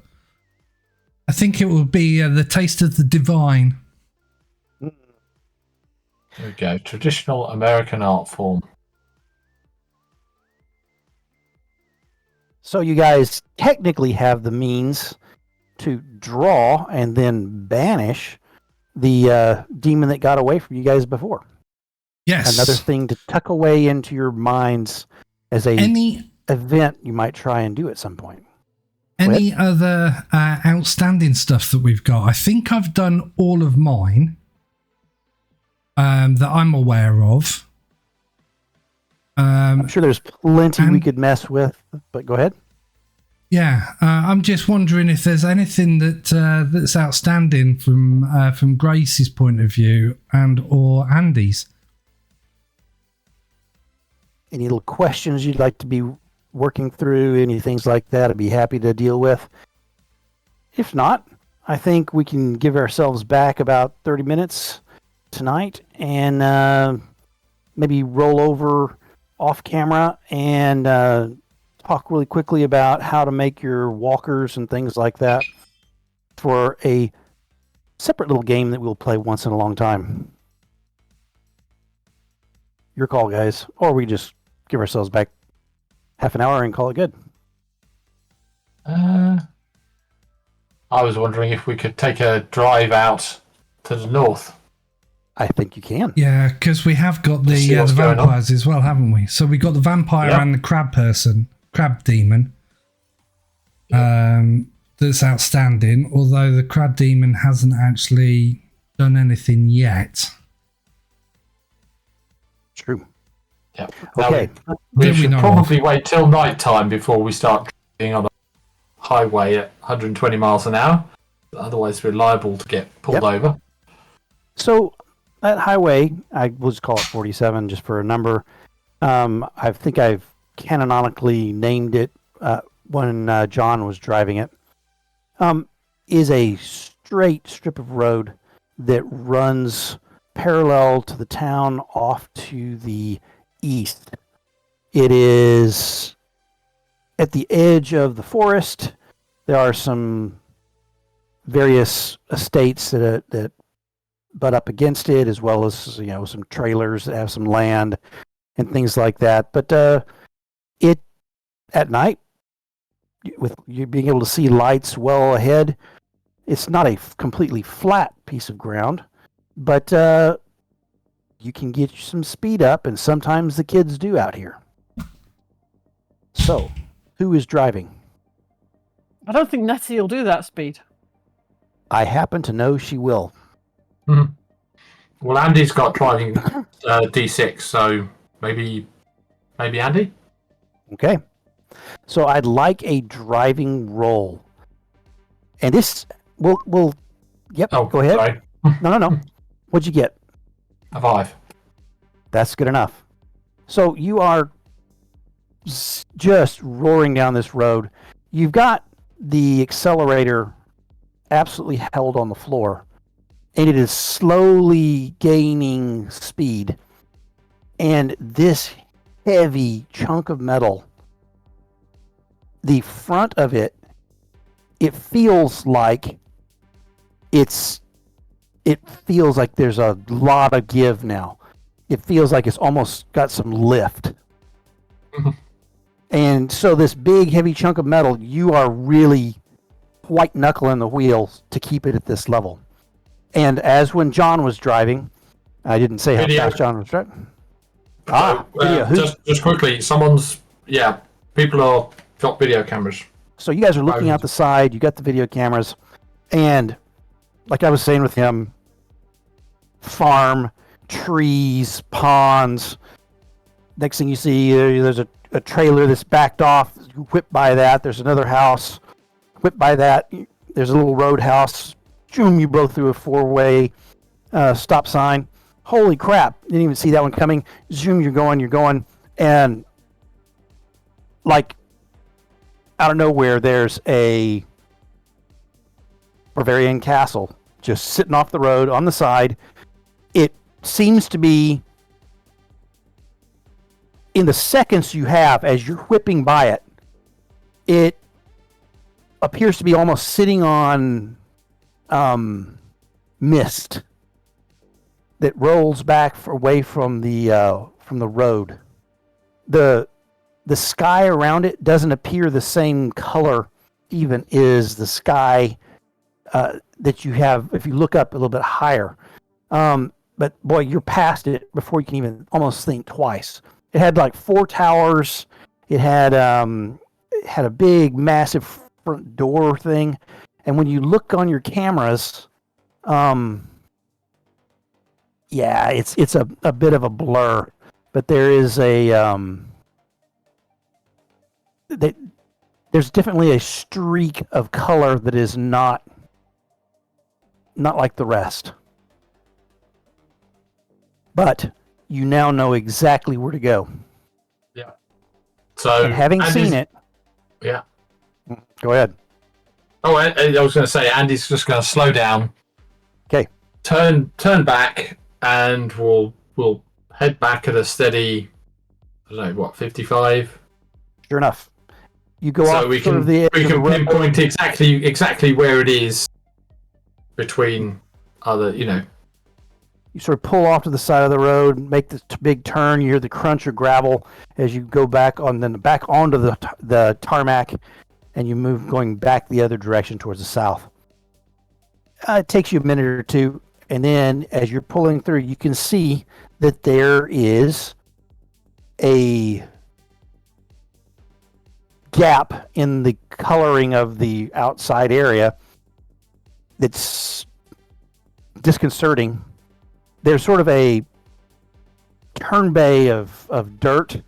I think it will be the taste of the divine. There we go. Traditional American art form. So you guys technically have the means to draw and then banish the demon that got away from you guys before. Yes. Another thing to tuck away into your minds as a event you might try and do at some point. Any other outstanding stuff that we've got? I think I've done all of mine that I'm aware of. I'm sure there's plenty we could mess with, but go ahead. Yeah, I'm just wondering if there's anything that's outstanding from Grace's point of view and or Andy's. Any little questions you'd like to be working through, any things like that, I'd be happy to deal with. If not, I think we can give ourselves back about 30 minutes tonight and maybe roll over off camera and talk really quickly about how to make your walkers and things like that for a separate little game that we'll play once in a long time. Your call, guys. Or we just give ourselves back half an hour and call it good. I was wondering if we could take a drive out to the north. I think you can. Yeah, because we have got the See what's going on. vampires as well, haven't we? So we got the vampire Yep. and the crab demon. That's outstanding, although the crab demon hasn't actually done anything yet. True. Yeah. Okay. We That we should know probably wait till night time before we start driving on a highway at 120 miles an hour. Otherwise, we're liable to get pulled over. So that highway, I will just call it 47 just for a number. I think I've canonically named it when John was driving it. Is a straight strip of road that runs parallel to the town off to the east. It is at the edge of the forest. There are some various estates that butt up against it, as well as some trailers that have some land and things like that. But it at night, with you being able to see lights well ahead, it's not a completely flat piece of ground. but you can get some speed up, and sometimes the kids do out here. So, who is driving? I don't think Nettie will do that speed. I happen to know she will. Mhm. Well, Andy's got driving D6, so maybe Andy. Okay. So I'd like a driving roll. And this we'll yep, Oh, go ahead. Sorry. No. What'd you get? A 5. That's good enough. So you are just roaring down this road. You've got the accelerator absolutely held on the floor, and it is slowly gaining speed. And this heavy chunk of metal, the front of it, it feels like there's a lot of give now. It feels like it's almost got some lift. Mhm. And so this big heavy chunk of metal, you are really white knuckling the wheels to keep it at this level. And as when John was driving, I didn't say how Video. fast John was driving. So, video. just quickly, people are got video cameras. So you guys are looking out the side, you got the video cameras, and like I was saying with him, farm, trees, ponds. Next thing you see, there's a trailer that's backed off. You whip by that. There's another house. Whip by that. There's a little roadhouse. Zoom, you blow through a 4-way stop sign. Holy crap. Didn't even see that one coming. Zoom, you're going. And like out of nowhere, there's a Bavarian castle just sitting off the road on the side. It seems to be, in the seconds you have as you're whipping by it, it appears to be almost sitting on mist that rolls back away from the road. The sky around it doesn't appear the same color even is the sky that you have if you look up a little bit higher. But boy, you're past it before you can even almost think twice. It had like 4 towers. It had a big, massive front door thing. And when you look on your cameras, it's a bit of a blur. But there is there's definitely a streak of color that is not like the rest. But you now know exactly where to go. Yeah. So And having seen it, yeah. go ahead. Oh, I was going to say Andy's just going to slow down. Okay. Turn back, and we'll head back at a steady, I don't know, 55. Sure enough, you go So off we sort can of the edge of the road. pinpoint exactly where it is between other, You sort of pull off to the side of the road, make this big turn. You hear the crunch of gravel as you go back onto the tarmac, and you move going back the other direction towards the south. It takes you a minute or two, and then as you're pulling through, you can see that there is a gap in the coloring of the outside area that's disconcerting. There's sort of a turn bay of dirt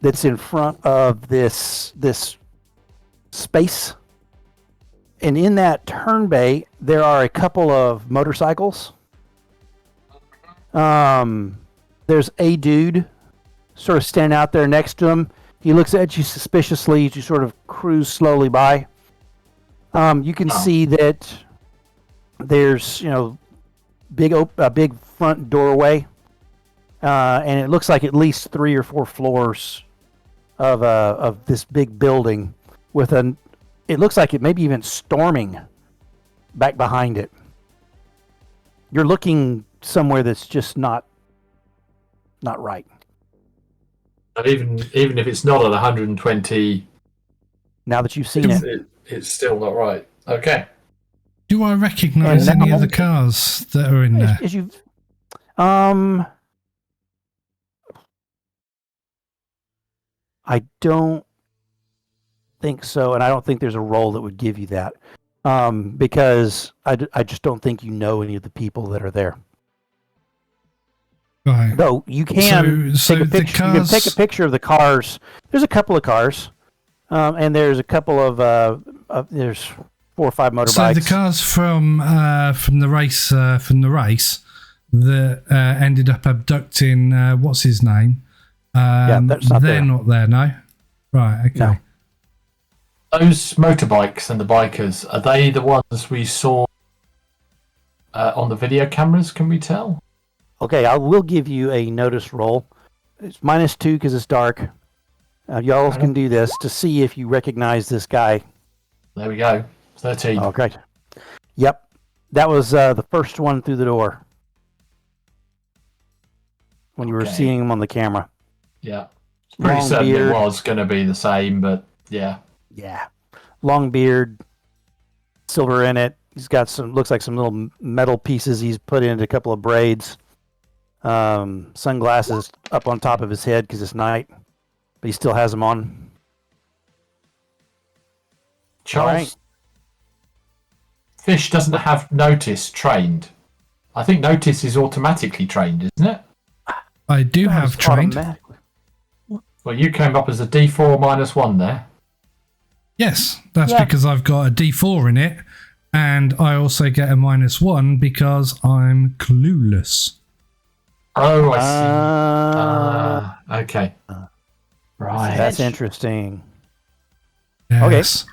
that's in front of this space. And in that turn bay, there are a couple of motorcycles. There's a dude sort of standing out there next to him. He looks at you suspiciously as you sort of cruise slowly by. You can see that there's, a big front doorway, and it looks like at least 3 or 4 floors of this big building with it looks like it may be even storming back behind it. You're looking somewhere that's just not right. And even if it's not at 120, Now that you've seen it, it's still not right. Okay. Do I recognise And any now- of the cars that are in there? As you, I don't think so, and I don't think there's a role that would give you that, because I just don't think you know any of the people that are there. Right. Though you can So take a the picture. You can take a cars- picture of the cars. There's a couple of cars, and there's a couple of there's 4 or 5 motorbikes. So the cars from the race that ended up abducting what's his name? that's not they're there. not there, no. Right. Okay. No. Those motorbikes and the bikers, are they the ones we saw on the video cameras? Can we tell? Okay, I will give you a notice roll. It's -2 because it's dark. Y'all can do this to see if you recognize this guy. There we go. 13. Okay. Yep. That was the first one through the door when you were Okay. seeing him on the camera. Yeah. Pretty Long certain beard. it was going to be the same, but yeah. Yeah. Long beard, silver in it. He's got looks like some little metal pieces he's put into a couple of braids. Sunglasses up on top of his head because it's night, but he still has them on. Charles, Alright. Fish doesn't have notice trained. I think notice is automatically trained, isn't it? I do That have was trained. automatically. Well, you came up as a D4 -1 there. Yes, that's Yeah. because I've got a D4 in it, and I also get a -1 because I'm clueless. Oh, I see. Okay. Right. That's interesting. Yes.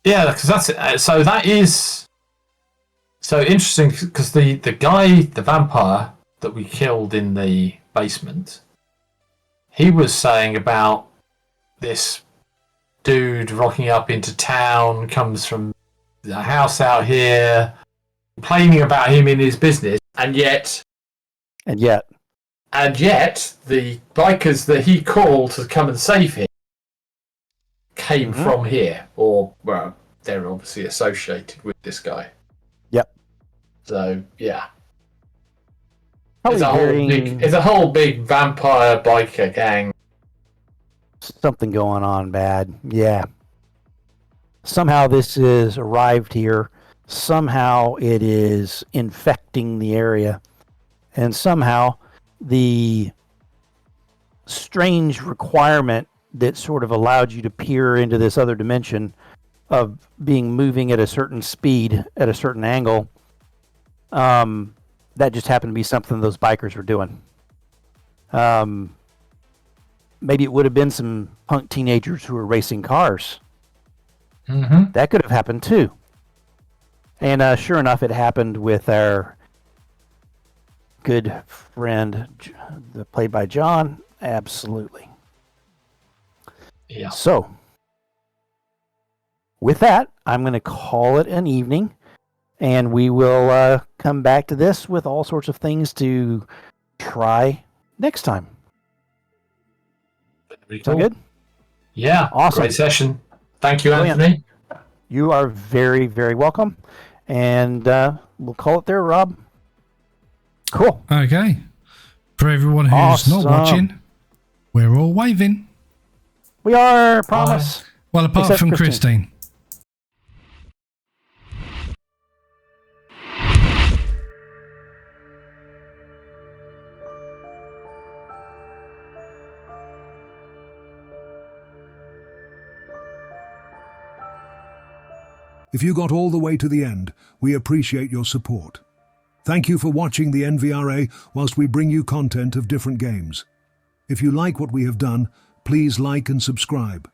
Yeah, because that's so that is so interesting because the guy, the vampire that we killed in the basement, he was saying about this dude rocking up into town, comes from the house out here, complaining about him in his business, and yet the bikers that he called to come and save him came from here, or well, they're obviously associated with this guy. Yep. So yeah, Probably it's a whole big vampire biker gang. something going on bad. Yeah. Somehow this is arrived here. Somehow it is infecting the area. And somehow the strange requirement that sort of allowed you to peer into this other dimension of being moving at a certain speed at a certain angle, that just happened to be something those bikers were doing. Maybe it would have been some punk teenagers who were racing cars. Mm-hmm. That could have happened too. And sure enough, it happened with our good friend, played by John. Absolutely. Yeah. So, with that, I'm going to call it an evening, and we will come back to this with all sorts of things to try next time. Sound good? Yeah. Awesome. Great session. Thank you, Brilliant. Anthony. You are very, very welcome. And we'll call it there, Rob. Cool. Okay. For everyone who's Awesome. not watching, we're all waving. We are, promise. Well, apart Except from Christine. Christine. If you got all the way to the end, we appreciate your support. Thank you for watching the NVRA whilst we bring you content of different games. If you like what we have done, please like and subscribe.